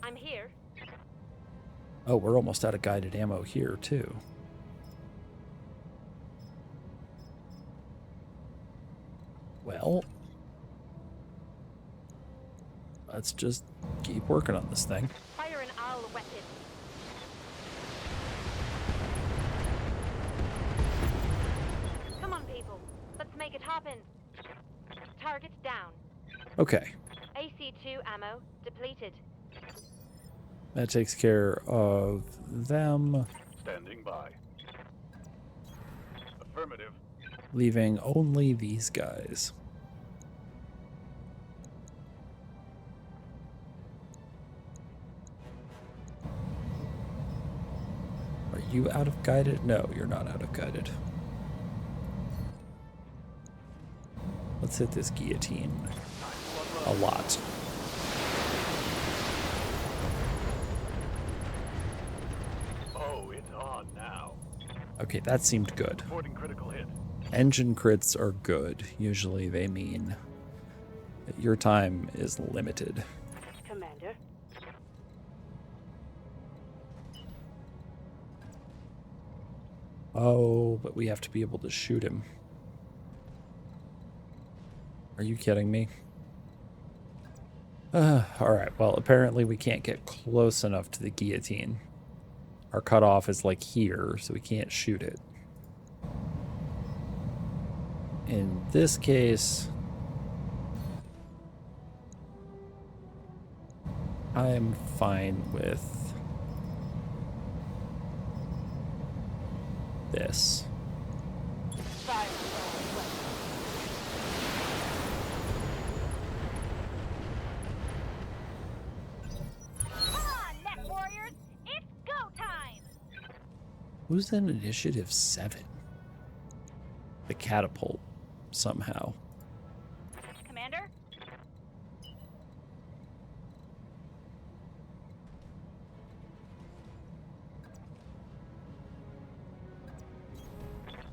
I'm here. Oh, we're almost out of guided ammo here, too. Well, let's just keep working on this thing. Fire an owl weapon. Come on, people. Let's make it happen. Target down. Okay, AC2 ammo depleted. that takes care of them, Standing by. Affirmative. leaving only these guys. Are you out of guided? No, you're not out of guided. Let's hit this guillotine a lot. Oh, it's on now. Okay, that seemed good. Reporting critical hit. Engine crits are good. Usually they mean that your time is limited. Commander. Oh, but we have to be able to shoot him. Are you kidding me? Alright, well, apparently we can't get close enough to the guillotine. Our cutoff is like here, so we can't shoot it. In this case, I'm fine with this. Fire. Come on, Neck Warriors! It's go time! Who's in Initiative 7? The catapult, somehow. Commander?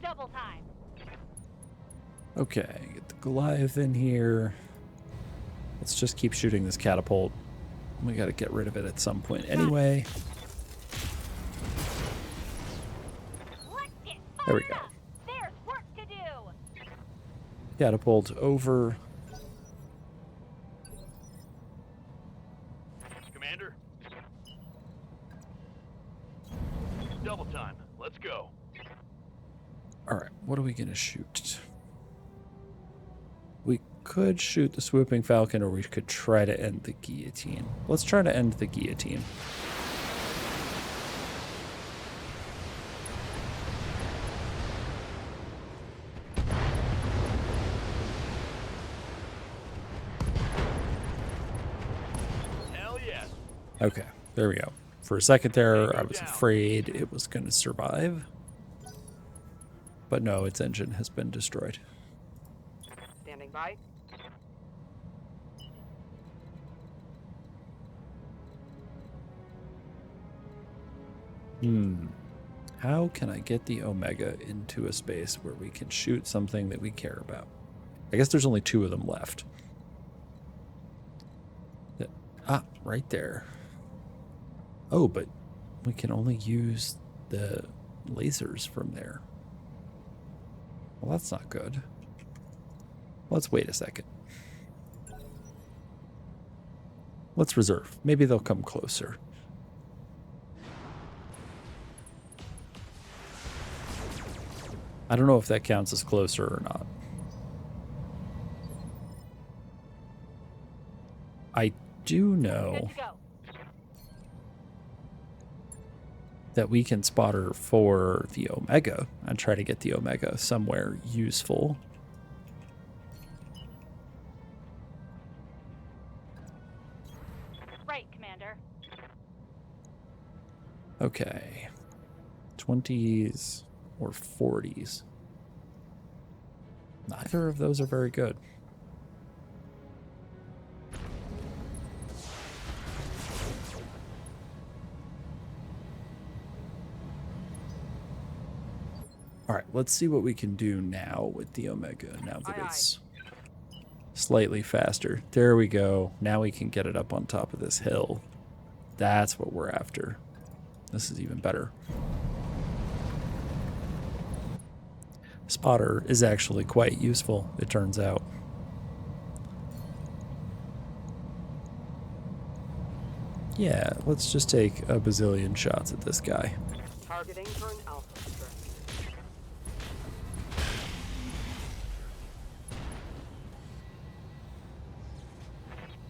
Double time. Okay, get the Goliath in here. Let's just keep shooting this catapult. We gotta get rid of it at some point anyway. Let's get There we fired go. up. There's work to do. Catapult over. Commander? Double time. Let's go. Alright, what are we gonna shoot? We could shoot the Swooping Falcon, or we could try to end the guillotine. Let's try to end the guillotine. Hell yes. Okay, there we go. For a second there, I was afraid it was going to survive. But no, its engine has been destroyed. Standing by. How can I get the Omega into a space where we can shoot something that we care about? I guess there's only 2 of them left. Right there. Oh, but we can only use the lasers from there. Well, that's not good. Let's wait a second. Let's reserve. Maybe they'll come closer. I don't know if that counts as closer or not. I do know Good to go. that we can spot her for the Omega and try to get the Omega somewhere useful. Right, Commander. Okay. 20s or 40s. Neither of those are very good. All right, let's see what we can do now with the Omega, now that it's slightly faster. There we go. Now we can get it up on top of this hill. That's what we're after. This is even better. Spotter is actually quite useful, it turns out. Yeah, let's just take a bazillion shots at this guy. Targeting for an alpha strike.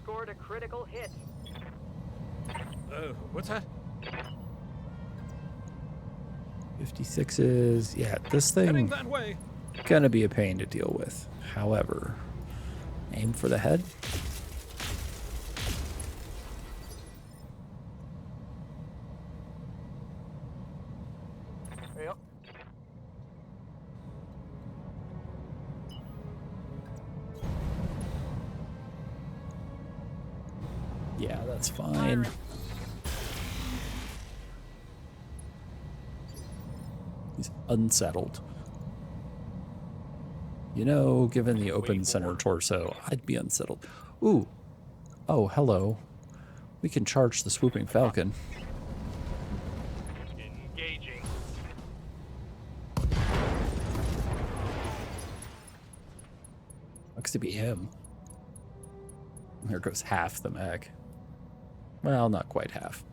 Scored a critical hit. What's that? 56s. Yeah, this Heading thing that way. gonna be a pain to deal with. However, aim for the head. Yep. Yeah, that's fine. He's unsettled. You know, given the open center torso, I'd be unsettled. Ooh. Oh, hello. We can charge the swooping falcon. Engaging. Looks to be him. There goes half the mech. Well, not quite half.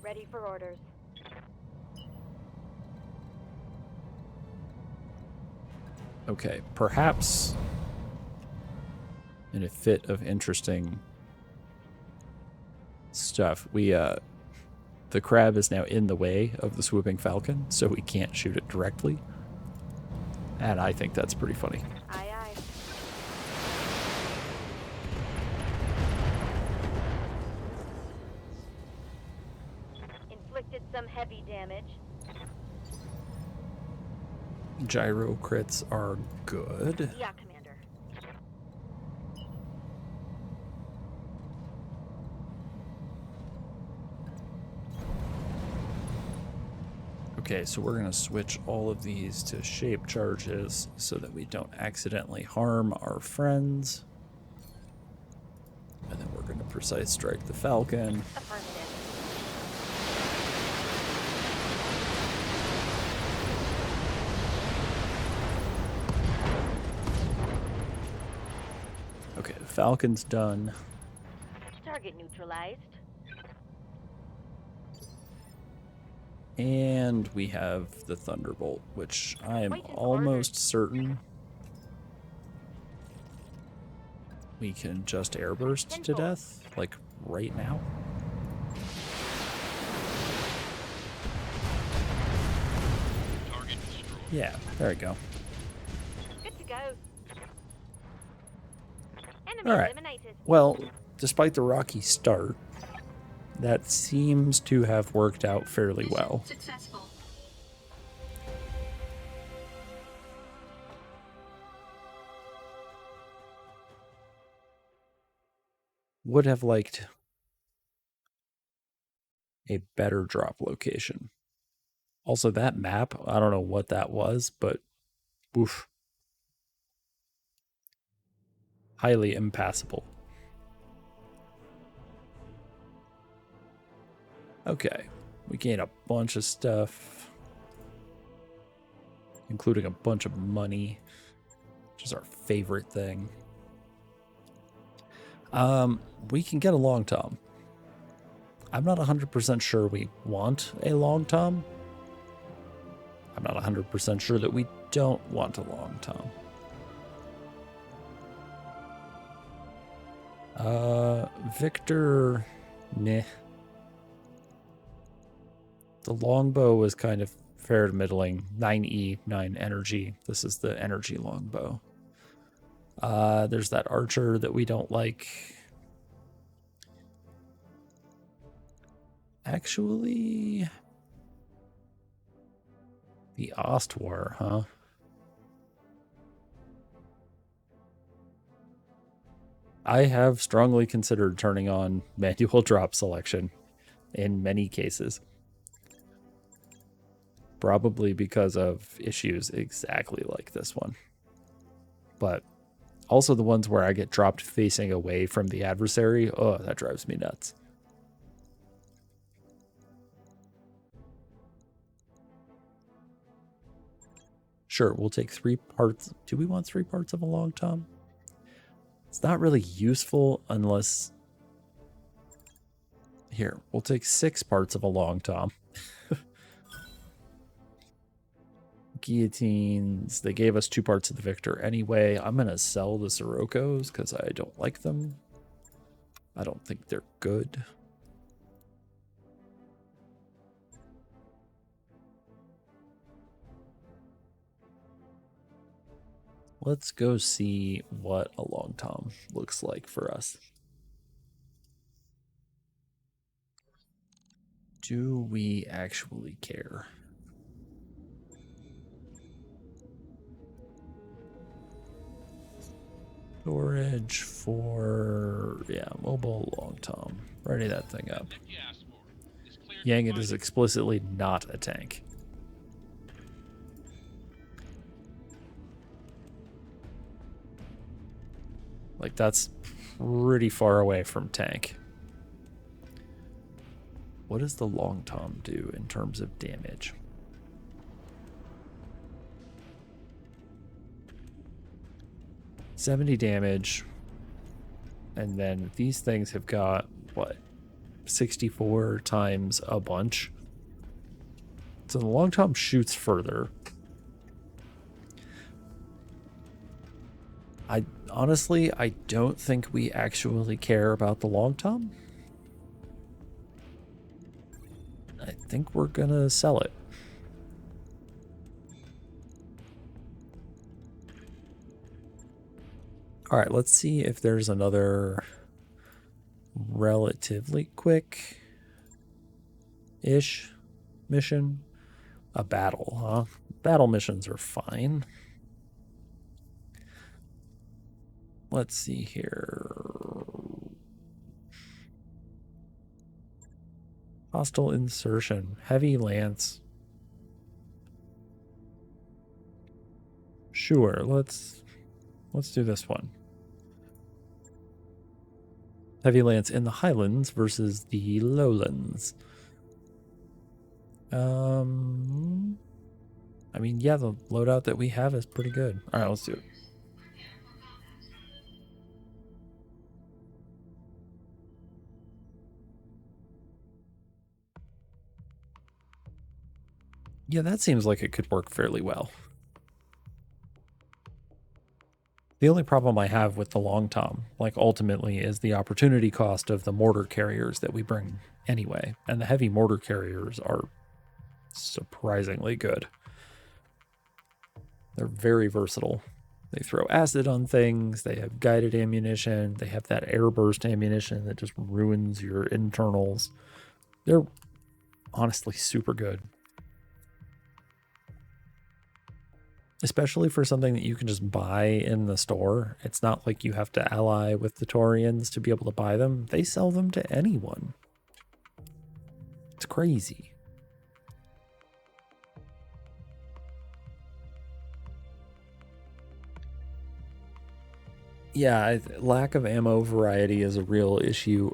Ready for orders. Okay, perhaps in a fit of interesting stuff, the crab is now in the way of the swooping falcon, so we can't shoot it directly. And I think that's pretty funny. Aye, aye. Inflicted some heavy damage. Gyro crits are good. Yeah, Commander. Okay, so we're going to switch all of these to shape charges so that we don't accidentally harm our friends. And then we're going to precise strike the falcon. Affirmative. Okay, the falcon's done. Target neutralized. And we have the Thunderbolt, which I am almost certain we can just airburst to death, like right now. Target destroyed. Yeah, there we go. Good to go. Enemy All right. eliminated. Well, despite the rocky start, that seems to have worked out fairly well. Successful. Would have liked a better drop location. Also, that map, I don't know what that was, but oof. Highly impassable. Okay, we gained a bunch of stuff, including a bunch of money, which is our favorite thing. We can get a long tom. I'm not 100% sure we want a long tom. I'm not 100% sure that we don't want a long tom. Victor, meh. The longbow was kind of fair to middling. 9E, 9 energy. This is the energy longbow. There's that archer that we don't like. Actually, the Ostwar, huh? I have strongly considered turning on manual drop selection in many cases. Probably because of issues exactly like this one. But also the ones where I get dropped facing away from the adversary. Oh, that drives me nuts. Sure, we'll take 3 parts. Do we want 3 parts of a long tom? It's not really useful unless... Here, we'll take 6 parts of a long tom. Guillotines. They gave us 2 parts of the Victor anyway. I'm going to sell the Siroccos because I don't like them. I don't think they're good. Let's go see what a long tom looks like for us. Do we actually care? Storage for, yeah, mobile long tom. Ready that thing up. Yang, it is explicitly not a tank. Like, that's pretty far away from tank. What does the long tom do in terms of damage? $70 damage. And then these things have got, what, 64 times a bunch. So the long tom shoots further. Honestly, I don't think we actually care about the long tom. I think we're gonna sell it. All right, let's see if there's another relatively quick-ish mission. A battle, huh? Battle missions are fine. Let's see here. Hostile insertion. Heavy lance. Sure, let's do this one. Heavy lance in the highlands versus the lowlands. I mean, yeah, the loadout that we have is pretty good. All right, let's do it. Yeah, that seems like it could work fairly well. The only problem I have with the long tom, like ultimately, is the opportunity cost of the mortar carriers that we bring anyway. And the heavy mortar carriers are surprisingly good. They're very versatile. They throw acid on things, they have guided ammunition, they have that airburst ammunition that just ruins your internals. They're honestly super good. Especially for something that you can just buy in the store. It's not like you have to ally with the Taurians to be able to buy them. They sell them to anyone. It's crazy. Yeah, lack of ammo variety is a real issue.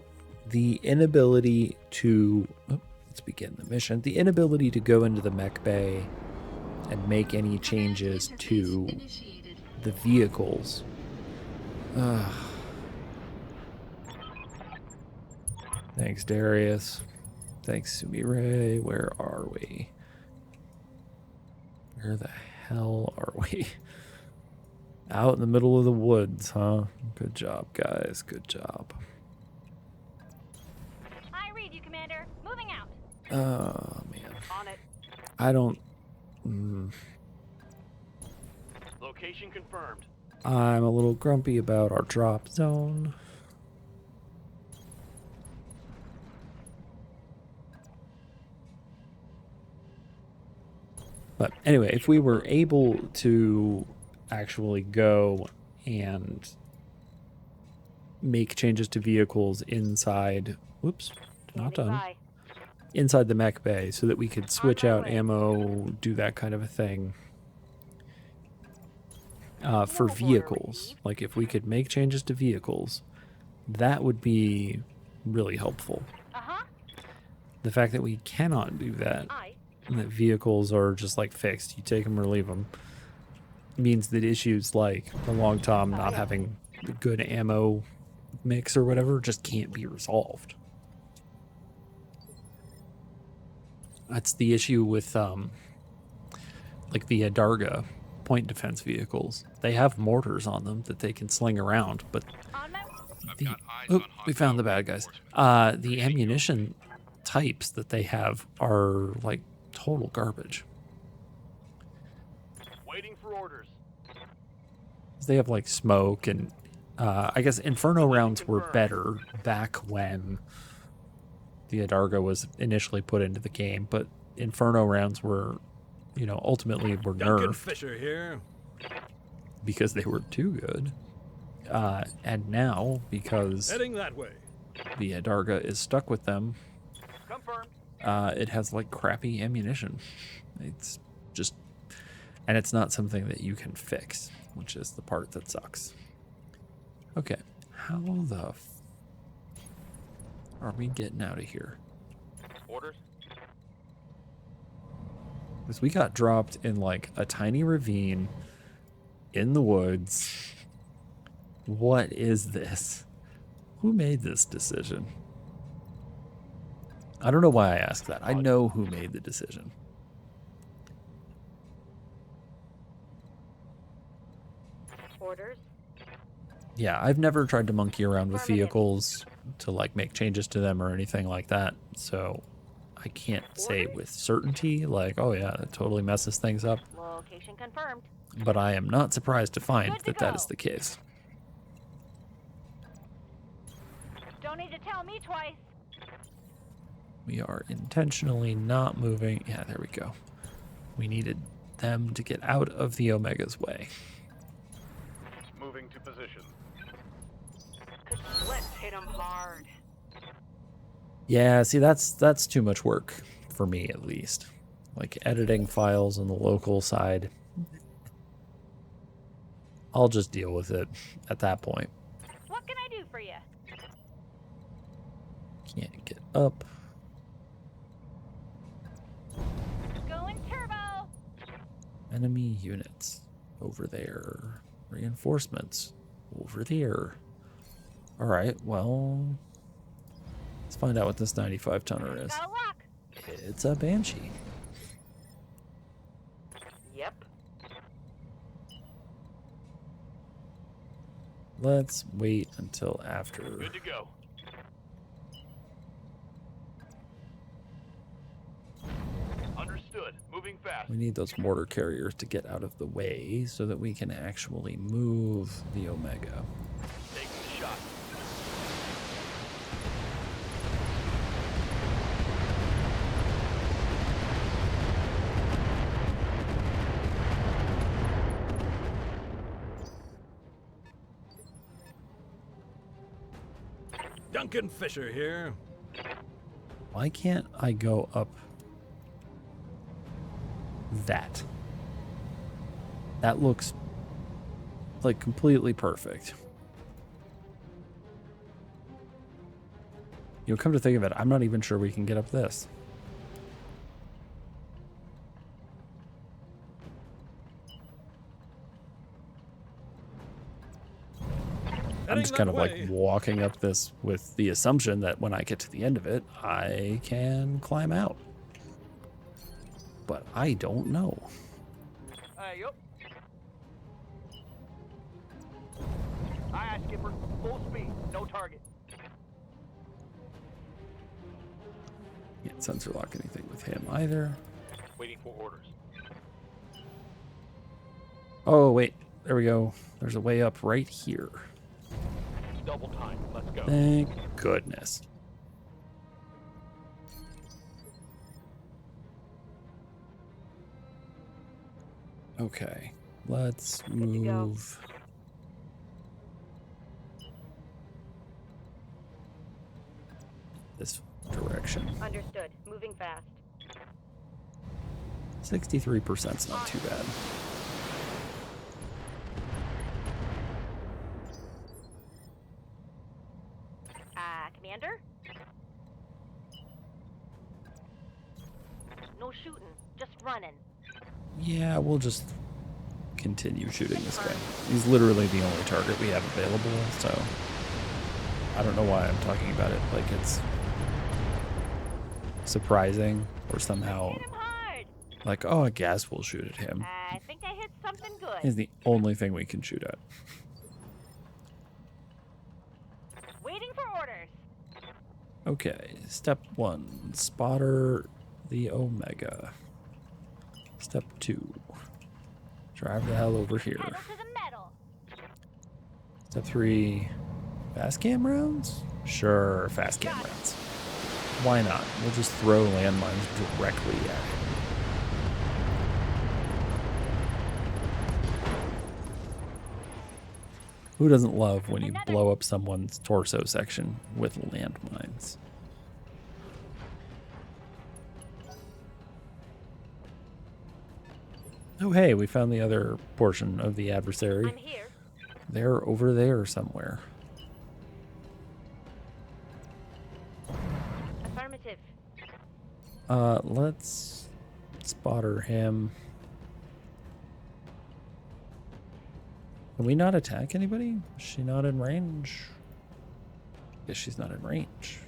The inability to... let's begin the mission. The inability to go into the mech bay and make any changes to the vehicles. Thanks, Darius. Thanks, Sumire. Where are we? Where the hell are we? Out in the middle of the woods, huh? Good job, guys. Good job. I read you, Commander. Moving out. Oh, man. On it. I don't... Location confirmed. I'm a little grumpy about our drop zone. But anyway, if we were able to actually go and make changes to vehicles inside... Whoops, not done. Bye. Inside the mech bay so that we could switch out ammo, do that kind of a thing. For vehicles, like if we could make changes to vehicles, that would be really helpful. The fact that we cannot do that, and that vehicles are just like fixed, you take them or leave them, means that issues like the long tom not yeah. having good ammo mix or whatever just can't be resolved. That's the issue with like the Adarga point defense vehicles. They have mortars on them that they can sling around, but On my I've the got eyes oh, on we hostile found the bad guys. reinforcements. The ammunition types that they have are like total garbage. Waiting for orders. They have like smoke and I guess Inferno rounds were better back when the Adarga was initially put into the game, but Inferno rounds were, you know, ultimately were Duncan nerfed Fisher here. because they were too good. And now, because Heading that way. the Adarga is stuck with them, Confirmed. it has like crappy ammunition. It's just, and it's not something that you can fix, which is the part that sucks. Okay, how the are we getting out of here? Orders. Because we got dropped in like a tiny ravine in the woods. What is this? Who made this decision? I don't know why I asked that. I know who made the decision. orders. Yeah, I've never tried to monkey around with vehicles to like make changes to them or anything like that. So I can't say with certainty like, oh yeah, that totally messes things up. Location confirmed. But I am not surprised to find Good to that that go. is the case. Don't need to tell me twice. We are intentionally not moving. Yeah, there we go. We needed them to get out of the Omega's way. Moving to position. Let's hit them hard. Yeah, see, that's too much work for me, at least. Like editing files on the local side. I'll just deal with it at that point. What can I do for you? Can't get up. Going turbo. Enemy units over there. Reinforcements over there. All right, well, let's find out what this 95 tonner is. Got a lock. It's a Banshee. Yep. Let's wait until after. Good to go. Understood. Moving fast. We need those mortar carriers to get out of the way so that we can actually move the Omega. Taking the shot. Duncan Fisher here. Why can't I go up that? That looks like completely perfect. You know, come to think of it, I'm not even sure we can get up this. I'm just kind of like walking up this with the assumption that when I get to the end of it, I can climb out. But I don't know. Yup. Aye, skipper. Full speed. No target. Can't sensor lock anything with him either. Waiting for orders. Oh, wait. There we go. There's a way up right here. Double time. Let's go. Thank goodness. Okay. Let's move. This direction. Understood. Moving fast. 63%'s not too bad. Commander? No shooting. Just running. Yeah, we'll just continue shooting this guy. He's literally the only target we have available, so I don't know why I'm talking about it like it's surprising or somehow Hit him hard. like, oh, I guess we'll shoot at him. I think I hit something good. He's the only thing we can shoot at. Waiting for orders. Okay, step 1, spotter the Omega. Step 2, drive the hell over here. Pedal to the metal. Step 3, fast cam rounds? Sure, fast cam rounds. Why not? We'll just throw landmines directly at him. Who doesn't love when you blow up someone's torso section with landmines? Oh, hey, we found the other portion of the adversary. I'm here. They're over there somewhere. Affirmative. Let's spotter him. Can we not attack anybody? Is she not in range? Yes, she's not in range.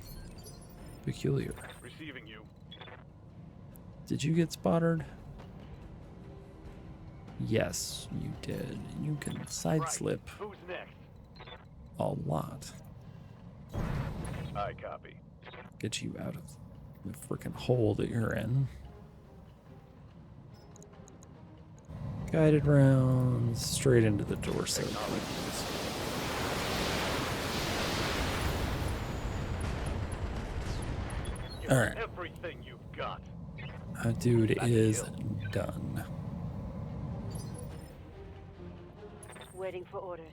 Peculiar. Receiving you. Did you get spotted? Yes, you did. You can side Right. slip Who's next? a lot. I copy. Get you out of the freaking hole that you're in. Guided rounds straight into the torso. Give All us right. everything you've got. That dude is done. Waiting for orders.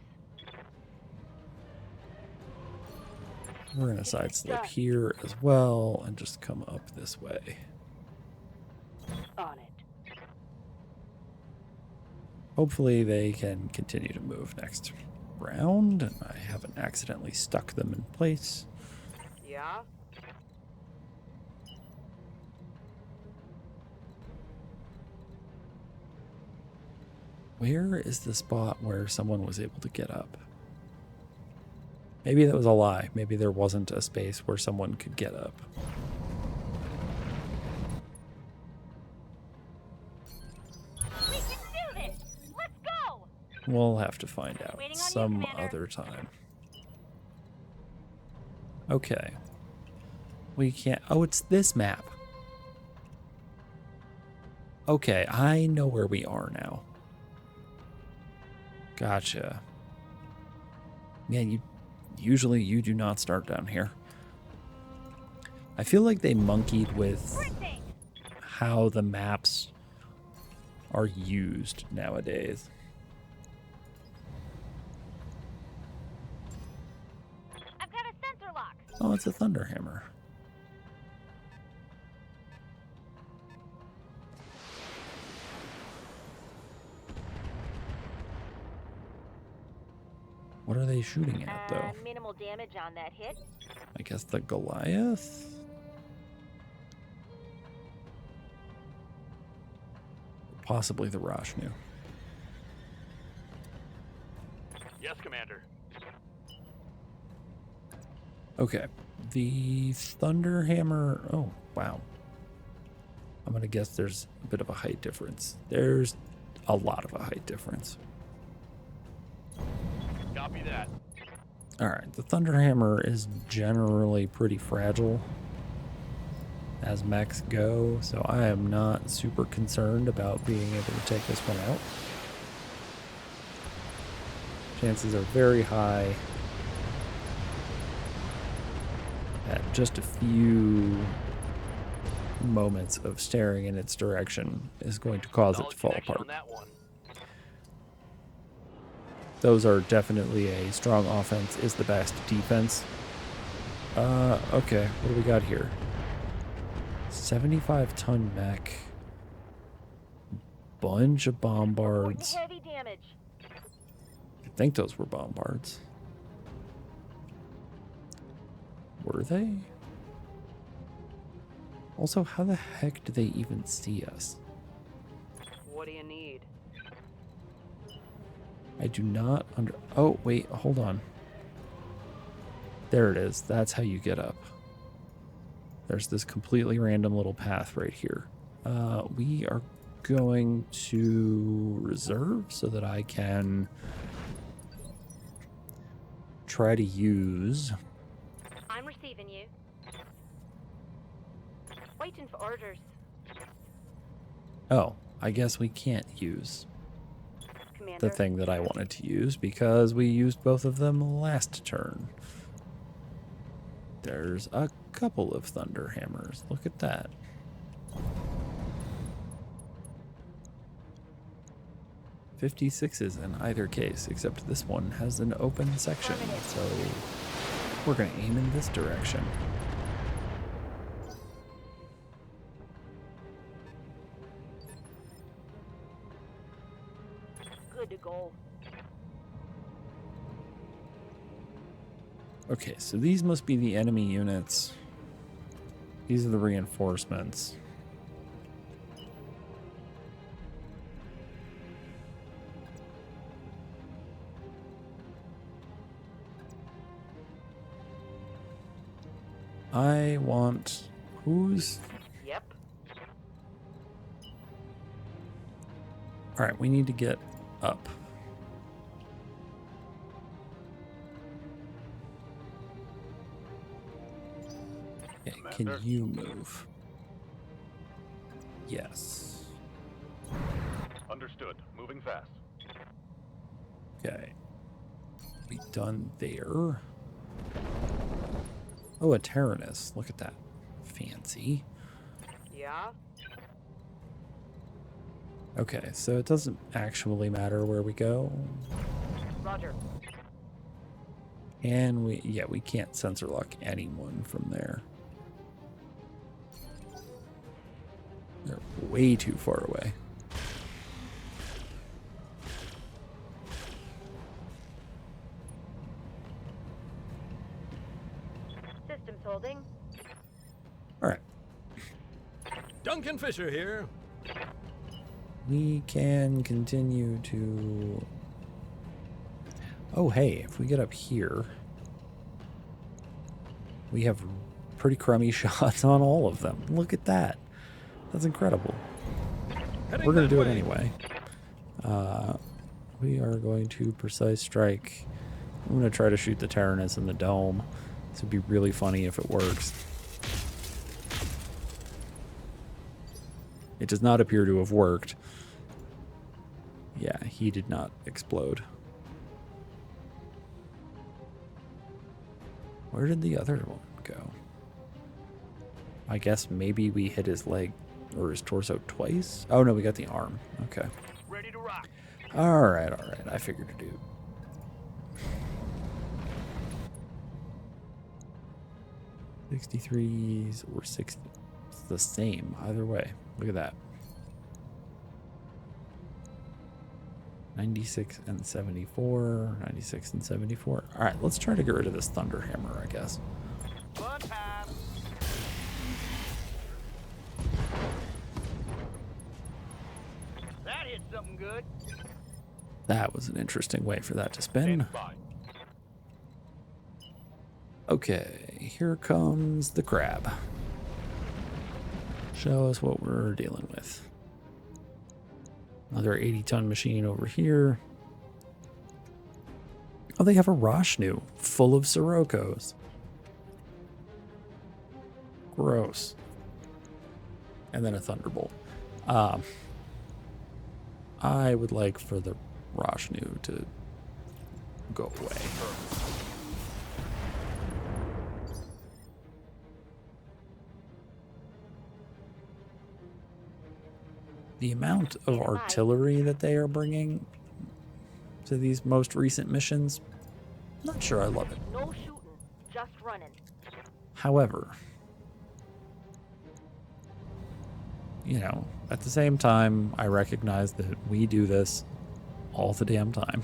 We're gonna side slip here as well and just come up this way. On it. Hopefully they can continue to move next round and I haven't accidentally stuck them in place. Yeah? Where is the spot where someone was able to get up? Maybe that was a lie. Maybe there wasn't a space where someone could get up. We can do this. Let's go. We'll have to find out Waiting on you, some Commander. other time. Okay. We can't... Oh, it's this map. Okay, I know where we are now. Gotcha. Man, usually you do not start down here. I feel like they monkeyed with Sprinting. how the maps are used nowadays. I've got a sensor lock. Oh, it's a Thunderhammer. What are they shooting at, though? Minimal damage on that hit. I guess the Goliath? Possibly the Rashnu. Yes, Commander. Okay. The Thunderhammer... Oh, wow. I'm going to guess there's a bit of a height difference. There's a lot of a height difference. Copy that. Alright, the Thunderhammer is generally pretty fragile as mechs go, so I am not super concerned about being able to take this one out. Chances are very high at just a few moments of staring in its direction is going to cause it to fall apart. On that one. Those are definitely a strong offense is the best defense. Okay, what do we got here? 75-ton mech. Bunch of bombards. Heavy damage. I think those were bombards. Were they? Also, how the heck do they even see us? What do you need? I do not under... Oh, wait, hold on. There it is. That's how you get up. There's this completely random little path right here. We are going to reserve so that I can try to use... I'm receiving you. Waiting for orders. Oh, I guess we can't use Commander. the thing that I wanted to use because we used both of them last turn. There's a couple of thunder hammers. Look at that. .56s in either case, except this one has an open section, so we're going to aim in this direction. Good to go. Okay, so these must be the enemy units. These are the reinforcements. I want... Who's... Yep. Alright, we need to get up. Okay, can Commander? you move? Yes. Understood. Moving fast. Okay. We done there. Oh, a Tyrannus. Look at that. Fancy. Yeah. Okay, so it doesn't actually matter where we go. Roger. And we can't sensor lock anyone from there. They're way too far away. Systems holding. All right. Duncan Fisher here. We can continue to... Oh, hey, if we get up here, we have pretty crummy shots on all of them. Look at that. That's incredible. Heading We're going to that do it way. anyway. We are going to precise strike. I'm going to try to shoot the Tyrannus in the dome. This would be really funny if it works. It does not appear to have worked. Yeah, he did not explode. Where did the other one go? I guess maybe we hit his leg or his torso twice? Oh no, we got the arm. Okay. Ready to rock. Alright, I figured it out. .63s or 60. It's the same either way. Look at that. 96 and 74. 96 and 74. Alright, let's try to get rid of this Thunderhammer, I guess. Fun time. That hit something good. That was an interesting way for that to spin. Stand by. Okay, here comes the crab. Show us what we're dealing with. Another 80-ton machine over here. Oh, they have a Roshnu full of Siroccos. Gross. And then a Thunderbolt. I would like for the Roshnu to go away. The amount of artillery that they are bringing to these most recent missions, not sure I love it. No shooting, just running. However, you know, at the same time, I recognize that we do this all the damn time.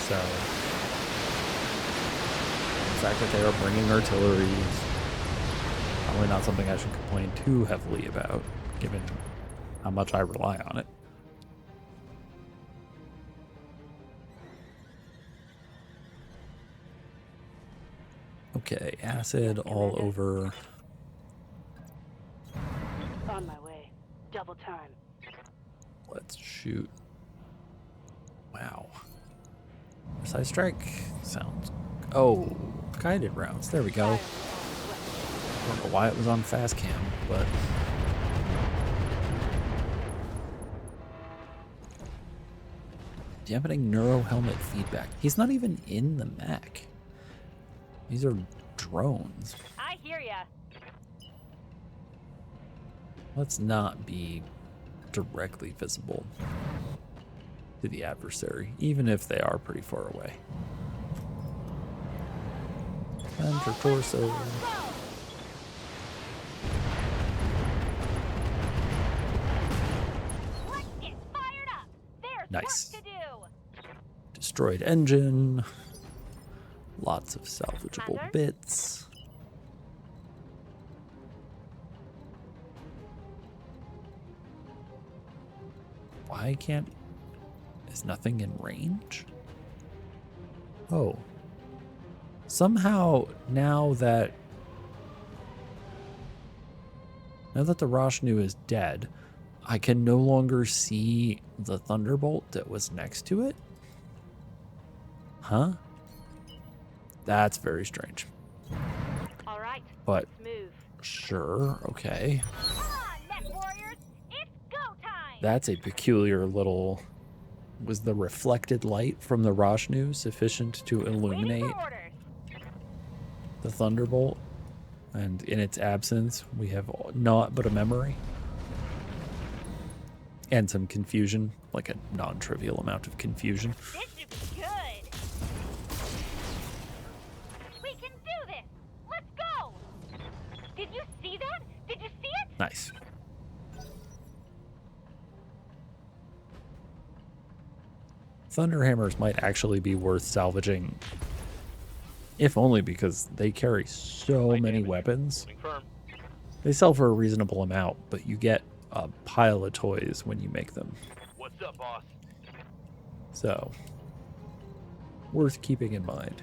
So, the fact that they are bringing artillery is probably not something I should complain too heavily about, given how much I rely on it. Okay, acid all over. On my way. Double time. Let's shoot. Wow. Precise strike sounds. Oh, guided rounds. There we go. I don't know why it was on fast cam, but. Dampening neuro helmet feedback. He's not even in the mech. These are drones. I hear ya. Let's not be directly visible to the adversary, even if they are pretty far away. Center torso. Nice. Destroyed engine. Lots of salvageable bits. Why can't... Is nothing in range? Oh. Somehow, now that the Roshnu is dead, I can no longer see the Thunderbolt that was next to it? Huh? That's very strange. All right. But Move. sure, okay. Come on, Mech Warriors. It's go time. That's a peculiar little... Was the reflected light from the Roshnu sufficient to illuminate the Thunderbolt? And in its absence, we have naught but a memory. And some confusion, like a non-trivial amount of confusion. This should be good. We can do this. Let's go. Did you see that? Did you see it? Nice. Thunderhammers might actually be worth salvaging, if only because they carry so many weapons. They sell for a reasonable amount, but you get a pile of toys when you make them. What's up, boss? So, worth keeping in mind.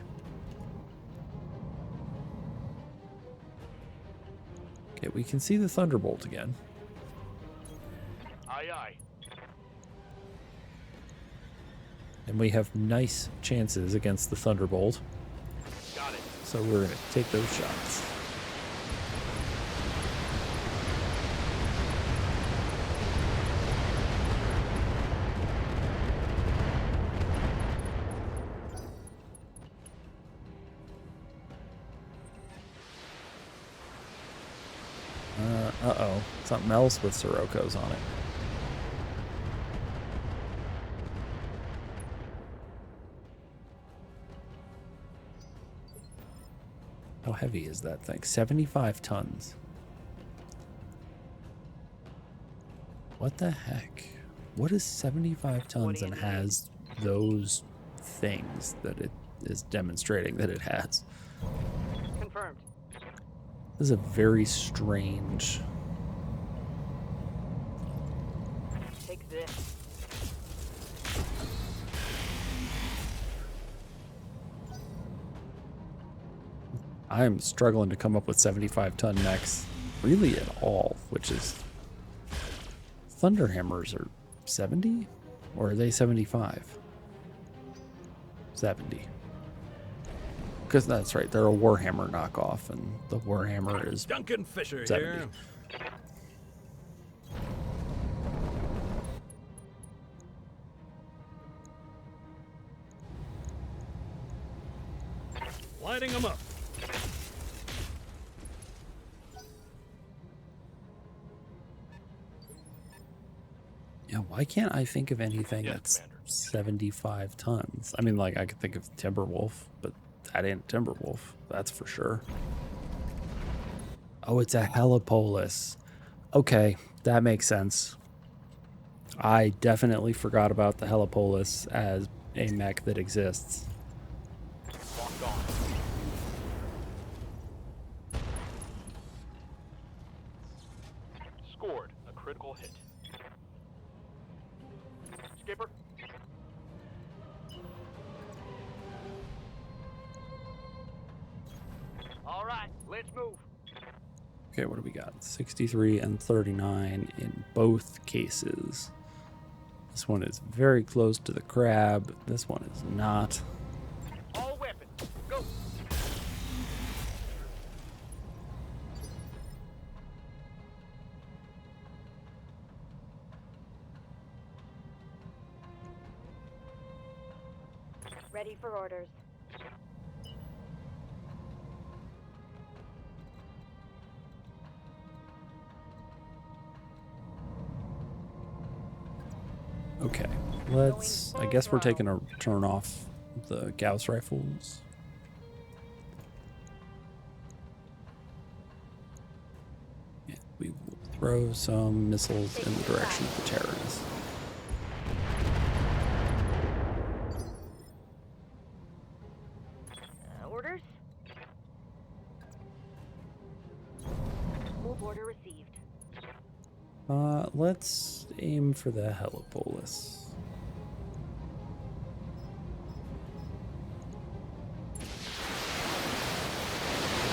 Okay, we can see the Thunderbolt again. Aye, aye. And we have nice chances against the Thunderbolt. Got it. So we're going to take those shots. Uh-oh. Something else with Siroko's on it. How heavy is that thing? 75 tons. What the heck? What is 75 tons and has those things that it is demonstrating that it has? Confirmed. This is a very strange... Take this. I'm struggling to come up with 75-ton mechs really at all, which is... Thunderhammers are 70? Or are they 75? 70. Because that's right, they're a Warhammer knockoff, and the Warhammer is Duncan Fisher 70. here. Lighting them up. Yeah, why can't I think of anything Yes, that's Commander. 75 tons? I mean, like, I could think of Timberwolf, but that ain't Timberwolf, that's for sure. Oh, it's a Helipolis. Okay, that makes sense. I definitely forgot about the Helipolis as a mech that exists. Locked on. Scored a critical hit. Skipper. Let's move. Okay, what do we got? 63 and 39 in both cases. This one is very close to the crab. This one is not. All weapons, go. Ready for orders. Okay, let's. I guess we're taking a turn off the Gauss rifles. Yeah, we will throw some missiles in the direction of the terrorists. Orders? Move order received. Let's aim for the Helipolis.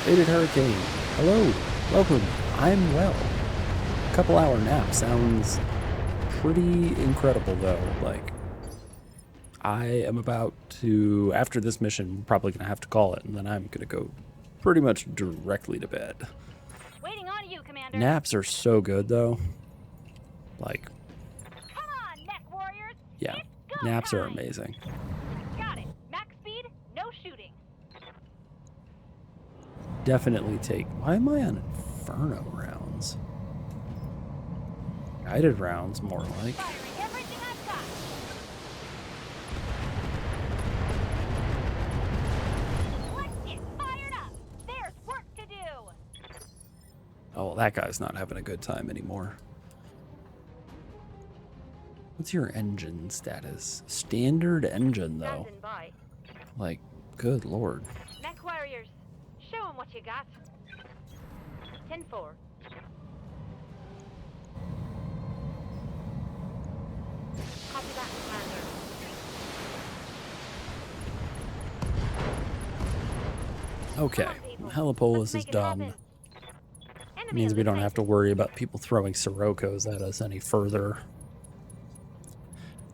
Faded Hurricane. Hello. Welcome. I'm well. A couple hour nap sounds pretty incredible though. Like, I am about to, after this mission, we're probably going to have to call it, and then I'm going to go pretty much directly to bed. Waiting on you, Commander. Naps are so good though. Like, Come on, mech warriors. yeah, It's go naps are time. amazing. Got it. Max speed, no shooting. Definitely take. Why am I on Inferno rounds? Guided rounds, more like. Firing everything I've got. Let's get fired up. There's work to do. Oh, well, that guy's not having a good time anymore. What's your engine status? Standard engine, though. Standing by. Like, good lord. Mech warriors, show 'em what you got. 10-4. Copy that, Commander. Okay, Helipolis is done. Means we don't have to worry about people throwing Siroccos at us any further.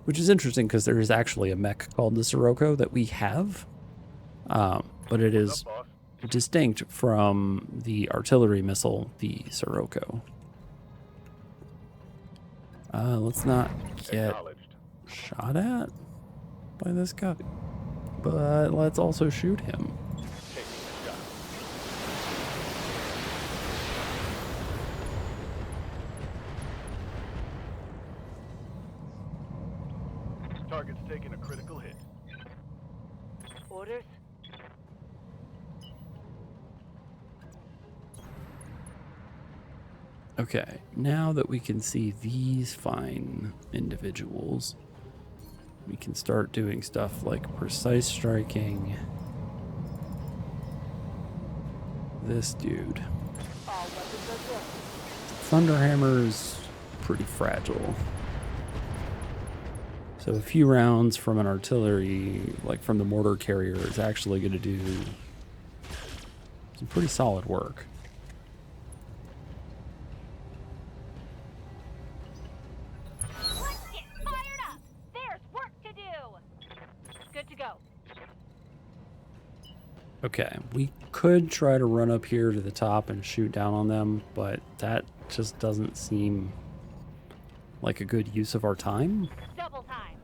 Which is interesting because there is actually a mech called the Sirocco that we have. But it is Up, boss. distinct from the artillery missile, the Sirocco. Let's not get Acknowledged. shot at by this guy. But let's also shoot him. Taking the shot. Target's taking a critical hit. Orders? Okay, now that we can see these fine individuals, we can start doing stuff like precise striking. This dude. Thunderhammer is pretty fragile. So a few rounds from an artillery, like from the mortar carrier, is actually going to do some pretty solid work. Let's get fired up. There's work to do. Good to go. Okay, we could try to run up here to the top and shoot down on them, but that just doesn't seem like a good use of our time. Double time.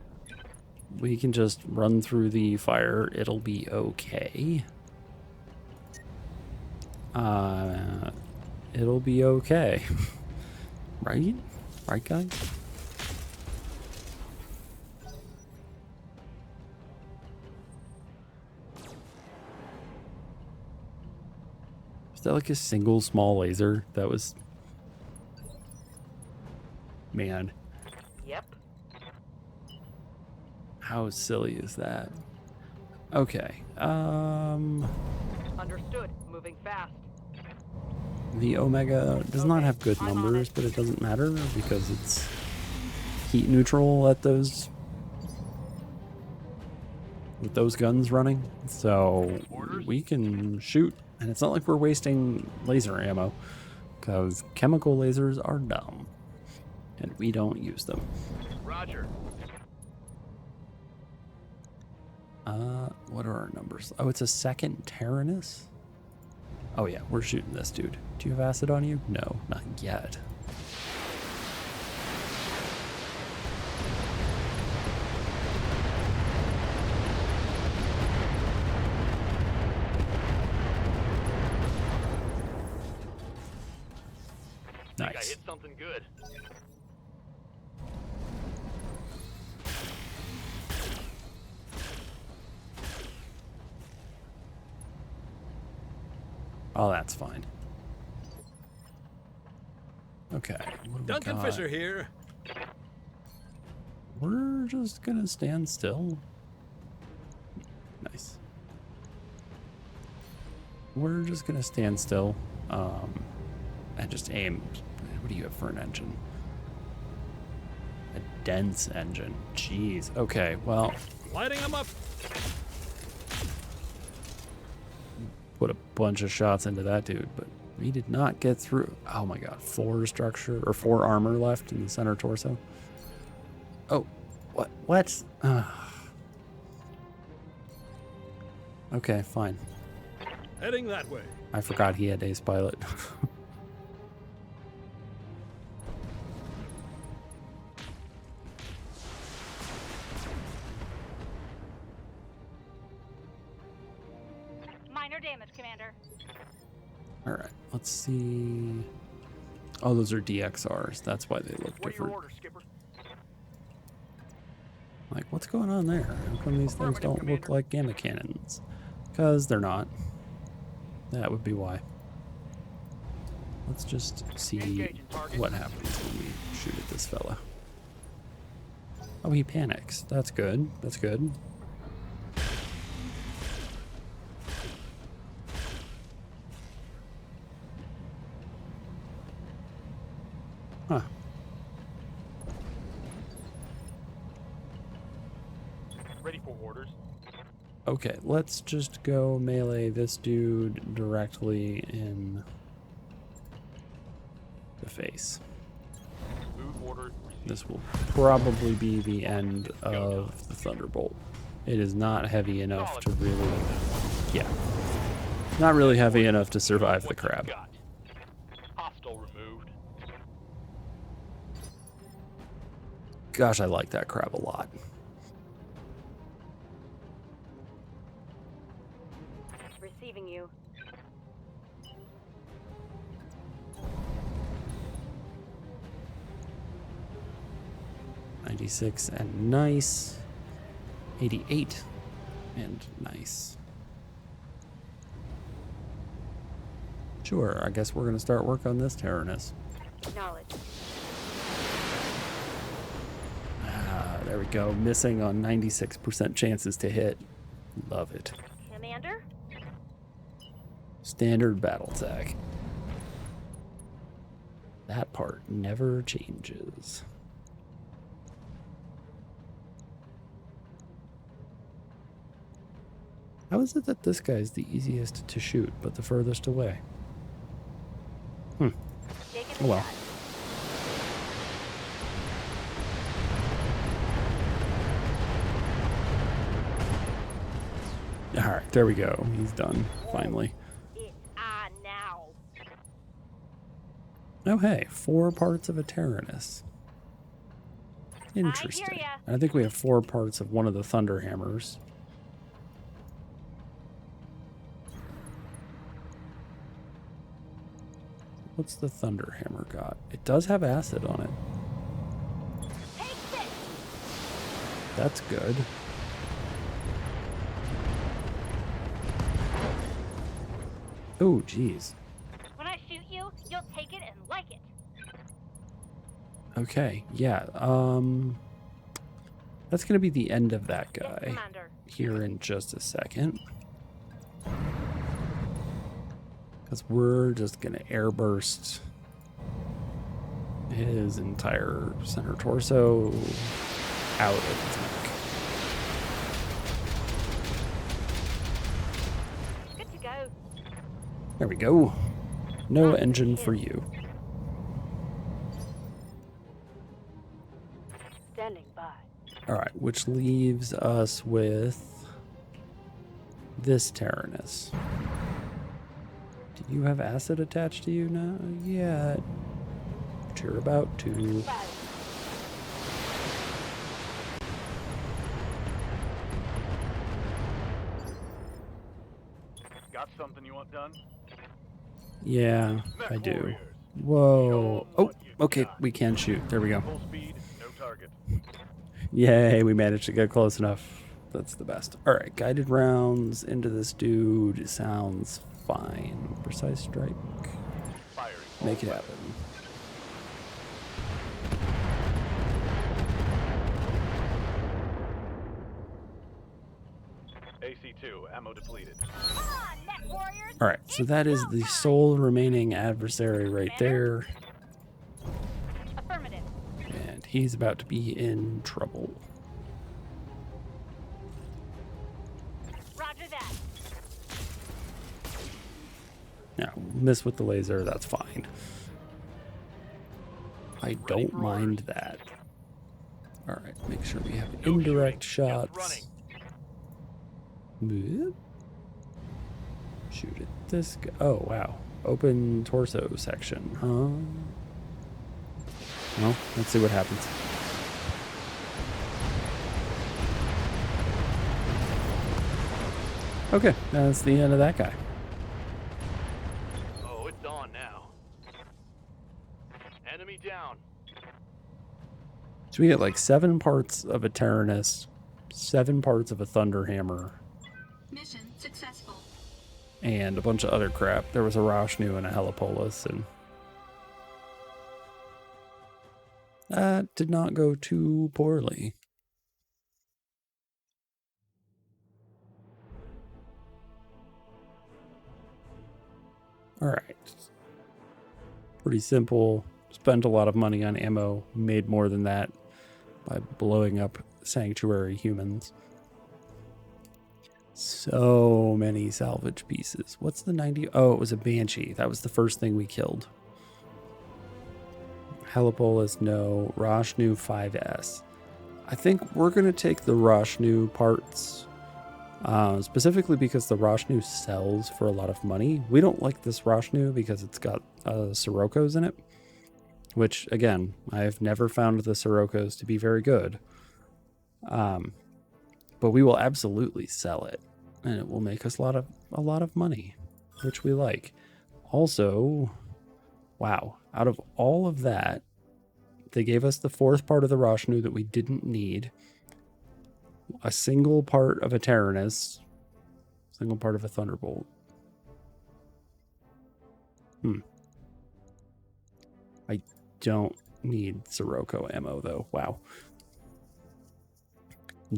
We can just run through the fire. It'll be okay. It'll be okay. Right? Right, guys? Is that like a single small laser? That was... Man, Yep. how silly is that? Okay, Understood. Moving fast. the Omega does not have good I'm on numbers, it. but it doesn't matter because it's heat neutral at those with those guns running. So we can shoot And it's not like we're wasting laser ammo, because chemical lasers are dumb. And we don't use them. Roger. What are our numbers? Oh, it's a second Tyrannus? Oh yeah, we're shooting this dude. Do you have acid on you? No, not yet. Think I Nice. hit something good. Oh, that's fine. Okay. What do we Duncan got? Fisher here. We're just gonna stand still. Nice. We're just gonna stand still. And just aim. What do you have for an engine? A dense engine. Jeez. Okay, well, Lighting them up. put a bunch of shots into that dude, but we did not get through. Oh my god, 4 structure or 4 armor left in the center torso. Oh, what? Okay, fine. Heading that way. I forgot he had ace pilot. Minor damage, Commander. All right, let's see. Oh, those are DXRs. That's why they look What are your different. orders, Skipper? Like, what's going on there? How come these things Affirmative, don't look Commander. like gamma cannons? Because they're not. That would be why. Let's just see Engaging target. what happens when we shoot at this fella. Oh, he panics. That's good. That's good. Huh. Ready for orders. Okay, let's just go melee this dude directly in the face. Move order. This will probably be the end of the Thunderbolt. It is not heavy enough to really... Yeah. Not really heavy enough to survive the What you crab. got? Hostile removed. Gosh, I like that crab a lot. Receiving you. .96 and nice. 88 and nice. Sure, I guess we're going to start work on this Tyrannus. Acknowledge. Ah, there we go. Missing on 96% chances to hit. Love it. Commander? Standard battle tag. That part never changes. How is it that this guy's the easiest to shoot, but the furthest away? Taking Oh the well. shot. Alright, there we go. He's done, finally. It's on now. Oh hey, 4 parts of a Tyrannus. Interesting. ya. I think we have 4 parts of one of the Thunder Hammers. What's the Thunder Hammer got? It does have acid on it. Take this! That's good. Oh, geez. When I shoot you, you'll take it and like it. Okay, yeah. That's gonna be the end of that Yes, guy Commander. here in just a second. Because we're just gonna airburst his entire center torso out of the tank. Good to go. There we go. No engine for you. Standing by. All right, which leaves us with this Tyrannus. Do you have acid attached to you now? Yeah. But you're about to. Got something you want done? Yeah, Mech I do. warriors. Whoa. Show 'em Oh, what you okay, got. we can shoot. There we go. Full speed, no target. Yay, we managed to get close enough. That's the best. All right, guided rounds into this dude sounds fine. Precise strike. Firing. Make it happen. AC2, ammo depleted. All right, so that is the sole remaining adversary right there, Affirmative. and he's about to be in trouble. Roger that. Now, miss with the laser, that's fine. I don't mind that. All right, make sure we have indirect shots. Boop. Shoot at this guy. Oh, wow. Open torso section, huh? Well, let's see what happens. Okay, that's the end of that guy. Oh, it's on now. Enemy down. So we get like 7 parts of a Tyrannus, 7 parts of a Thunderhammer, Mission successful. and a bunch of other crap. There was a Rashnu and a Helipolis, and that did not go too poorly. All right. Pretty simple. Spent a lot of money on ammo. Made more than that by blowing up sanctuary humans. So many salvage pieces. What's the 90? Oh, it was a Banshee. That was the first thing we killed. Helipolis, no. Rashnu 5S. I think we're going to take the Rashnu parts. Specifically because the Rashnu sells for a lot of money. We don't like this Rashnu because it's got Siroccos in it. Which, again, I've never found the Siroccos to be very good. But we will absolutely sell it. And it will make us a lot of money, which we like. Also, wow, out of all of that, they gave us the 4th part of the Rashnu that we didn't need. A single part of a Tyrannus, single part of a Thunderbolt. I don't need Sirocco ammo, though. Wow.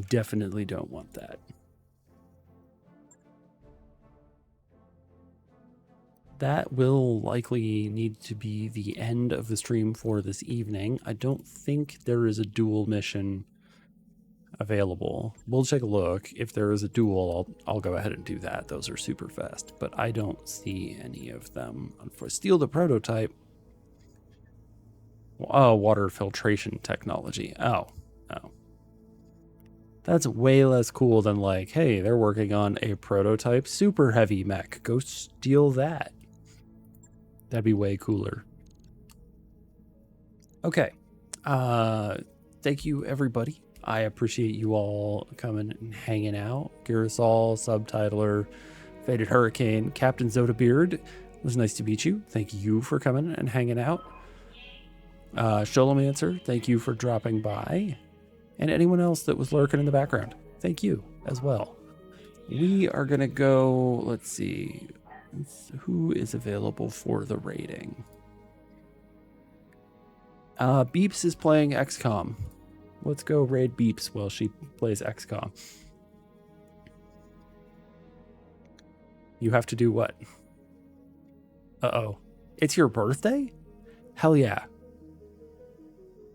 Definitely don't want that. That will likely need to be the end of the stream for this evening. I don't think there is a dual mission available. We'll take a look. If there is a duel, I'll go ahead and do that. Those are super fast, but I don't see any of them. For steal the prototype. Oh, water filtration technology. Oh. That's way less cool than like, hey, they're working on a prototype super heavy mech. Go steal that. That'd be way cooler. Okay. Thank you, everybody. I appreciate you all coming and hanging out. Girasol, Subtitler, Faded Hurricane, Captain Zodabeard. It was nice to meet you. Thank you for coming and hanging out. Sholomancer, thank you for dropping by. And anyone else that was lurking in the background, thank you as well. We are going to go, let's see, who is available for the rating? Beeps is playing XCOM. Let's go raid Beeps while she plays XCOM. You have to do what? Uh-oh. It's your birthday? Hell yeah.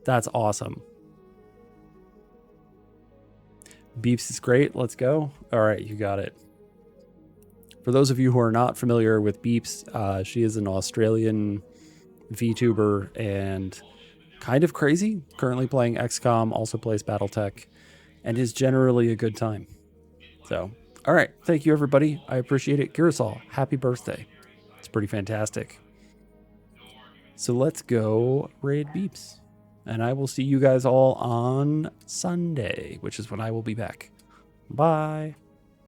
That's awesome. Beeps is great. Let's go. All right, you got it. For those of you who are not familiar with Beeps, she is an Australian VTuber and kind of crazy. Currently playing XCOM, also plays BattleTech, and is generally a good time. So, all right. Thank you, everybody. I appreciate it. Girasol, happy birthday. It's pretty fantastic. So let's go raid Beeps. And I will see you guys all on Sunday, which is when I will be back. Bye.